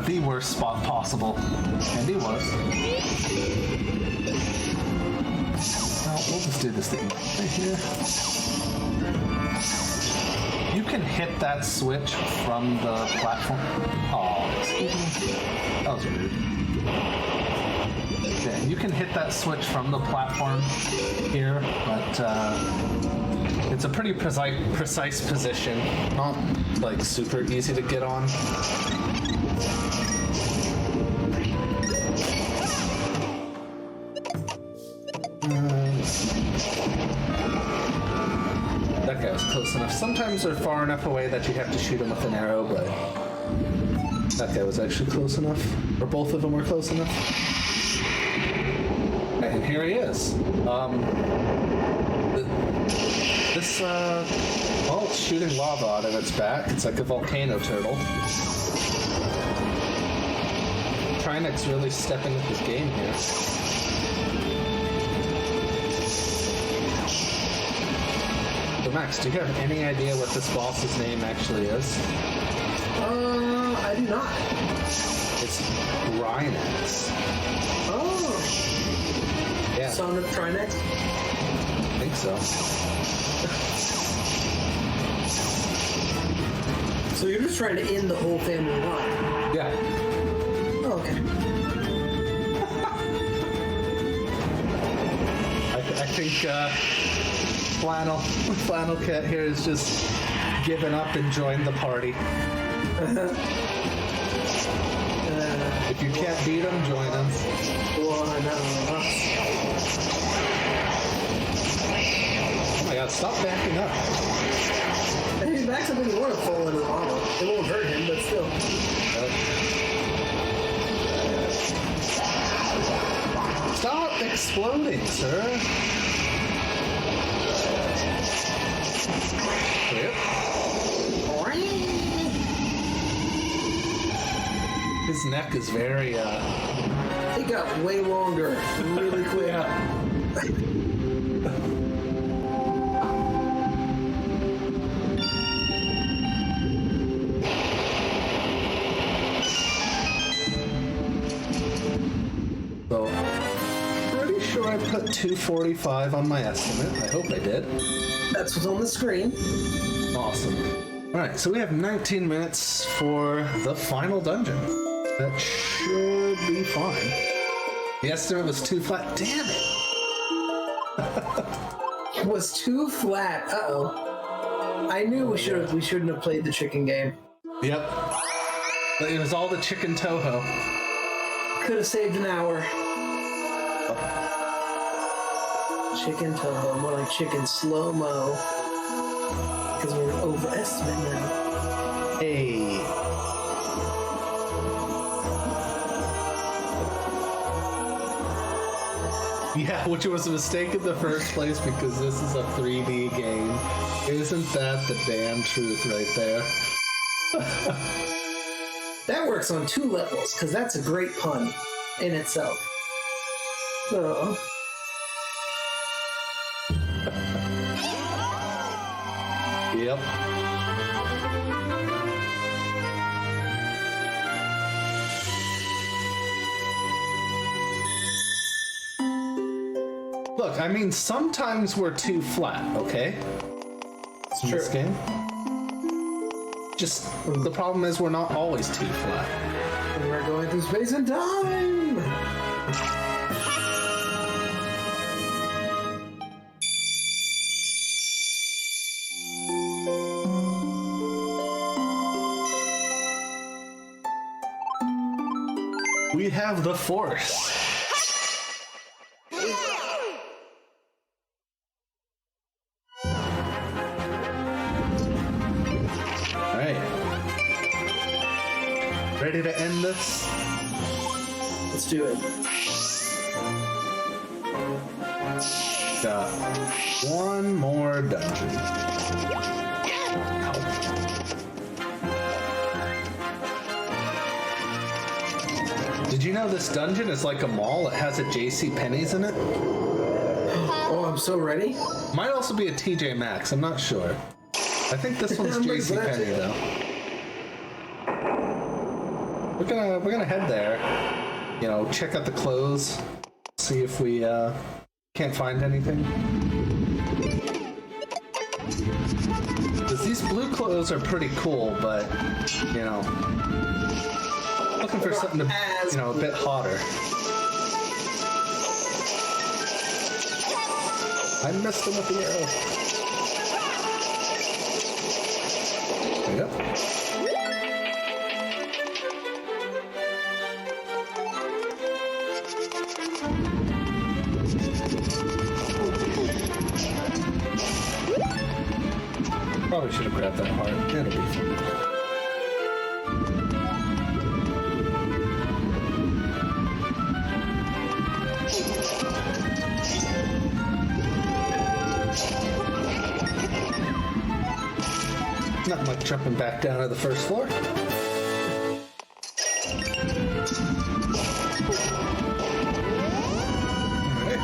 The worst spot possible. And he was. Well, we'll just do this thing right here. You can hit that switch from the platform. Oh, excuse me. That was rude. Yeah, you can hit that switch from the platform here, but it's a pretty precise position. Not like super easy to get on. That guy was close enough. Sometimes they're far enough away that you have to shoot him with an arrow, but that guy was actually close enough. Or both of them were close enough. And here he is. Well, it's shooting lava out of its back. It's like a volcano turtle. Trinex's really stepping up his game here. So Max, do you have any idea what this boss's name actually is? I do not. It's Rhinax. Oh. Yeah. Son of Trinex? I think so. So you're just trying to end the whole family line? Yeah. Oh, okay. I think Flannel Cat here is just giving up and joined the party. If you can't beat him, join him. Oh my god, stop backing up. Hey, backs up when you want to fall into lava. It won't hurt him, but still. Stop exploding, sir. Yep. His neck is very, It got way longer really quick. Yeah. So, pretty sure I put 245 on my estimate. I hope I did. That's what's on the screen. Awesome. Alright, so we have 19 minutes for the final dungeon. That should be fine. The estimate was too flat. Damn it! It was too flat. Uh-oh. I knew we shouldn't have played the chicken game. Yep. But it was all the chicken Toho. Could have saved an hour. Chicken Toho, more like chicken slow-mo. Because we're overestimate now. Hey. Yeah, which was a mistake in the first place because this is a 3D game. Isn't that the damn truth right there? That works on 2 levels, because that's a great pun in itself. So... Yep. Look, I mean, sometimes we're too flat, okay? It's in true. this game. Just, the problem is we're not always too flat. And we're going through space and time! We have the Force. Alright. Ready to end this? Let's do it. Got one more dungeon. Did you know this dungeon is like a mall? It has a JC Penney's in it. Oh, I'm I'm so ready. Might also be a TJ Maxx. I'm not sure. I think this one's JCPenney though. We're gonna head there. You know, check out the clothes. See if we can't find anything. Because these blue clothes are pretty cool, but you know, looking for something to, you know, a bit hotter. I missed him with the arrow. There you go. Probably should have grabbed that heart. It'll be fun. Not much jumping back down to the first floor. Alright.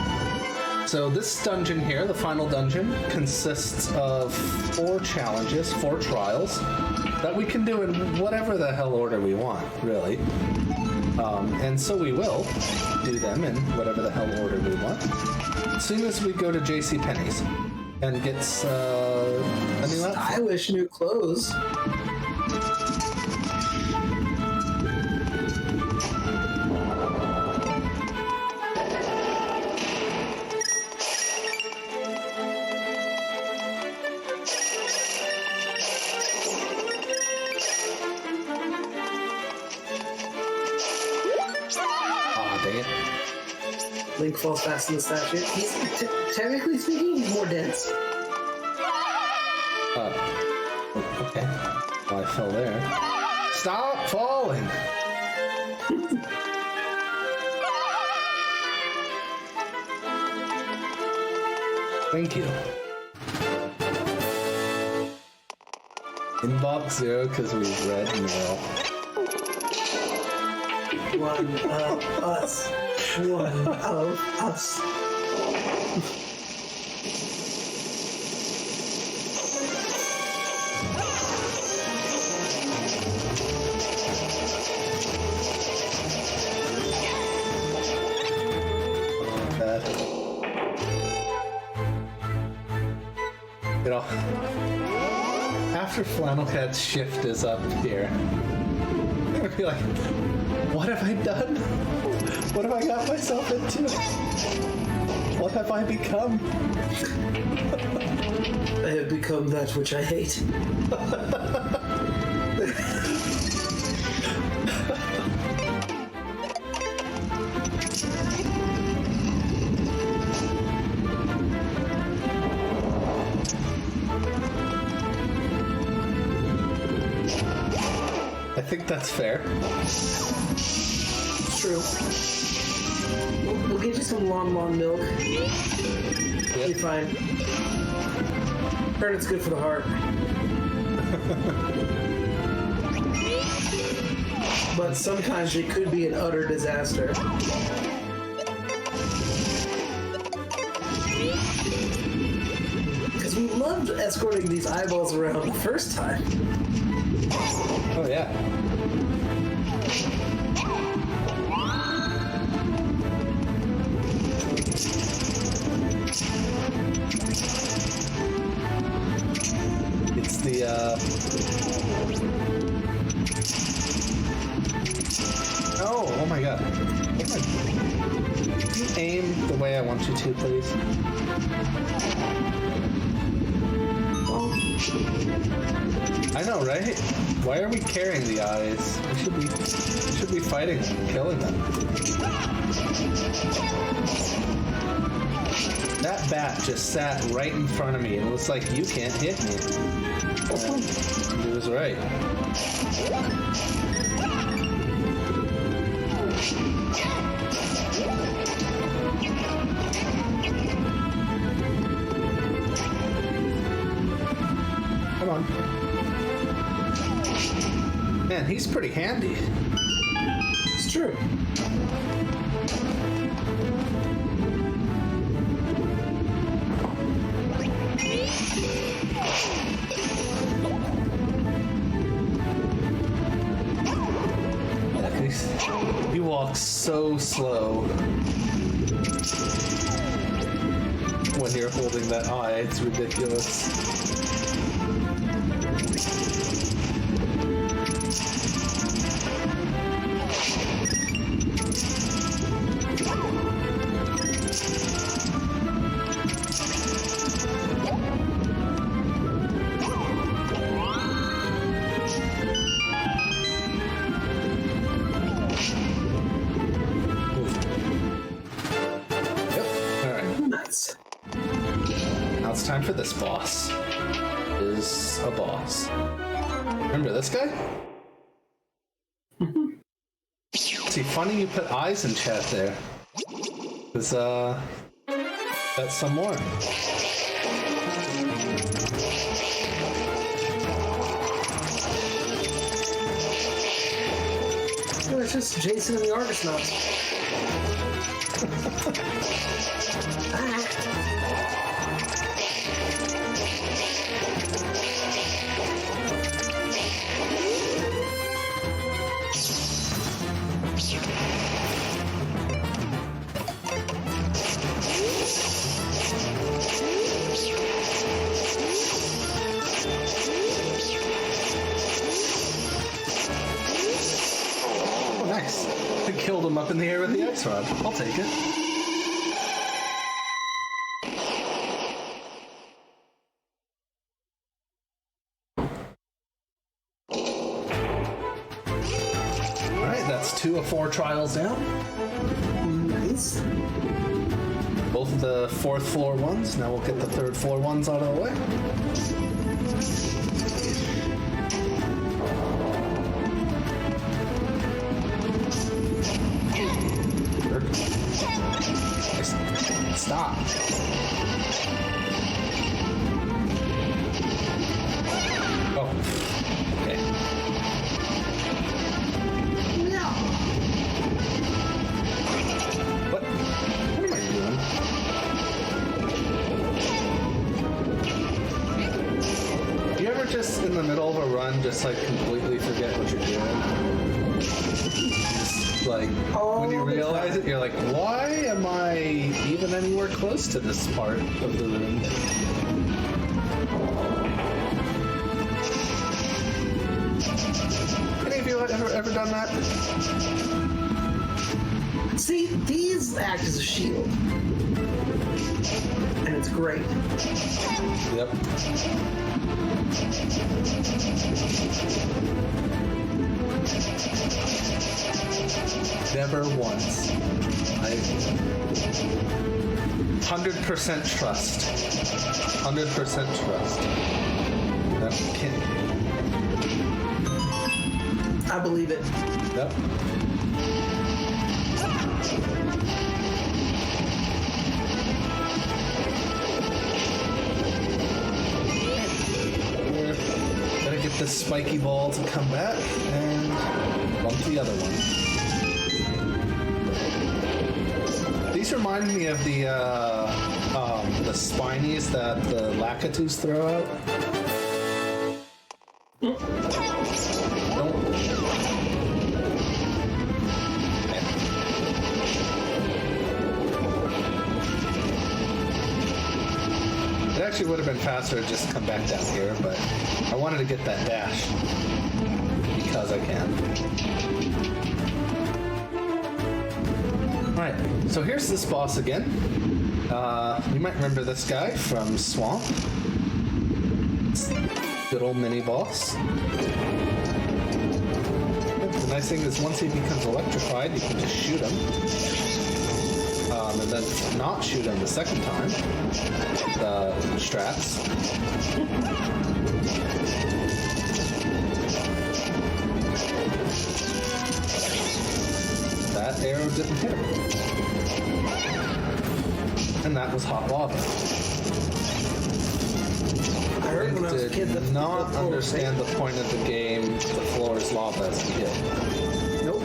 So this dungeon here, the final dungeon, consists of 4 challenges, 4 trials, that we can do in whatever the hell order we want, really. And so we will do them in whatever the hell order we want. As soon as we go to JCPenney's and gets a new outfit. Stylish new clothes. Aw, dang it. Link falls fast in the statue. He's technically speaking, he's more dense. Okay. Well, I fell there. Stop falling! Thank you. Inbox 0 because we've read mail. One of us. One of us. You know, after Flannel Cat's shift is up here, I'm gonna be like, what have I done? What have I got myself into? What have I become? I have become that which I hate. I think that's fair. It's true. We'll get you some long milk. You'll be fine. Heard it's good for the heart. But sometimes it could be an utter disaster. Because we loved escorting these eyeballs around the first time. Oh yeah. It's the oh my god. Can you aim the way I want you to, please? I know, right? Why are we carrying the eyes? We should be fighting them, killing them. That bat just sat right in front of me and it was like, you can't hit me. He was right. Come on. Man, he's pretty handy. It's true. so slow when you're holding that eye. It's ridiculous. Now it's time for this boss. Is a boss. Remember this guy? See, funny you put eyes in chat there. Cause got some more. Oh, it's just Jason and the Argonauts. Oh, nice. I killed him up in the air with the X rod. I'll take it. Alright, that's 2 of 4 trials down. Nice. Both of the 4th floor ones. Now we'll get the 3rd floor ones out of the way. Stop. Oh. Okay. What? What am I doing? You ever just in the middle of a run just like completely forget what you're doing? Just like when you realize it, you're like, why am I even anywhere close to this part of the room? Any of you ever done that? See, these act as a shield. And it's great. Yep. Never once. 100% trust. 100% trust. That can't. I believe it. Yep. We're gonna get this spiky ball to come back and bump the other one. These remind me of the spinies that the Lakitus throw out. Don't. It actually would have been faster to just come back down here, but I wanted to get that dash because I can. Alright, so here's this boss again. You might remember this guy from Swamp. Good old mini boss. The nice thing is once he becomes electrified, you can just shoot him. And then not shoot him the second time. The strats. That arrow didn't hit him. And that was hot lava. I heard when I was a kid did not understand the point of the game. The floor is lava as a kid. Nope.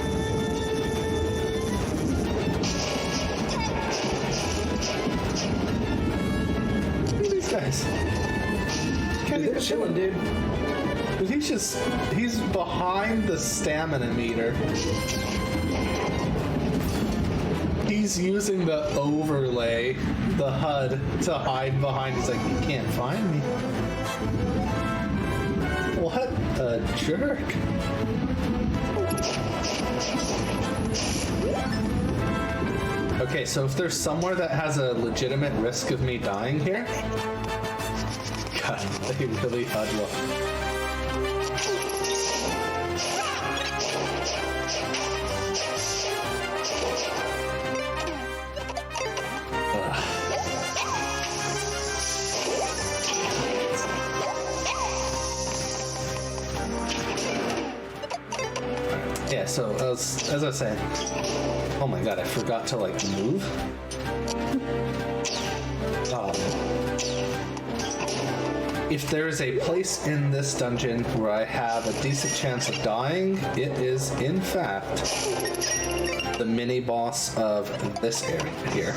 Look at these guys. They're chilling, dude. He's behind the stamina meter. he's using the overlay, the HUD, to hide behind. He's like, you can't find me. What a jerk. Okay, so if there's somewhere that has a legitimate risk of me dying here, God, they really HUD well. Yeah, so as I said, oh my god, I forgot to like move. If there is a place in this dungeon where I have a decent chance of dying, it is in fact the mini boss of this area here.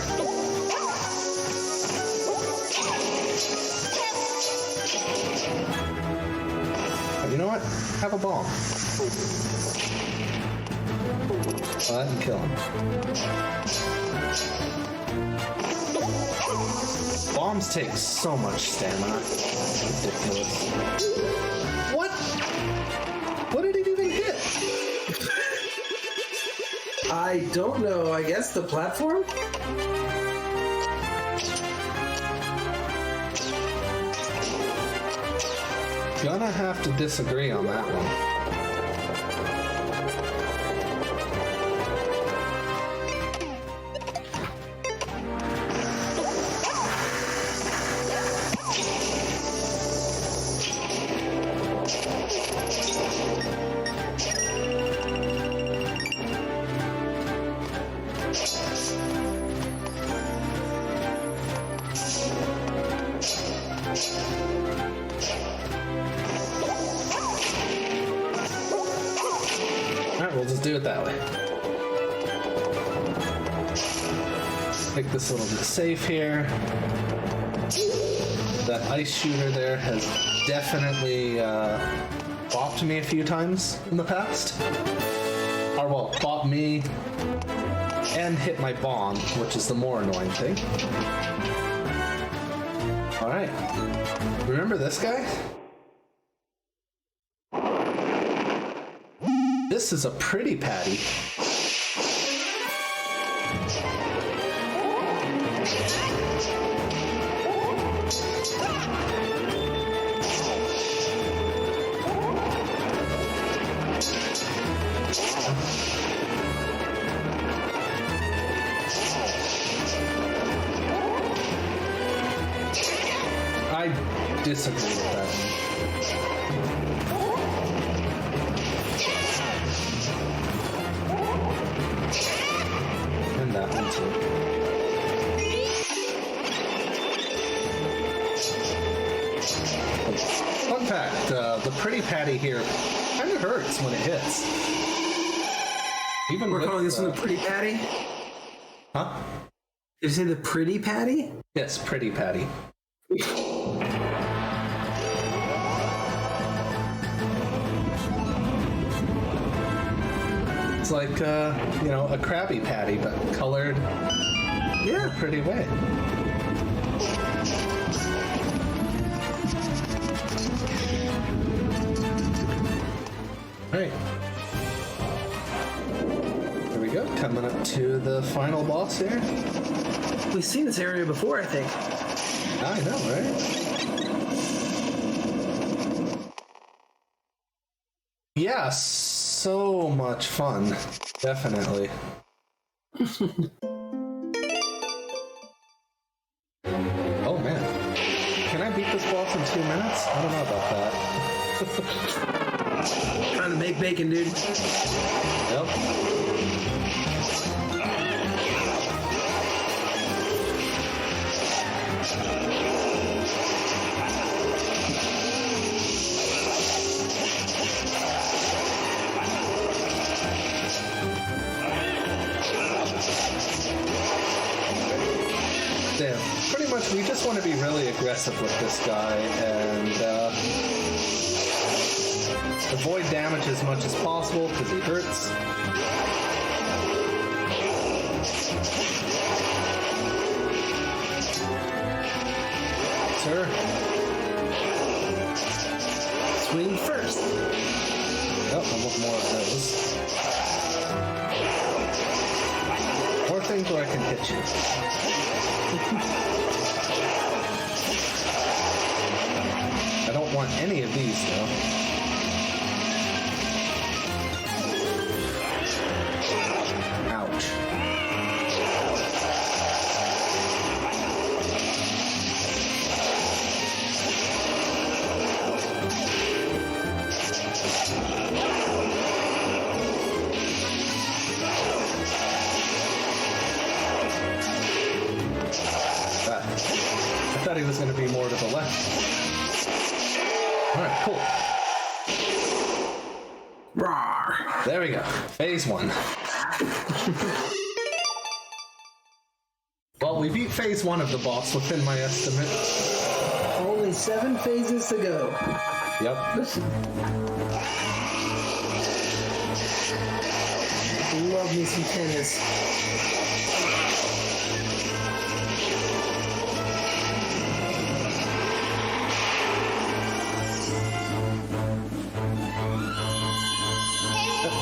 You know what? Have a bomb. Oh, that can kill him. Bombs take so much stamina. Ridiculous. What? What did it even hit? I don't know. I guess the platform? Gonna have to disagree on that one. Alright, we'll just do it that way. Make this a little bit safe here. That ice shooter there has definitely bopped me a few times in the past. Or, well, bopped me and hit my bomb, which is the more annoying thing. Alright. Remember this guy? This is a pretty patty. I disagree with that. And that one too. Fun fact, the pretty patty here kind of hurts when it hits. Even We're with, calling this one the pretty patty? Huh? Did you say the pretty patty? Yes, pretty patty. It's like, you know, a Krabby Patty, but colored in a pretty way. Alright. There we go, coming up to the final boss here. We've seen this area before, I think. I know, right? Yeah, so much fun. Definitely. Oh man. Can I beat this boss in 2 minutes? I don't know about that. Trying to make bacon, dude. Yep. Damn. Pretty much, we just want to be really aggressive with this guy and avoid damage as much as possible because he hurts. sir. Swing first. Yep, I want more of those. More things where I can hit you. I don't want any of these, though. Ouch. I thought he was going to be more to the left. Alright, cool. Rawr. There we go. Phase 1. Well, we beat phase 1 of the boss within my estimate. Only 7 phases to go. Yep. Love me some tennis.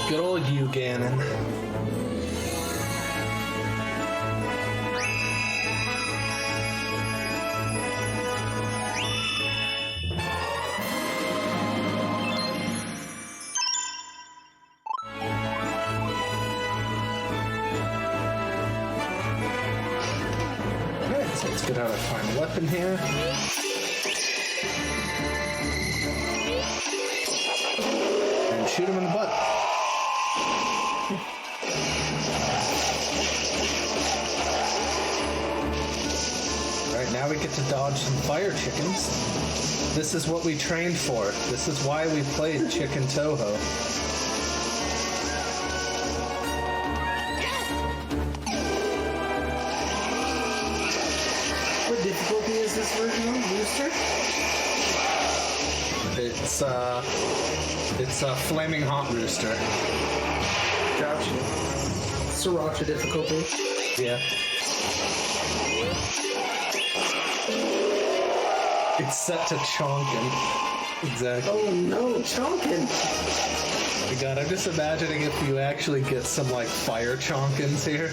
Good old you, Ganon. Alright, so let's get out our final weapon here. And shoot him in the butt. Alright, now we get to dodge some fire chickens. This is what we trained for. This is why we played Chicken Toho. What difficulty is this version on? Rooster? It's a flaming hot rooster. Gotcha. Sriracha difficulty. Yeah. It's set to chonkin. Exactly. Oh no, chonkin! My God, I'm just imagining if you actually get some like fire chonkins here.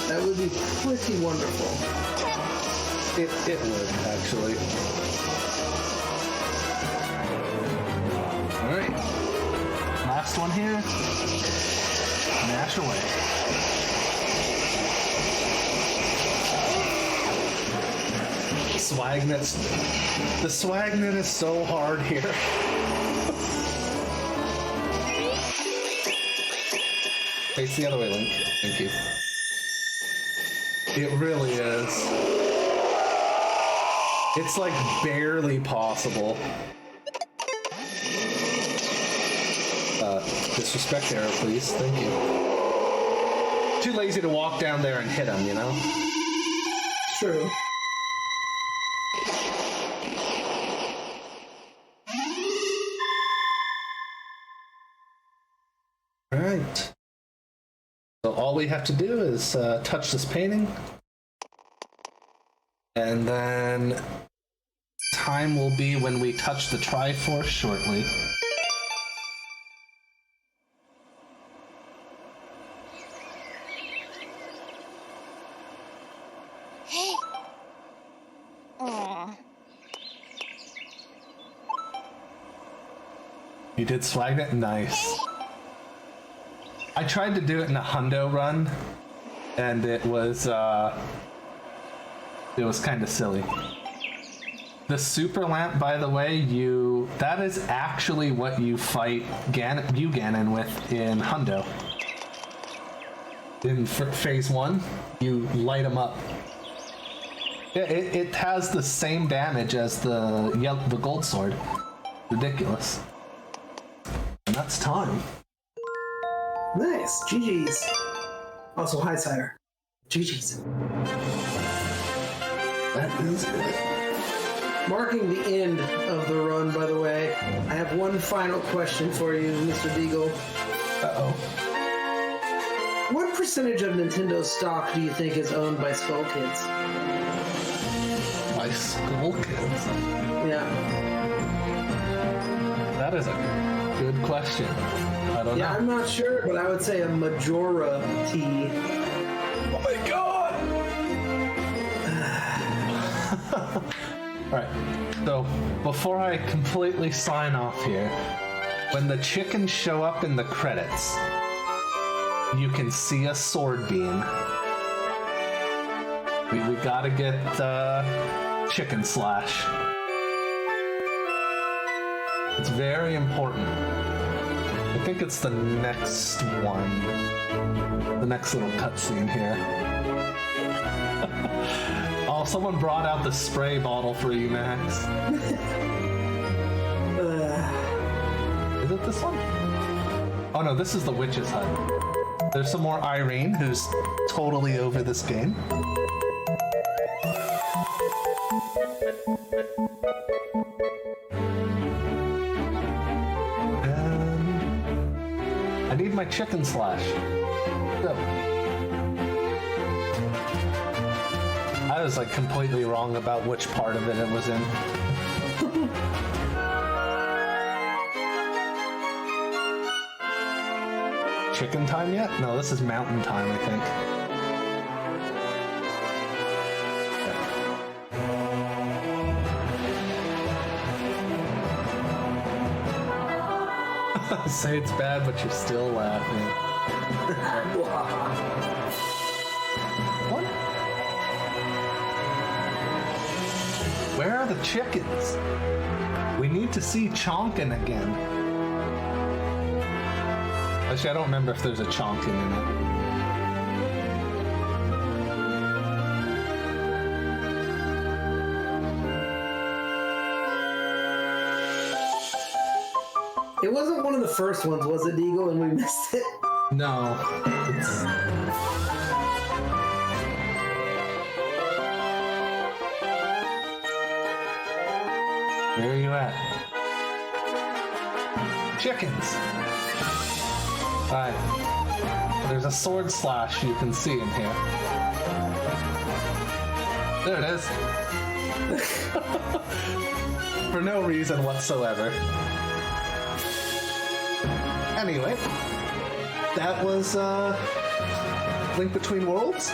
That would be pretty wonderful. It would actually. All right. Last one here. Mash away. Swagnet's... The Swagnet is so hard here. Face the other way, Link. Thank you. It really is. It's like barely possible. Disrespect arrow, please. Thank you. Too lazy to walk down there and hit him, you know? True. Alright. So all we have to do is touch this painting. And then time will be when we touch the Triforce shortly. You did Swagnet? Nice. I tried to do it in a hundo run, and it was kind of silly. The super lamp, by the way, that is actually what you fight Ganon with in hundo. In phase 1, you light him up. It has the same damage as the gold sword. Ridiculous. And that's time. Nice. GG's. Also, hi, Sire. GG's. That is good. Marking the end of the run, by the way, I have one final question for you, Mr. Deagle. Uh-oh. What percentage of Nintendo stock do you think is owned by Skull Kids? My school kids. Yeah. That is a good question. I don't know. Yeah, I'm not sure, but I would say a majority. Oh my god! Alright, so before I completely sign off here, when the chickens show up in the credits, you can see a sword beam. We gotta get Chicken Slash. It's very important. I think it's the next one. The next little cutscene here. Oh, someone brought out the spray bottle for you, Max. Is it this one? Oh no, this is the witch's hut. There's some more Irene, who's totally over this game. I need my Chicken Slash. Go. I was like completely wrong about which part of it was in. Chicken time yet? No, this is mountain time, I think. Say it's bad, but you're still laughing. What? Where are the chickens? We need to see Chonkin again. Actually, I don't remember if there's a Chonkin in it. It wasn't one of the first ones, was it, Deagle, and we missed it? No. It's... Where are you at? Chickens! Alright. There's a sword slash you can see in here. There it is. For no reason whatsoever. Anyway, that was Link Between Worlds.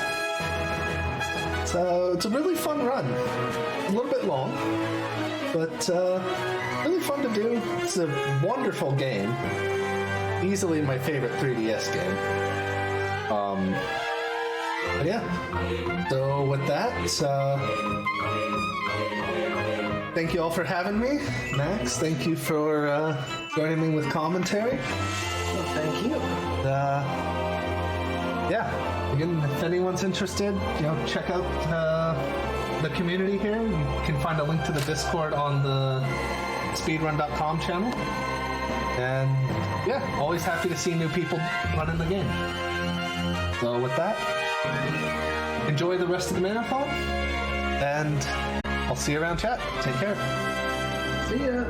So it's a really fun run. A little bit long, but really fun to do. It's a wonderful game. Easily my favorite 3DS game. But yeah. So with that, thank you all for having me. Max, thank you for joining me with commentary. Well, thank you. Yeah. Again, if anyone's interested, check out the community here. You can find a link to the Discord on the speedrun.com channel. And yeah, always happy to see new people running the game. So with that, enjoy the rest of the marathon, and I'll see you around chat. Take care. See ya.